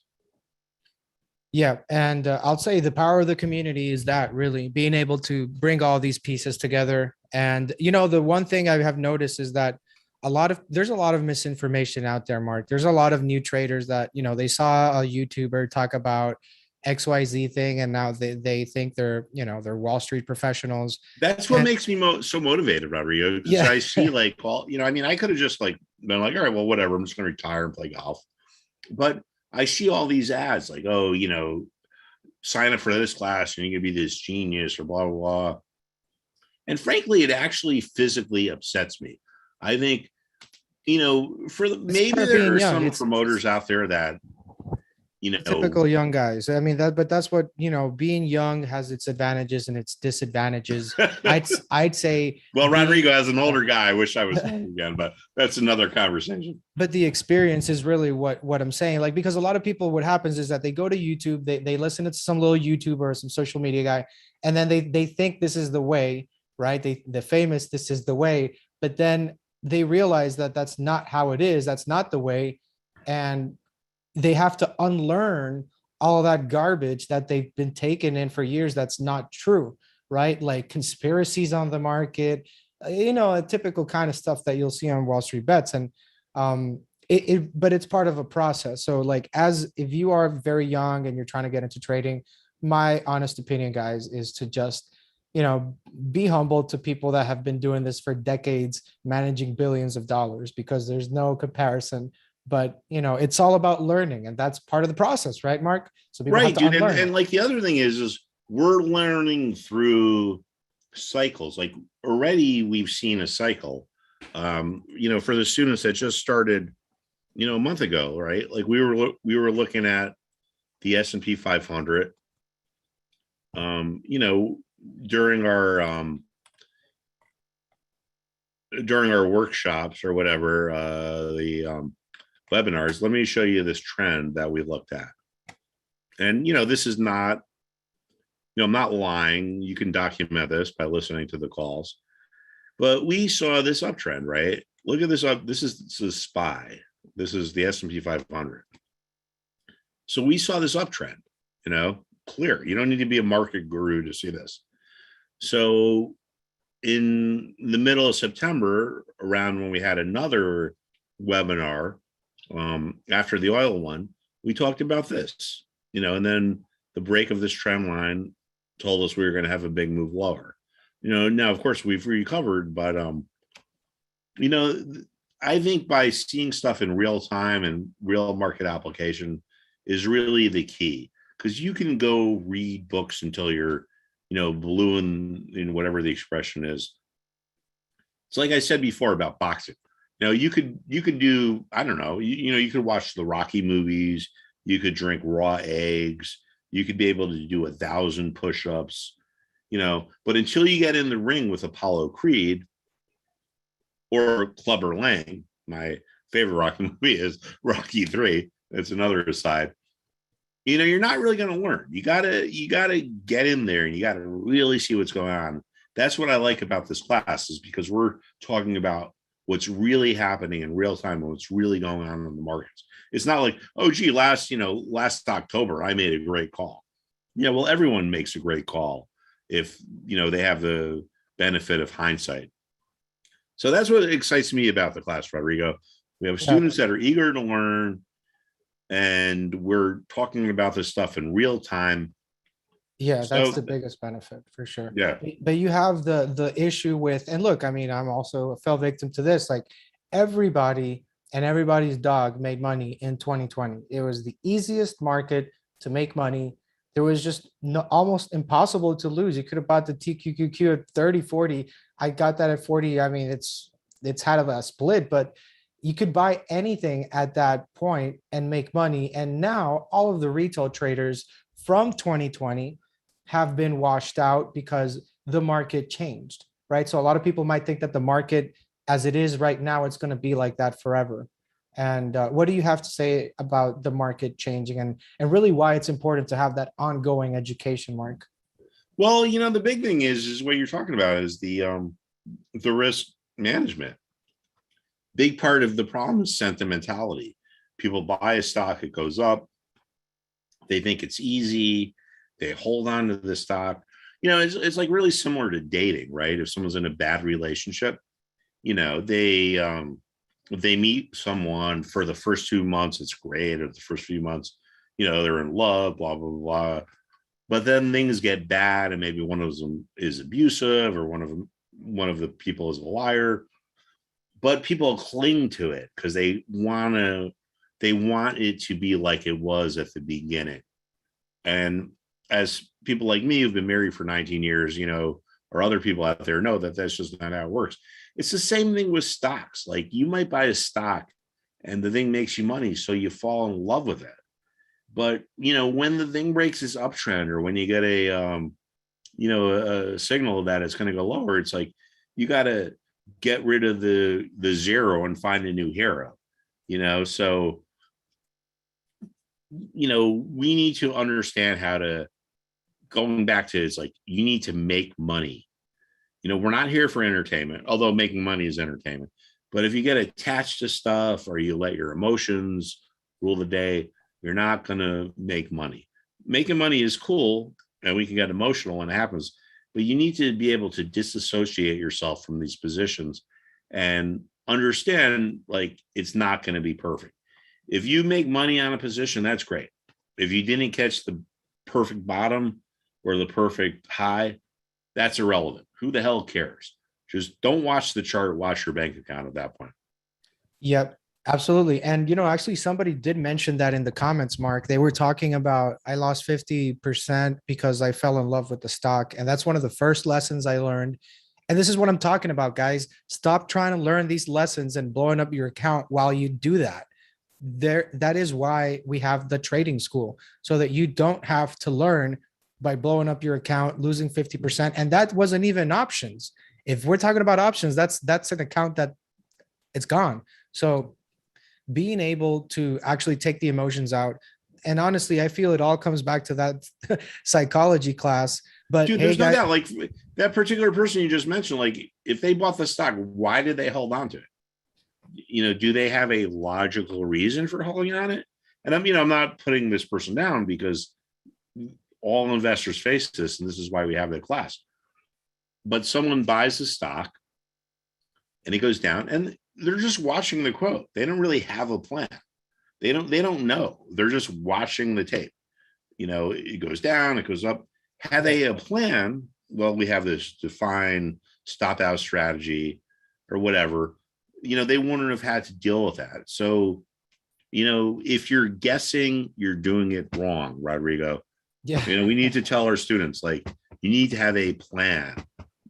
yeah, and I'll say the power of the community is that really being able to bring all these pieces together. And, you know, the one thing I have noticed is that there's a lot of misinformation out there, Mark. There's a lot of new traders that, you know, they saw a YouTuber talk about XYZ thing, and now they think they're, you know, they're Wall Street professionals. That's what makes me so motivated, Rodrigo, because Yeah. I see like, all, you know, I mean, I could have just like been like, all right, well, whatever, I'm just going to retire and play golf. But I see all these ads like, oh, you know, sign up for this class and you can be this genius or blah, blah, blah. And frankly, it actually physically upsets me. I think, you know, maybe there are some promoters out there that, you know, typical young guys. I mean, but that's what, you know, being young has its advantages and its disadvantages. I'd say. Well, Rodrigo, as an older guy, I wish I was again, but that's another conversation. But the experience is really what I'm saying. Like, because a lot of people, what happens is that they go to YouTube, they listen to some little YouTuber or some social media guy, and then they think this is the way, right? The famous, this is the way, but then they realize that that's not how it is. That's not the way. And they have to unlearn all that garbage that they've been taken in for years. That's not true, right? Like conspiracies on the market, you know, a typical kind of stuff that you'll see on Wall Street Bets. And but it's part of a process. So like, if you are very young and you're trying to get into trading, my honest opinion, guys, is to just, you know, be humble to people that have been doing this for decades, managing billions of dollars, because there's no comparison. But, you know, it's all about learning, and that's part of the process, right, Mark? So people right, have to dude. And like the other thing is we're learning through cycles. Like already we've seen a cycle, you know, for the students that just started, you know, a month ago, right? Like we were looking at the S&P 500, you know, during our workshops or whatever, the webinars. Let me show you this trend that we looked at. And, you know, this is not, you know, I'm not lying. You can document this by listening to the calls. But we saw this uptrend, right? Look at this up. This is SPY. This is the S&P 500. So we saw this uptrend, you know, clear. You don't need to be a market guru to see this. So in the middle of September, around when we had another webinar, after the oil one, we talked about this, you know, and then the break of this trend line told us we were going to have a big move lower. You know, now, of course, we've recovered, but, you know, I think by seeing stuff in real time and real market application is really the key, because you can go read books until you're, you know, blue in whatever the expression is. It's like I said before about boxing. You know, you could do, I don't know, you know, you could watch the Rocky movies, you could drink raw eggs, you could be able to do 1,000 push-ups, you know, but until you get in the ring with Apollo Creed or Clubber Lang, my favorite Rocky movie is Rocky 3. That's another aside. You're not really going to learn. You gotta get in there and you got to really see what's going on. That's what I like about this class, is because we're talking about what's really happening in real time and what's really going on in the markets. It's not like, oh, gee, last October, I made a great call. Yeah, well, everyone makes a great call if, they have the benefit of hindsight. So that's what excites me about the class, Rodrigo. We have students that are eager to learn, and we're talking about this stuff in real time. Yeah, that's the biggest benefit for sure. Yeah. But you have the issue with, and look, I mean, I'm also fell victim to this. Like everybody and everybody's dog made money in 2020. It was the easiest market to make money. There was just almost impossible to lose. You could have bought the TQQQ at 30, 40. I got that at 40. I mean, it's had a split, but you could buy anything at that point and make money. And now all of the retail traders from 2020 have been washed out because the market changed, right? So a lot of people might think that the market as it is right now, it's going to be like that forever. And what do you have to say about the market changing and really why it's important to have that ongoing education, Mark? Well, the big thing is what you're talking about is the risk management. Big part of the problem is sentimentality. People buy a stock, it goes up. They think it's easy. They hold on to the stock. It's like really similar to dating, right? If someone's in a bad relationship, they meet someone for the first 2 months, it's great. Or the first few months, they're in love, blah, blah, blah. But then things get bad, and maybe one of them is abusive, or one of the people is a liar. But people cling to it because they want it to be like it was at the beginning. And as people like me who've been married for 19 years, or other people out there know that that's just not how it works. It's the same thing with stocks. Like you might buy a stock and the thing makes you money, so you fall in love with it. But, when the thing breaks its uptrend, or when you get a signal that it's going to go lower, it's like you got to get rid of the zero and find a new hero, so, we need to understand how to, going back to, it's like, you need to make money. We're not here for entertainment, although making money is entertainment. But if you get attached to stuff, or you let your emotions rule the day, you're not going to make money. Making money is cool, and we can get emotional when it happens, but you need to be able to disassociate yourself from these positions and understand, like, it's not going to be perfect. If you make money on a position, that's great. If you didn't catch the perfect bottom or the perfect high, that's irrelevant. Who the hell cares? Just don't watch the chart, watch your bank account at that point. Yep, absolutely. And, actually somebody did mention that in the comments, Mark. They were talking about, I lost 50% because I fell in love with the stock. And that's one of the first lessons I learned. And this is what I'm talking about, guys. Stop trying to learn these lessons and blowing up your account while you do that. That is why we have the trading school, so that you don't have to learn by blowing up your account, losing 50%. And that wasn't even options. If we're talking about options, that's an account that it's gone. So being able to actually take the emotions out. And honestly, I feel it all comes back to that psychology class. But dude, there's no doubt, like that particular person you just mentioned, like if they bought the stock, why did they hold on to it? Do they have a logical reason for holding on it? And I'm not putting this person down, because all investors face this, and this is why we have the class. But someone buys the stock and it goes down, and they're just watching the quote. They don't really have a plan. They don't know. They're just watching the tape. It goes down, it goes up. Had they a plan, well, we have this defined stop out strategy or whatever, they wouldn't have had to deal with that. So, if you're guessing, you're doing it wrong, Rodrigo. Yeah. We need to tell our students, like, you need to have a plan.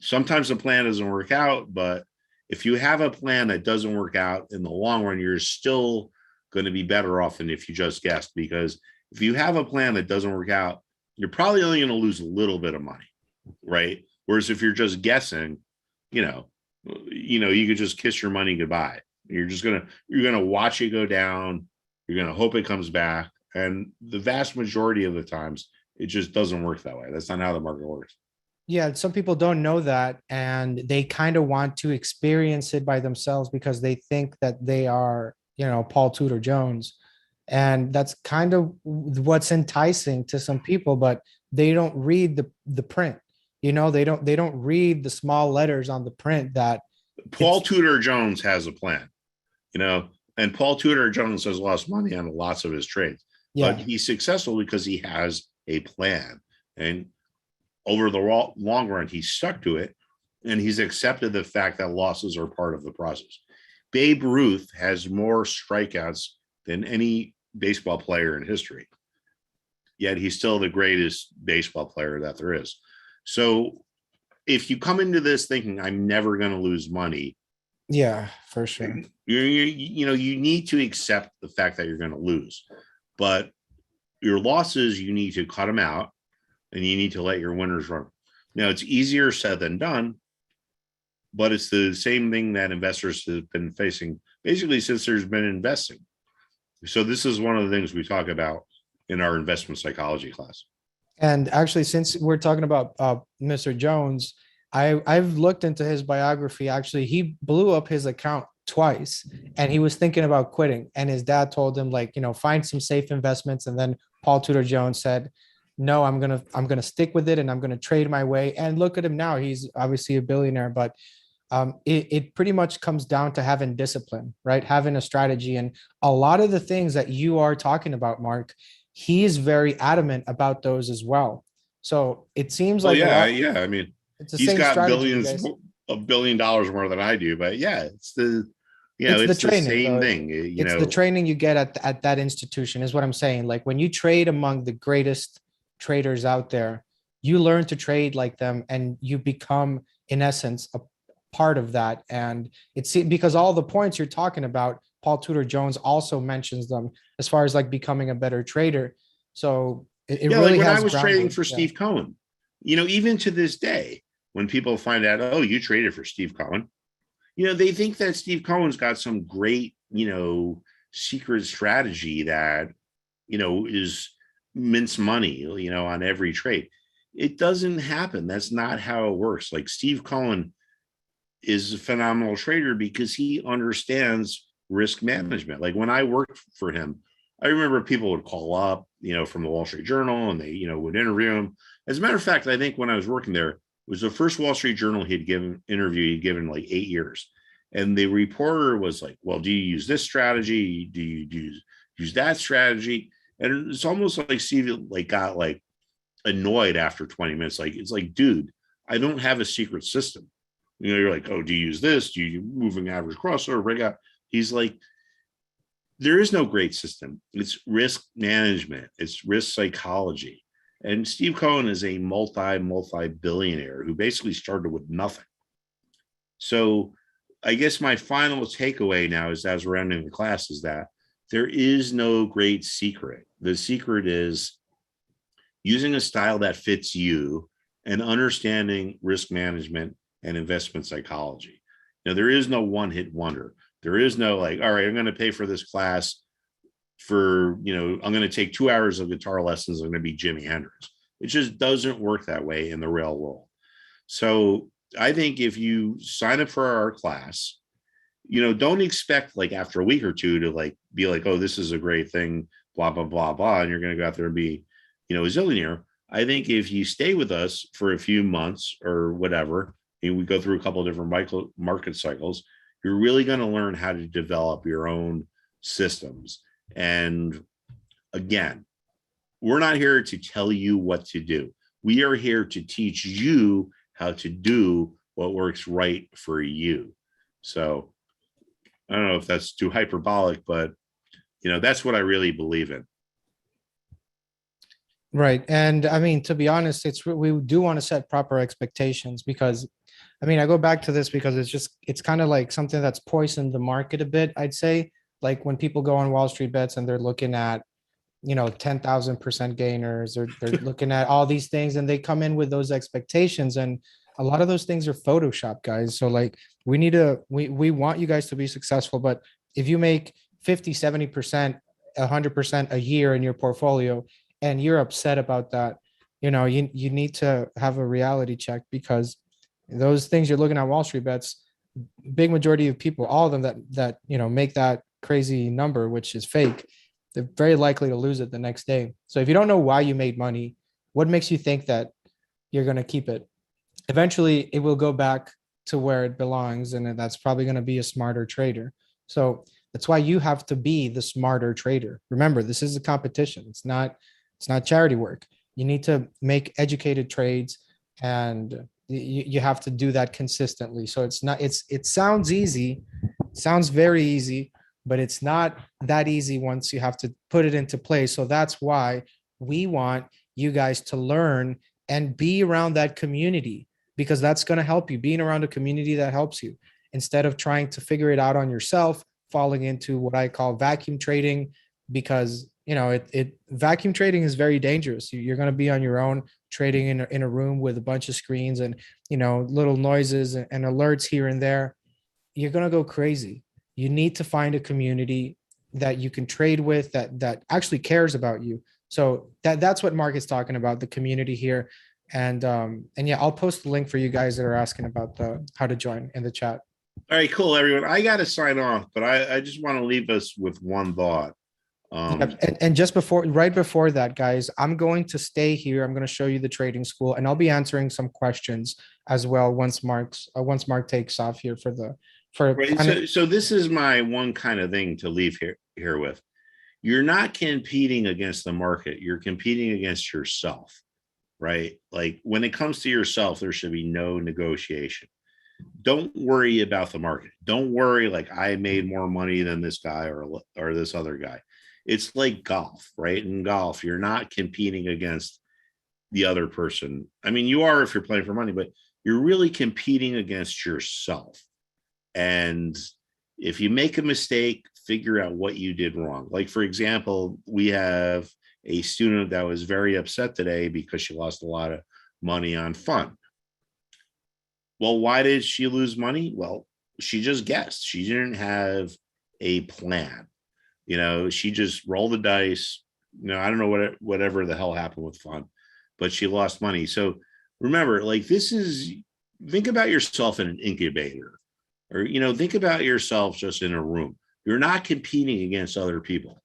Sometimes the plan doesn't work out, but if you have a plan that doesn't work out in the long run, you're still going to be better off than if you just guessed. Because if you have a plan that doesn't work out, you're probably only going to lose a little bit of money, right? Whereas if you're just guessing, you could just kiss your money goodbye. You're gonna watch it go down. You're gonna hope it comes back. And the vast majority of the times, it just doesn't work that way. That's not how the market works. Yeah, some people don't know that, and they kind of want to experience it by themselves because they think that they are, Paul Tudor Jones. And that's kind of what's enticing to some people, but they don't read the print. They don't read the small letters on the print that Paul Tudor Jones has a plan, and Paul Tudor Jones has lost money on lots of his trades, yeah. but he's successful because he has a plan. And over the long run, he's stuck to it, and he's accepted the fact that losses are part of the process. Babe Ruth has more strikeouts than any baseball player in history, yet he's still the greatest baseball player that there is. So if you come into this thinking I'm never going to lose money, yeah, for sure, you need to accept the fact that you're going to lose, but your losses, you need to cut them out, and you need to let your winners run. Now, it's easier said than done, but it's the same thing that investors have been facing basically since there's been investing. So this is one of the things we talk about in our investment psychology class. And actually, since we're talking about Mr. Jones, I've looked into his biography. Actually, he blew up his account twice, and he was thinking about quitting. And his dad told him, find some safe investments. And then Paul Tudor Jones said, no, I'm gonna stick with it, and I'm gonna trade my way. And look at him now; he's obviously a billionaire. But it pretty much comes down to having discipline, right? Having a strategy, and a lot of the things that you are talking about, Mark, he is very adamant about those as well. So it seems like I mean, it's the he's same got strategy, $1 billion more than I do, but yeah, it's the training, same thing. It's the training you get at that institution is what I'm saying. Like when you trade among the greatest traders out there, you learn to trade like them, and you become, in essence, a part of that. And it's because all the points you're talking about, Paul Tudor Jones also mentions them as far as like becoming a better trader. So it really like when has I was trading groundwork. for Steve Cohen, even to this day, when people find out, oh, you traded for Steve Cohen, they think that Steve Cohen's got some great, secret strategy that, is mince money, on every trade. It doesn't happen. That's not how it works. Like Steve Cohen is a phenomenal trader because he understands risk management. Like when I worked for him, I remember people would call up, from the Wall Street Journal, and they, would interview him. As a matter of fact, I think when I was working there, it was the first Wall Street Journal he'd given like 8 years. And the reporter was like, well, do you use this strategy? Do you use that strategy? And it's almost like Steve got annoyed after 20 minutes. It's like, dude, I don't have a secret system. You're like, oh, do you use this? Do you moving average crossover, rig out? He's like, there is no great system. It's risk management. It's risk psychology. And Steve Cohen is a multi-billionaire who basically started with nothing. So I guess my final takeaway now is, as we're ending the class, is that there is no great secret. The secret is using a style that fits you and understanding risk management and investment psychology. There is no one-hit wonder. There is no all right, I'm going to pay for this class for, I'm going to take 2 hours of guitar lessons. I'm going to be Jimi Hendrix. It just doesn't work that way in the real world. So I think if you sign up for our class, don't expect after a week or two to be like, oh, this is a great thing, blah, blah, blah, blah. And you're going to go out there and be, a zillionaire. I think if you stay with us for a few months or whatever, and we go through a couple of different market cycles, you're really going to learn how to develop your own systems. And again, we're not here to tell you what to do. We are here to teach you how to do what works right for you. So I don't know if that's too hyperbolic, but that's what I really believe in. Right. And I mean, to be honest, we do want to set proper expectations because I go back to this because it's kind of like something that's poisoned the market a bit, I'd say. Like when people go on Wall Street bets and they're looking at, 10,000% gainers, or they're looking at all these things, and they come in with those expectations. And a lot of those things are Photoshop, guys. So like we want you guys to be successful, but if you make 50, 70%, 100% a year in your portfolio and you're upset about that, you need to have a reality check, because those things you're looking at Wall Street bets, big majority of people, all of them that make that crazy number, which is fake, they're very likely to lose it the next day. So if you don't know why you made money, what makes you think that you're going to keep it? Eventually it will go back to where it belongs, and that's probably going to be a smarter trader. So that's why you have to be the smarter trader. Remember, this is a competition. It's not charity work. You need to make educated trades, and you have to do that consistently. So it sounds easy, sounds very easy, but it's not that easy once you have to put it into place. So that's why we want you guys to learn and be around that community, because that's going to help you. Being around a community that helps you, instead of trying to figure it out on yourself, falling into what I call vacuum trading, because vacuum trading is very dangerous. You're going to be on your own trading in a room with a bunch of screens and little noises and alerts here and there. You're going to go crazy. You need to find a community that you can trade with, that actually cares about you. So that's what Mark is talking about, the community here. And yeah, I'll post the link for you guys that are asking about how to join in the chat. All right, cool, everyone. I got to sign off, but I just want to leave us with one thought. And just right before that, guys, I'm going to stay here. I'm going to show you the trading school, and I'll be answering some questions as well once Mark takes off here right. So this is my one kind of thing to leave here with. You're not competing against the market. You're competing against yourself, right? Like when it comes to yourself, there should be no negotiation. Don't worry about the market. Don't worry like I made more money than this guy or this other guy. It's like golf, right? In golf, you're not competing against the other person. I mean, you are if you're playing for money, but you're really competing against yourself. And if you make a mistake, figure out what you did wrong. Like, for example, we have a student that was very upset today because she lost a lot of money on fun. Well, why did she lose money? Well, she just guessed. She didn't have a plan. She just rolled the dice. I don't know whatever the hell happened with fun, but she lost money. So remember, like think about yourself in an incubator, or, think about yourself just in a room. You're not competing against other people.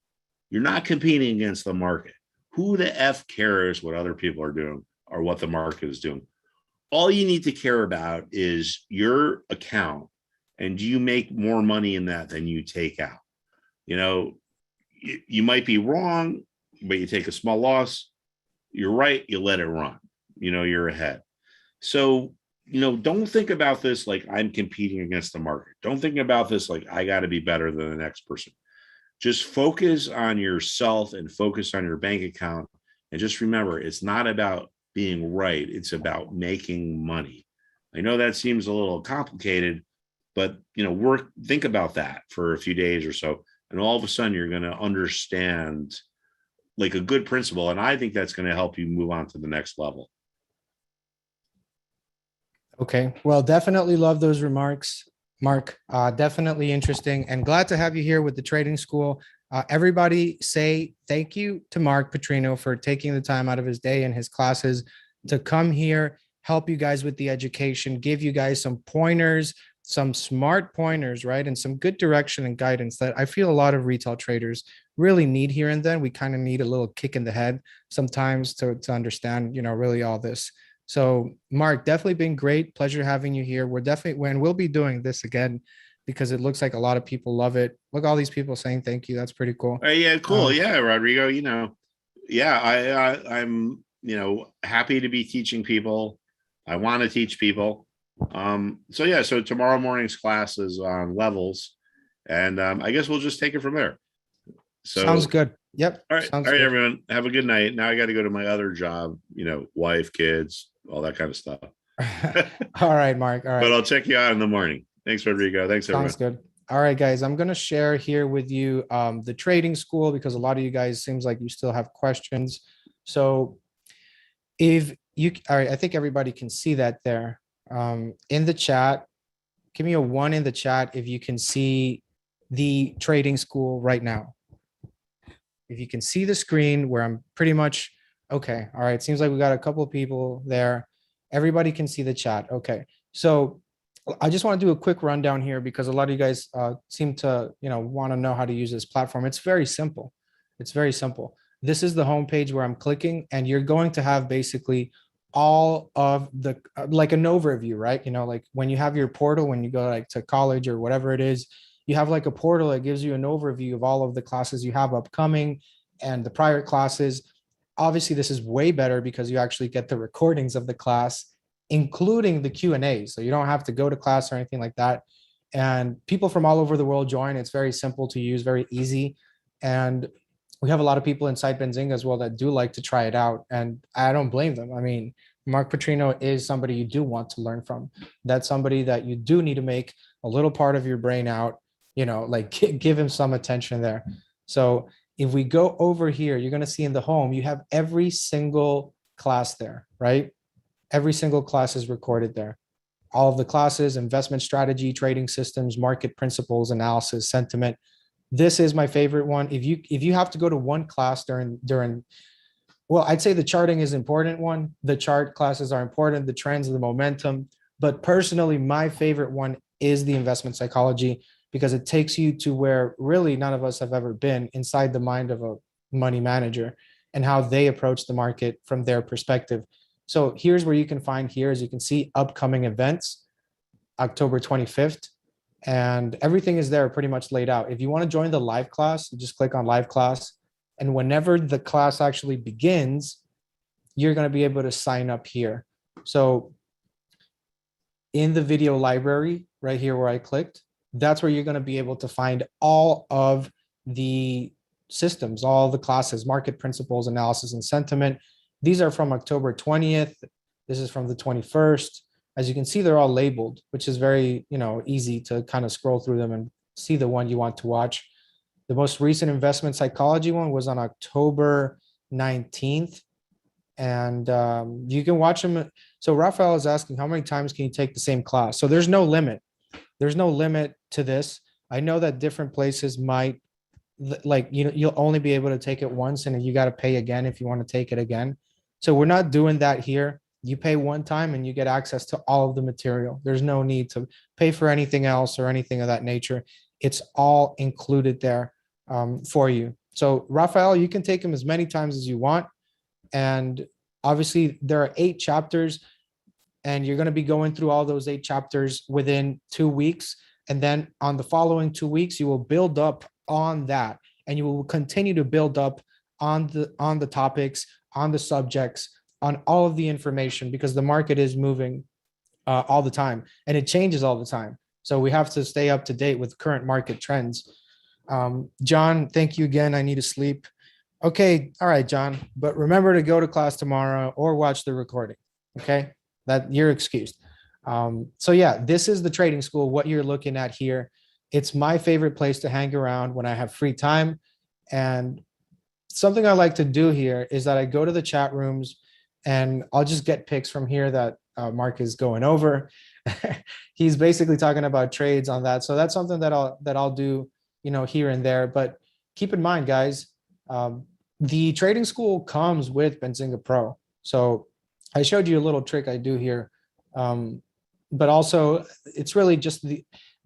You're not competing against the market. Who the F cares what other people are doing or what the market is doing? All you need to care about is your account, and do you make more money in that than you take out? You might be wrong, but you take a small loss. You're right, you let it run. You're ahead. So, don't think about this like I'm competing against the market. Don't think about this like I got to be better than the next person. Just focus on yourself and focus on your bank account. And just remember, it's not about being right. It's about making money. I know that seems a little complicated, but think about that for a few days or so. And all of a sudden you're going to understand like a good principle. And I think that's going to help you move on to the next level. Okay. Well, definitely love those remarks, Mark. Definitely interesting, and glad to have you here with the trading school. Everybody say thank you to Mark Putrino for taking the time out of his day and his classes to come here, help you guys with the education, give you guys some pointers, some smart pointers, right? And some good direction and guidance that I feel a lot of retail traders really need here and then. We kind of need a little kick in the head sometimes to understand, really all this. So Mark, definitely been great. Pleasure having you here. We'll be doing this again because it looks like a lot of people love it. Look, all these people saying thank you. That's pretty cool. Yeah, cool. Yeah, Rodrigo, yeah, I'm, happy to be teaching people. I want to teach people. So tomorrow morning's class is on levels, and I guess we'll just take it from there. So sounds good. Yep. All right. All right, everyone. Have a good night. Now I got to go to my other job, wife, kids, all that kind of stuff. All right, Mark. All right. But I'll check you out in the morning. Thanks, Rodrigo. Thanks, everyone. Sounds good. All right, guys. I'm going to share here with you the trading school, because a lot of you guys seems like you still have questions. So all right, I think everybody can see that there. In the chat, give me a 1 in the chat if you can see the trading school right now. If you can see the screen where I'm pretty much, okay. All right. Seems like we got a couple of people there. Everybody can see the chat. Okay. So I just want to do a quick rundown here because a lot of you guys seem to, want to know how to use this platform. It's very simple. It's very simple. This is the homepage where I'm clicking, and you're going to have basically all of the like an overview, right? Like when you have your portal, when you go like to college or whatever it is, you have like a portal that gives you an overview of all of the classes you have upcoming and the prior classes. Obviously, this is way better because you actually get the recordings of the class, including the Q&A. So you don't have to go to class or anything like that. And people from all over the world join. It's very simple to use, very easy. And we have a lot of people inside Benzinga as well that do like to try it out. And I don't blame them. I mean, Mark Putrino is somebody you do want to learn from. That's somebody that you do need to make a little part of your brain out, like give him some attention there. So if we go over here, you're going to see in the home, you have every single class there, right? Every single class is recorded there. All of the classes, investment strategy, trading systems, market principles, analysis, sentiment. This is my favorite one. If you have to go to one class during, well, I'd say the charting is important one. The chart classes are important, the trends, the momentum. But personally, my favorite one is the investment psychology because it takes you to where really none of us have ever been, inside the mind of a money manager and how they approach the market from their perspective. So here's where you can find here, as you can see, upcoming events, October 25th. And everything is there pretty much laid out. If you want to join the live class, you just click on live class. And whenever the class actually begins, you're going to be able to sign up here. So in the video library right here where I clicked, that's where you're going to be able to find all of the systems, all the classes, market principles, analysis, and sentiment. These are from October 20th. This is from the 21st. As you can see, they're all labeled, which is very, easy to kind of scroll through them and see the one you want to watch. The most recent investment psychology one was on October 19th. And you can watch them. So Raphael is asking, how many times can you take the same class? So there's no limit. There's no limit to this. I know that different places might, like, you'll only be able to take it once, and you got to pay again if you want to take it again. So we're not doing that here. You pay one time and you get access to all of the material. There's no need to pay for anything else or anything of that nature. It's all included there for you. So Raphael, you can take them as many times as you want. And obviously there are 8 chapters, and you're going to be going through all those 8 chapters within 2 weeks. And then on the following 2 weeks, you will build up on that, and you will continue to build up on the topics, on the subjects, on all of the information, because the market is moving all the time and it changes all the time. So we have to stay up to date with current market trends. John, thank you again. I need to sleep. Okay. All right, John, but remember to go to class tomorrow or watch the recording. Okay. That you're excused. So yeah, this is the trading school. What you're looking at here, it's my favorite place to hang around when I have free time. And something I like to do here is that I go to the chat rooms and I'll just get picks from here that Mark is going over. He's basically talking about trades on that. So that's something that I'll do, here and there. But keep in mind, guys, the trading school comes with Benzinga Pro. So I showed you a little trick I do here. But also it's really just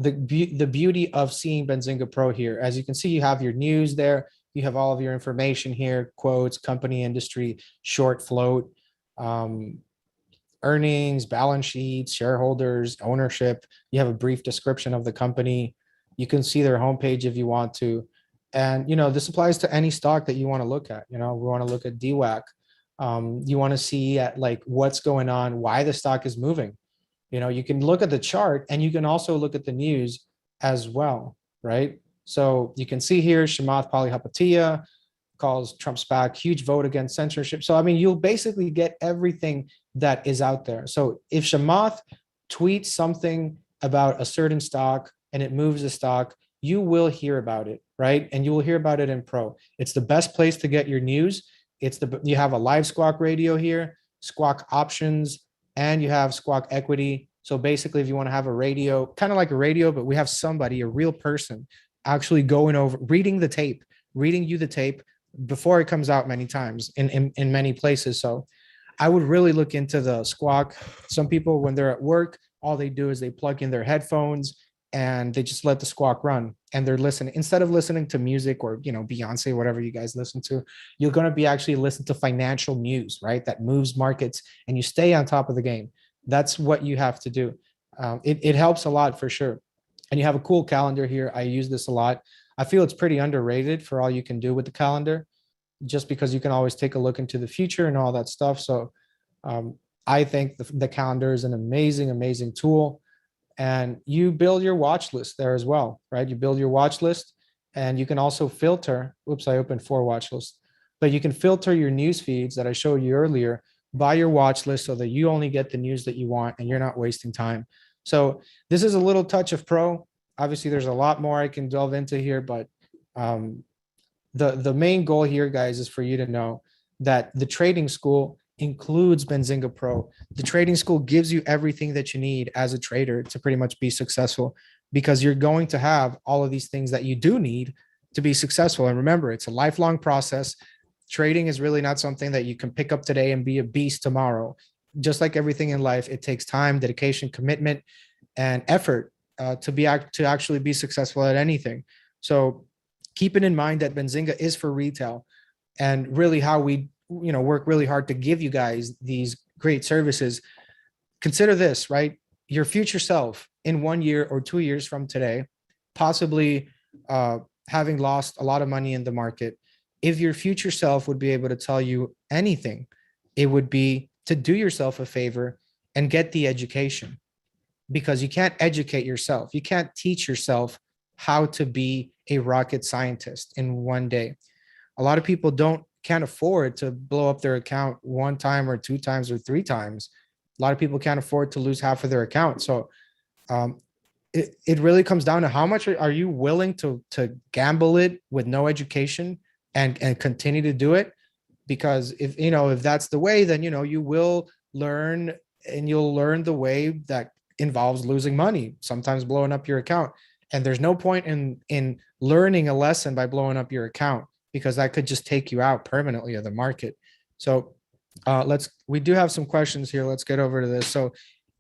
the beauty of seeing Benzinga Pro here. As you can see, you have your news there. You have all of your information here, quotes, company, industry, short float, earnings, balance sheets, shareholders, ownership. You have a brief description of the company. You can see their homepage if you want to. And, this applies to any stock that you want to look at. We want to look at DWAC. You want to see at like what's going on, why the stock is moving. You can look at the chart and you can also look at the news as well, right? So you can see here, Chamath Palihapitiya calls Trump's back, huge vote against censorship. So, I mean, you'll basically get everything that is out there. So if Chamath tweets something about a certain stock and it moves the stock, you will hear about it, right? And you will hear about it in Pro. It's the best place to get your news. You have a live Squawk radio here, Squawk options, and you have Squawk equity. So basically, if you want to have a radio, kind of like a radio, but we have somebody, a real person, actually going over, reading you the tape before it comes out many times in many places. So I would really look into the squawk. Some people, when they're at work, all they do is they plug in their headphones and they just let the squawk run, and they're listening instead of listening to music or, Beyonce, whatever you guys listen to. You're going to be actually listen to financial news, right? That moves markets, and you stay on top of the game. That's what you have to do. It helps a lot for sure. And you have a cool calendar here. I use this a lot. I feel it's pretty underrated for all you can do with the calendar, just because you can always take a look into the future and all that stuff. So um, I think the calendar is an amazing, amazing tool. And you build your watch list there as well, right? You build your watch list, and you can also filter. Oops, I opened 4 watch lists, but you can filter your news feeds that I showed you earlier by your watch list, so that you only get the news that you want and you're not wasting time. So this is a little touch of pro. Obviously, there's a lot more I can delve into here, but um, the main goal here, guys, is for you to know that the trading school includes Benzinga Pro. The trading school gives you everything that you need as a trader to pretty much be successful, because you're going to have all of these things that you do need to be successful. And remember, it's a lifelong process. Trading is really not something that you can pick up today and be a beast tomorrow. Just like everything in life, it takes time, dedication, commitment, and effort to actually be successful at anything. So keeping in mind that Benzinga is for retail, and really how we work really hard to give you guys these great services. Consider this, right? Your future self in 1 year or 2 years from today, possibly having lost a lot of money in the market. If your future self would be able to tell you anything, it would be to do yourself a favor and get the education, because you can't educate yourself. You can't teach yourself how to be a rocket scientist in one day. A lot of people can't afford to blow up their account 1 time or 2 times or 3 times. A lot of people can't afford to lose half of their account. So it really comes down to how much are you willing to gamble it with no education and continue to do it. Because if that's the way, then you will learn, and you'll learn the way that involves losing money, sometimes blowing up your account. And there's no point in learning a lesson by blowing up your account, because that could just take you out permanently of the market. So we do have some questions here. Let's get over to this. So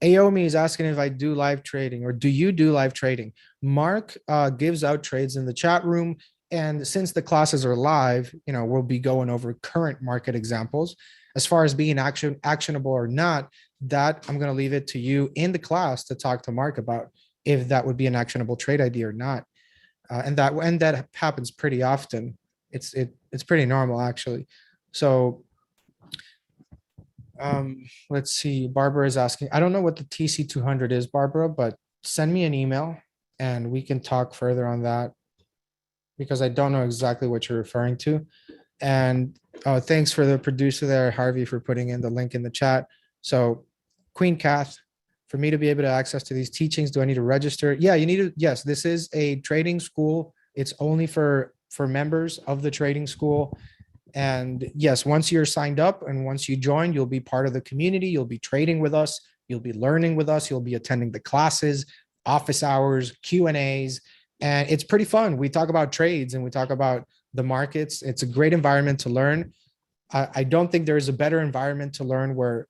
Aomi is asking if I do live trading, or do you do live trading? Mark gives out trades in the chat room. And since the classes are live, we'll be going over current market examples. As far as being actionable or not, that I'm going to leave it to you in the class to talk to Mark about, if that would be an actionable trade idea or not. And that happens pretty often. It's pretty normal, actually. So let's see. Barbara is asking, I don't know what the TC200 is, Barbara, but send me an email and we can talk further on that, because I don't know exactly what you're referring to. And thanks for the producer there, Harvey, for putting in the link in the chat. So Queen Kath, for me to be able to access to these teachings, do I need to register? Yeah, you need to. Yes, this is a trading school. It's only for members of the trading school. And yes, once you're signed up and once you join, you'll be part of the community. You'll be trading with us. You'll be learning with us. You'll be attending the classes, office hours, Q&As, and it's pretty fun. We talk about trades and we talk about the markets. It's a great environment to learn. I don't think there's a better environment to learn where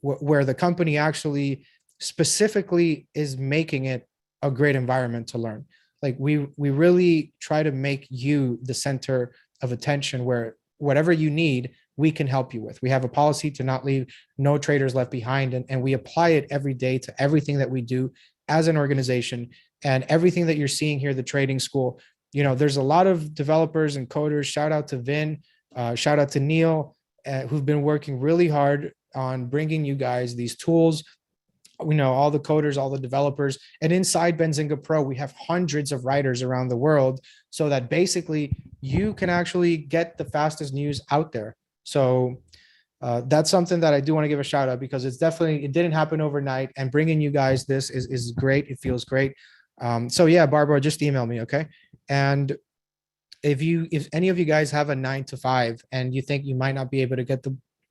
the company actually specifically is making it a great environment to learn. Like we really try to make you the center of attention, where whatever you need, we can help you with. We have a policy to not leave no traders left behind, and we apply it every day to everything that we do as an organization. And everything that you're seeing here, the trading school, there's a lot of developers and coders. Shout out to Vin, shout out to Neil, who've been working really hard on bringing you guys these tools. We know all the coders, all the developers, and inside Benzinga Pro, we have hundreds of writers around the world, so that basically you can actually get the fastest news out there. So that's something that I do want to give a shout out, because it didn't happen overnight, and bringing you guys this is great. It feels great. So yeah, Barbara, just email me. Okay. And if any of you guys have a 9 to 5 and you think you might not be able to get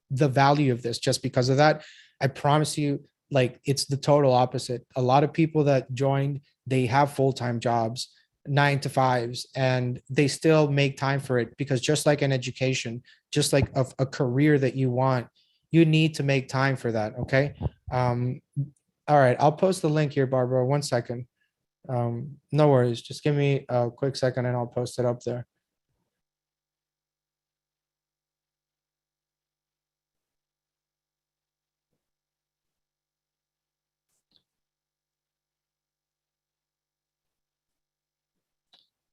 the value of this just because of that, I promise you like it's the total opposite. A lot of people that joined, they have full-time jobs, 9 to 5s, and they still make time for it, because just like an education, just like a career that you want, you need to make time for that. Okay. Um, all right. I'll post the link here, Barbara. 1 second. No worries. Just give me a quick second and I'll post it up there.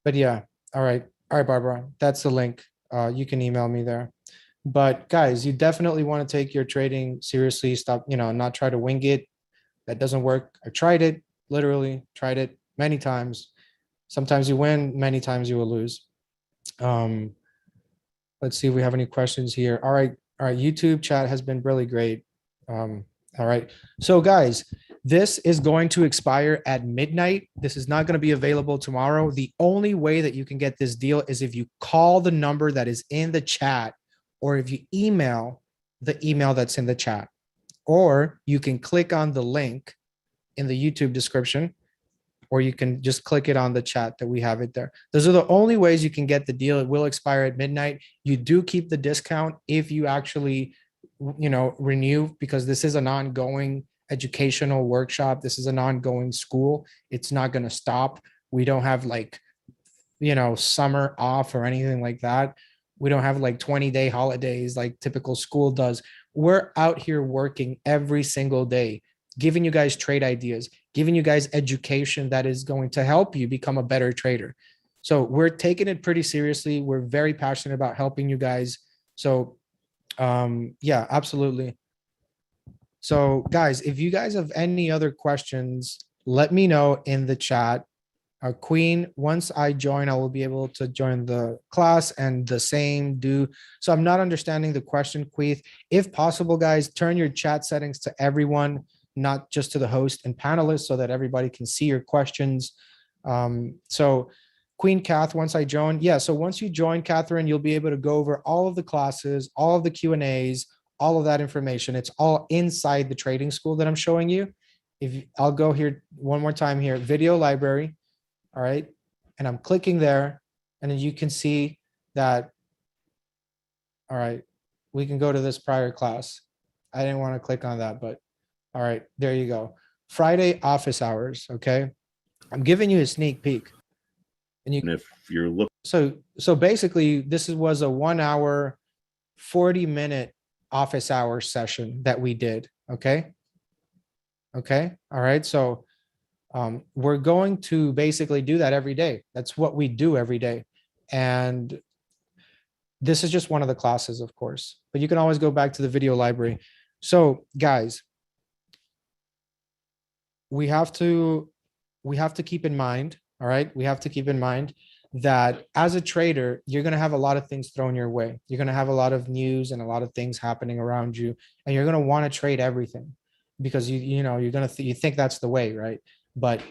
But yeah, all right, Barbara, that's the link. You can email me there. But guys, you definitely want to take your trading seriously. Stop, not try to wing it. That doesn't work. I tried it, literally tried it many times. Sometimes you win, many times you will lose. Um, let's see if we have any questions here. All right. YouTube chat has been really great. All right. So guys, this is going to expire at midnight. This is not going to be available tomorrow. The only way that you can get this deal is if you call the number that is in the chat, or if you email the email that's in the chat, or you can click on the link in the YouTube description, or you can just click it on the chat that we have it there. Those are the only ways you can get the deal. It will expire at midnight. You do keep the discount if you actually, renew, because this is an ongoing educational workshop. This is an ongoing school. It's not going to stop. We don't have like, summer off or anything like that. We don't have like 20-day holidays like typical school does. We're out here working every single day, giving you guys trade ideas, giving you guys education that is going to help you become a better trader. So we're taking it pretty seriously. We're very passionate about helping you guys. So yeah, absolutely. So guys, if you guys have any other questions, let me know in the chat. Queen, once I join, I will be able to join the class, and the same do. So I'm not understanding the question, Queen. If possible, guys, turn your chat settings to everyone, not just to the host and panelists, so that everybody can see your questions. So Queen Kath, once I join, yeah. So once you join, Catherine, you'll be able to go over all of the classes, all of the Q&As, all of that information. It's all inside the trading school that I'm showing you. I'll go here one more time here, video library. All right. And I'm clicking there, and then you can see that. All right. We can go to this prior class. I didn't want to click on that, but all right, there you go. Friday office hours. Okay. I'm giving you a sneak peek. And if you're looking, so basically this was a 1 hour, 40-minute office hour session that we did. Okay. Okay. All right. So we're going to basically do that every day. That's what we do every day. And this is just one of the classes, of course, but you can always go back to the video library. So guys, we have to keep in mind, all right? We have to keep in mind that as a trader, you're going to have a lot of things thrown your way. You're going to have a lot of news and a lot of things happening around you, and you're going to want to trade everything because you think that's the way, right? But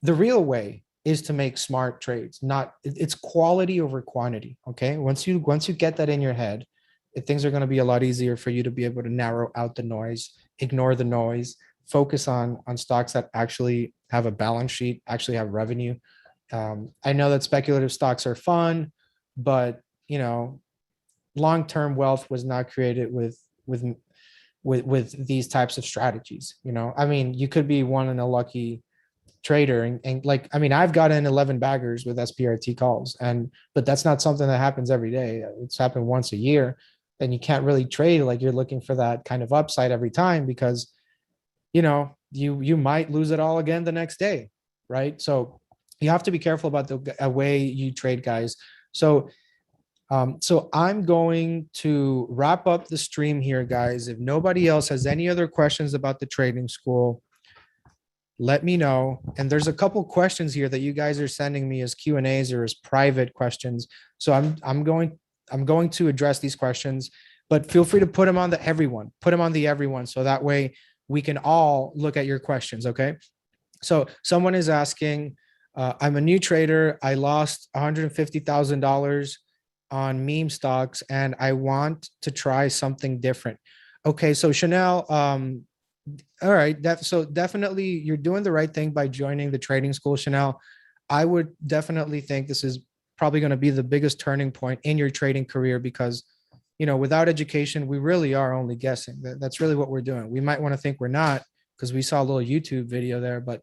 the real way is to make smart trades. It's quality over quantity. Okay. Once you get that in your head, things are going to be a lot easier for you to be able to narrow out the noise, ignore the noise, focus on stocks that actually have a balance sheet, actually have revenue. I know that speculative stocks are fun, but long-term wealth was not created with these types of strategies. I mean, you could be one in a lucky trader, and like, I mean, I've gotten 11 baggers with SPRT calls, but that's not something that happens every day. It's happened once a year, and you can't really trade like you're looking for that kind of upside every time, because you might lose it all again the next day, right? So you have to be careful about the way you trade, guys. So I'm going to wrap up the stream here, guys. If nobody else has any other questions about the trading school, let me know. And there's a couple questions here that you guys are sending me as Q&As or as private questions. So I'm going to address these questions, but feel free to put them on the everyone. So that way we can all look at your questions. Okay. So someone is asking, I'm a new trader. I lost $150,000 on meme stocks, and I want to try something different. Okay. So Chanel, All right. So definitely you're doing the right thing by joining the trading school, Chanel. I would definitely think this is probably going to be the biggest turning point in your trading career because, without education, we really are only guessing. That's really what we're doing. We might want to think we're not because we saw a little YouTube video there, but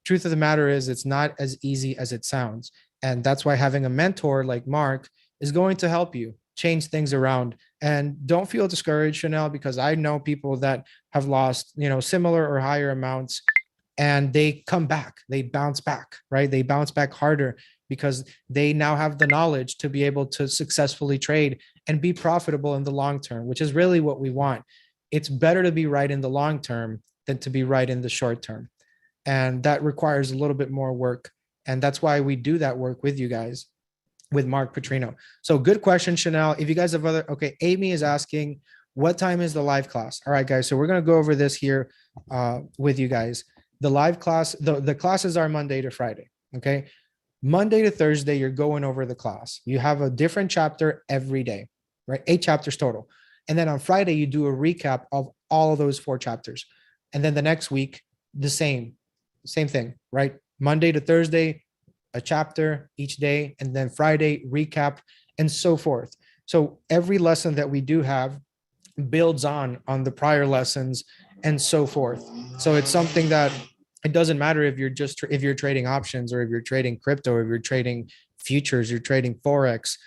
truth of the matter is it's not as easy as it sounds. And that's why having a mentor like Mark is going to help you change things around. And don't feel discouraged, Chanel, because I know people that have lost, similar or higher amounts and they come back, they bounce back, right? They bounce back harder because they now have the knowledge to be able to successfully trade and be profitable in the long term, which is really what we want. It's better to be right in the long term than to be right in the short term. And that requires a little bit more work. And that's why we do that work with you guys, with Mark Putrino. So good question, Chanel. If you guys have okay, Amy is asking, what time is the live class? All right, guys. So we're going to go over this here with you guys. The live class, the classes are Monday to Friday. Okay. Monday to Thursday, you're going over the class. You have a different chapter every day, right? 8 chapters total. And then on Friday, you do a recap of all of those 4 chapters. And then the next week, the same thing, right? Monday to Thursday, a chapter each day, and then Friday recap and so forth. So every lesson that we do have builds on the prior lessons and so forth. So it's something that it doesn't matter if you're trading options or if you're trading crypto, or if you're trading futures, you're trading Forex,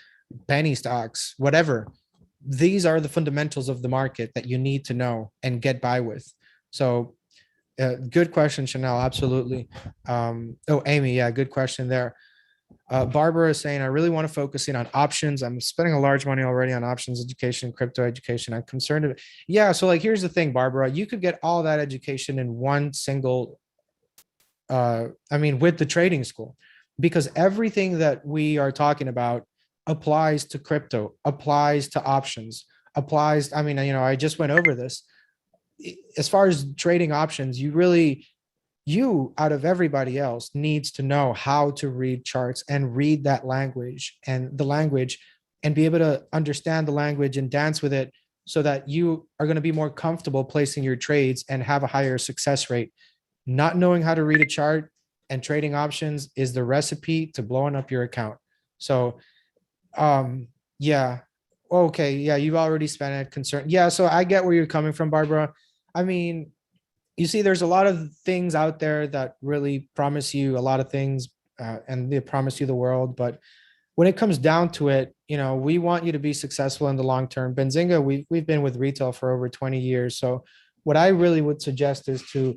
penny stocks, whatever. These are the fundamentals of the market that you need to know and get by with. So good question, Chanel. Absolutely. Amy, yeah, good question there. Barbara is saying, I really want to focus in on options. I'm spending a large money already on options education, crypto education. I'm concerned. Yeah. So here's the thing, Barbara, you could get all that education in one single, with the trading school, because everything that we are talking about applies to crypto, applies to options, applies. I just went over this. As far as trading options, you out of everybody else needs to know how to read charts and read that language and the language and be able to understand the language and dance with it so that you are going to be more comfortable placing your trades and have a higher success rate. Not knowing how to read a chart and trading options is the recipe to blowing up your account. So, yeah. Okay. Yeah. You've already spent it concern. Yeah. So I get where you're coming from, Barbara. You see, there's a lot of things out there that really promise you a lot of things and they promise you the world. But when it comes down to it, we want you to be successful in the long term. Benzinga, we've been with retail for over 20 years. So what I really would suggest is to,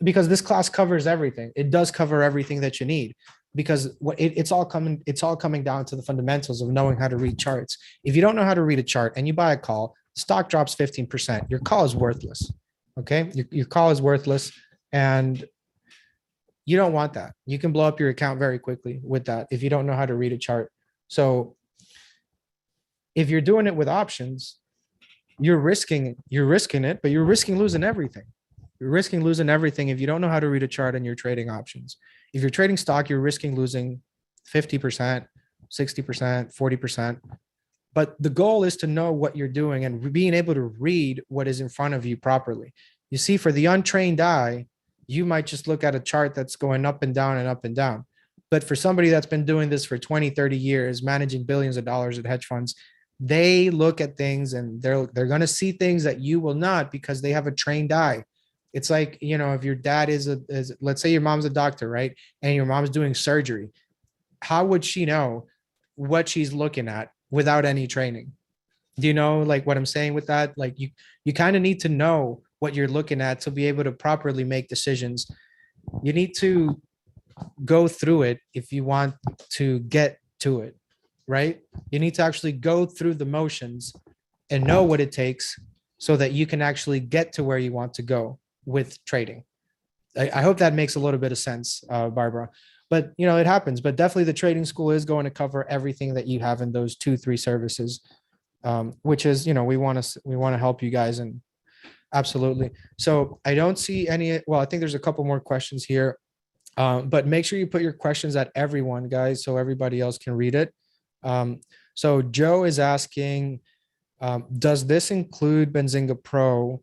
because this class covers everything. It does cover everything that you need because it's all coming down to the fundamentals of knowing how to read charts. If you don't know how to read a chart and you buy a call, stock drops 15%, your call is worthless. Okay. Your call is worthless and you don't want that. You can blow up your account very quickly with that if you don't know how to read a chart. So if you're doing it with options, you're risking it, but you're risking losing everything. You're risking losing everything if you don't know how to read a chart and you're trading options. If you're trading stock, you're risking losing 50%, 60%, 40%. But the goal is to know what you're doing and being able to read what is in front of you properly. You see, for the untrained eye, you might just look at a chart that's going up and down and up and down. But for somebody that's been doing this for 20, 30 years, managing billions of dollars at hedge funds, they look at things and they're going to see things that you will not because they have a trained eye. It's like, if your dad is let's say your mom's a doctor, right? And your mom's doing surgery. How would she know what she's looking at without any training? Do you know what I'm saying with that? You kind of need to know what you're looking at to be able to properly make decisions. You need to go through it if you want to get to it, right? You need to actually go through the motions and know what it takes so that you can actually get to where you want to go with trading. I hope that makes a little bit of sense, Barbara. But it happens. But definitely the trading school is going to cover everything that you have in those 2-3 services, which is we want to help you guys, and absolutely. So I don't see any. Well, I think there's a couple more questions here, but make sure you put your questions at everyone, guys, so everybody else can read it. So Joe is asking, does this include Benzinga Pro?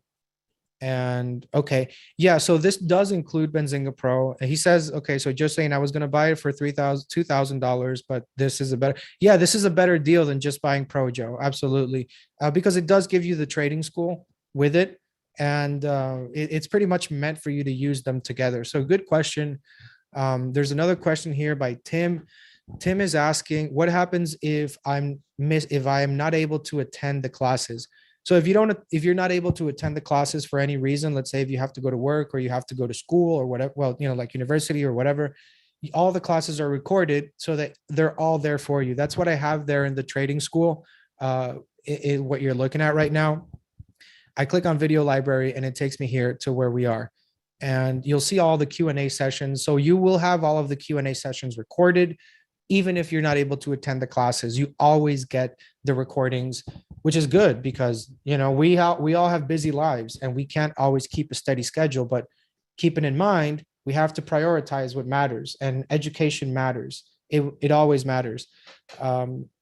And okay, yeah, so this does include Benzinga Pro. And he says, okay, so just saying I was going to buy it for $2,000, but this is a better, yeah, this is a better deal than just buying Pro, Joe. Absolutely. Because it does give you the trading school with it. And it's pretty much meant for you to use them together. So good question. There's another question here by Tim. Tim is asking, what happens if if I am not able to attend the classes? So if you're not able to attend the classes for any reason, let's say if you have to go to work or you have to go to school or whatever, well, like university or whatever, all the classes are recorded so that they're all there for you. That's what I have there in the trading school. What you're looking at right now. I click on video library and it takes me here to where we are. And you'll see all the Q&A sessions. So you will have all of the Q&A sessions recorded. Even if you're not able to attend the classes, you always get the recordings, which is good because, we all have busy lives and we can't always keep a steady schedule, but keeping in mind, we have to prioritize what matters, and education matters. It always matters.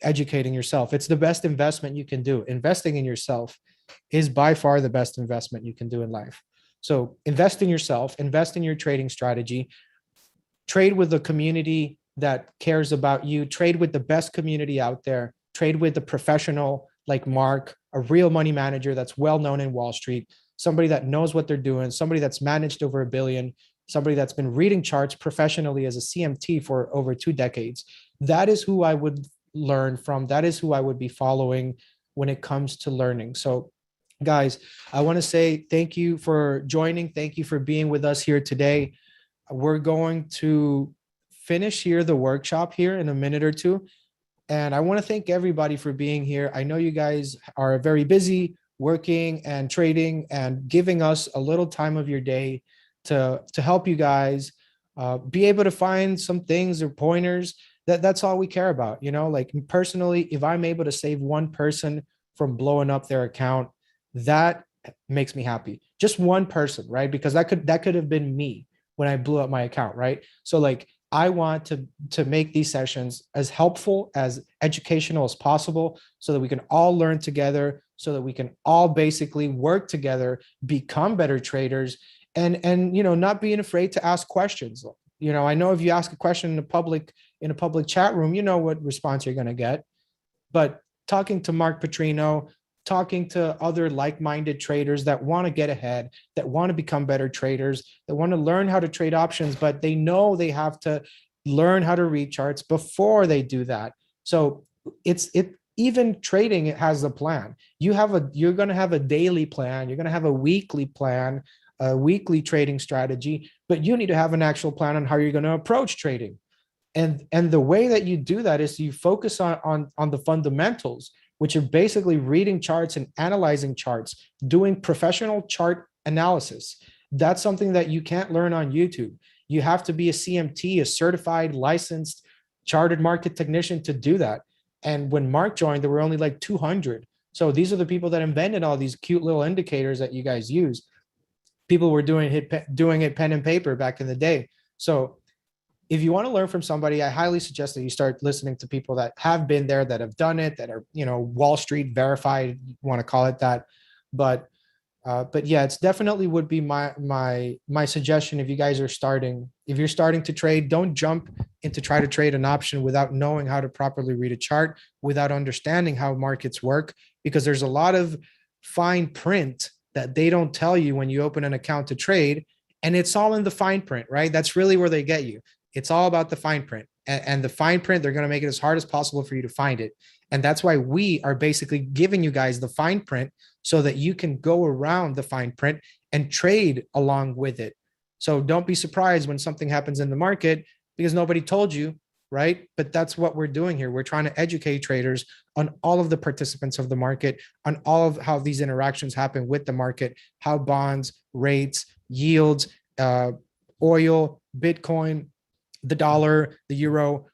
Educating yourself. It's the best investment you can do. Investing in yourself is by far the best investment you can do in life. So invest in yourself, invest in your trading strategy, trade with the community that cares about you, trade with the best community out there, trade with a professional like Mark, a real money manager that's well known in Wall Street, somebody that knows what they're doing, somebody that's managed over $1 billion, somebody that's been reading charts professionally as a CMT for over 2 decades. That is who I would learn from. That is who I would be following when it comes to learning. So guys, I want to say thank you for joining. Thank you for being with us here today. We're going to finish here the workshop here in a minute or two. And I want to thank everybody for being here. I know you guys are very busy working and trading and giving us a little time of your day to help you guys be able to find some things or pointers. That's all we care about. Like personally, if I'm able to save one person from blowing up their account, that makes me happy. Just one person, right? Because that could have been me when I blew up my account, right? So like I want to make these sessions as helpful, as educational as possible so that we can all learn together, so that we can all basically work together, become better traders, and not being afraid to ask questions. I know if you ask a question in a public chat room, you know what response you're going to get. But talking to Mark Putrino, talking to other like-minded traders that want to get ahead, that want to become better traders, that want to learn how to trade options, but they know they have to learn how to read charts before they do that. So even trading, it has a plan. You're going to have a daily plan. You're going to have a weekly plan, a weekly trading strategy, but you need to have an actual plan on how you're going to approach trading. And the way that you do that is you focus on the fundamentals, which are basically reading charts and analyzing charts, doing professional chart analysis. That's something that you can't learn on YouTube. You have to be a CMT, a certified, licensed, chartered market technician to do that. And when Mark joined, there were only like 200. So these are the people that invented all these cute little indicators that you guys use. People were doing it pen and paper back in the day. So if you want to learn from somebody, I highly suggest that you start listening to people that have been there, that have done it, that are, Wall Street verified, you want to call it that. But yeah, it's definitely would be my suggestion. If you guys are if you're starting to trade, don't jump into try to trade an option without knowing how to properly read a chart, without understanding how markets work, because there's a lot of fine print that they don't tell you when you open an account to trade. And it's all in the fine print, right? That's really where they get you. It's all about the fine print, and the fine print, they're going to make it as hard as possible for you to find it. And that's why we are basically giving you guys the fine print so that you can go around the fine print and trade along with it. So don't be surprised when something happens in the market because nobody told you, right? But that's what we're doing here. We're trying to educate traders on all of the participants of the market, on all of how these interactions happen with the market, how bonds, rates, yields, oil, Bitcoin, the dollar, the euro,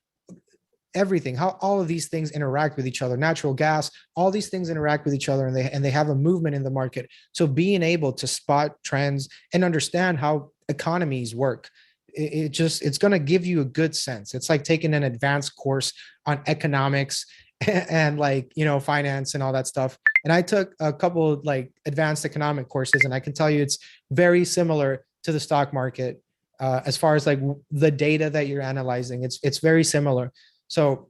everything, how all of these things interact with each other, natural gas, all these things interact with each other, and they have a movement in the market. So being able to spot trends and understand how economies work, it's going to give you a good sense. It's like taking an advanced course on economics and like, finance and all that stuff. And I took a couple like advanced economic courses, and I can tell you it's very similar to the stock market as far as like the data that you're analyzing. It's very similar. So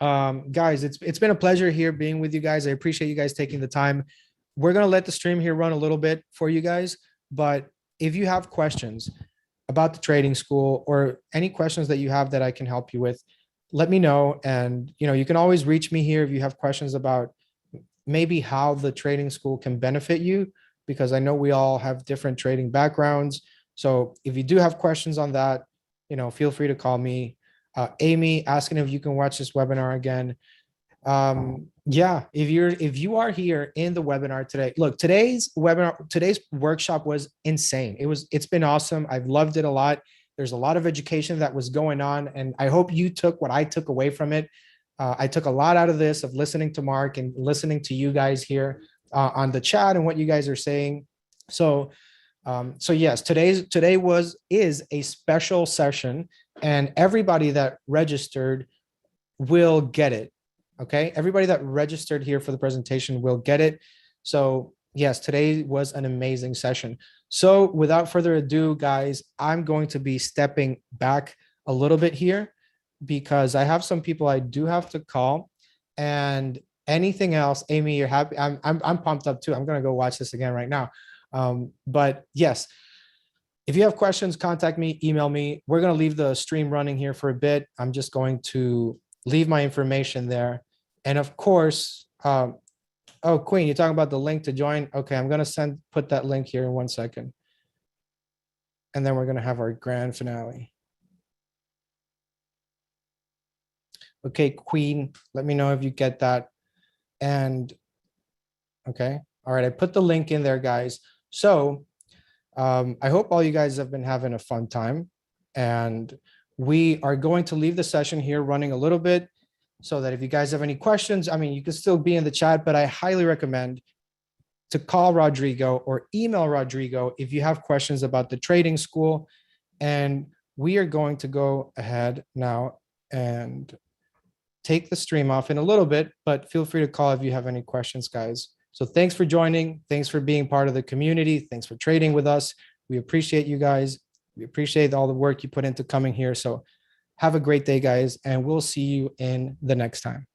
guys, it's been a pleasure here being with you guys. I appreciate you guys taking the time. We're going to let the stream here run a little bit for you guys, but if you have questions about the trading school or any questions that you have that I can help you with, let me know. And you can always reach me here if you have questions about maybe how the trading school can benefit you, because I know we all have different trading backgrounds. So if you do have questions on that, feel free to call me. Amy asking if you can watch this webinar again. Yeah, if you are here in the webinar today, look, today's workshop was insane. It's been awesome. I've loved it a lot. There's a lot of education that was going on, and I hope you took what I took away from it. I took a lot out of this, of listening to Mark and listening to you guys here on the chat and what you guys are saying. So yes, today is a special session, and everybody that registered will get it. Okay, everybody that registered here for the presentation will get it. So yes, today was an amazing session. So without further ado, guys, I'm going to be stepping back a little bit here because I have some people I do have to call. And anything else, Amy, you're happy? I'm pumped up too. I'm gonna go watch this again right now. But yes, if you have questions, contact me, email me. We're gonna leave the stream running here for a bit. I'm just going to leave my information there. And of course, oh, Queen, you're talking about the link to join. Okay, I'm gonna put that link here in 1 second. And then we're gonna have our grand finale. Okay, Queen, let me know if you get that. And okay, all right, I put the link in there, guys. So I hope all you guys have been having a fun time. And we are going to leave the session here running a little bit so that if you guys have any questions, I mean, you can still be in the chat, but I highly recommend to call Rodrigo or email Rodrigo if you have questions about the trading school. And we are going to go ahead now and take the stream off in a little bit, but feel free to call if you have any questions, guys. So thanks for joining. Thanks for being part of the community. Thanks for trading with us. We appreciate you guys. We appreciate all the work you put into coming here. So have a great day, guys, and we'll see you in the next time.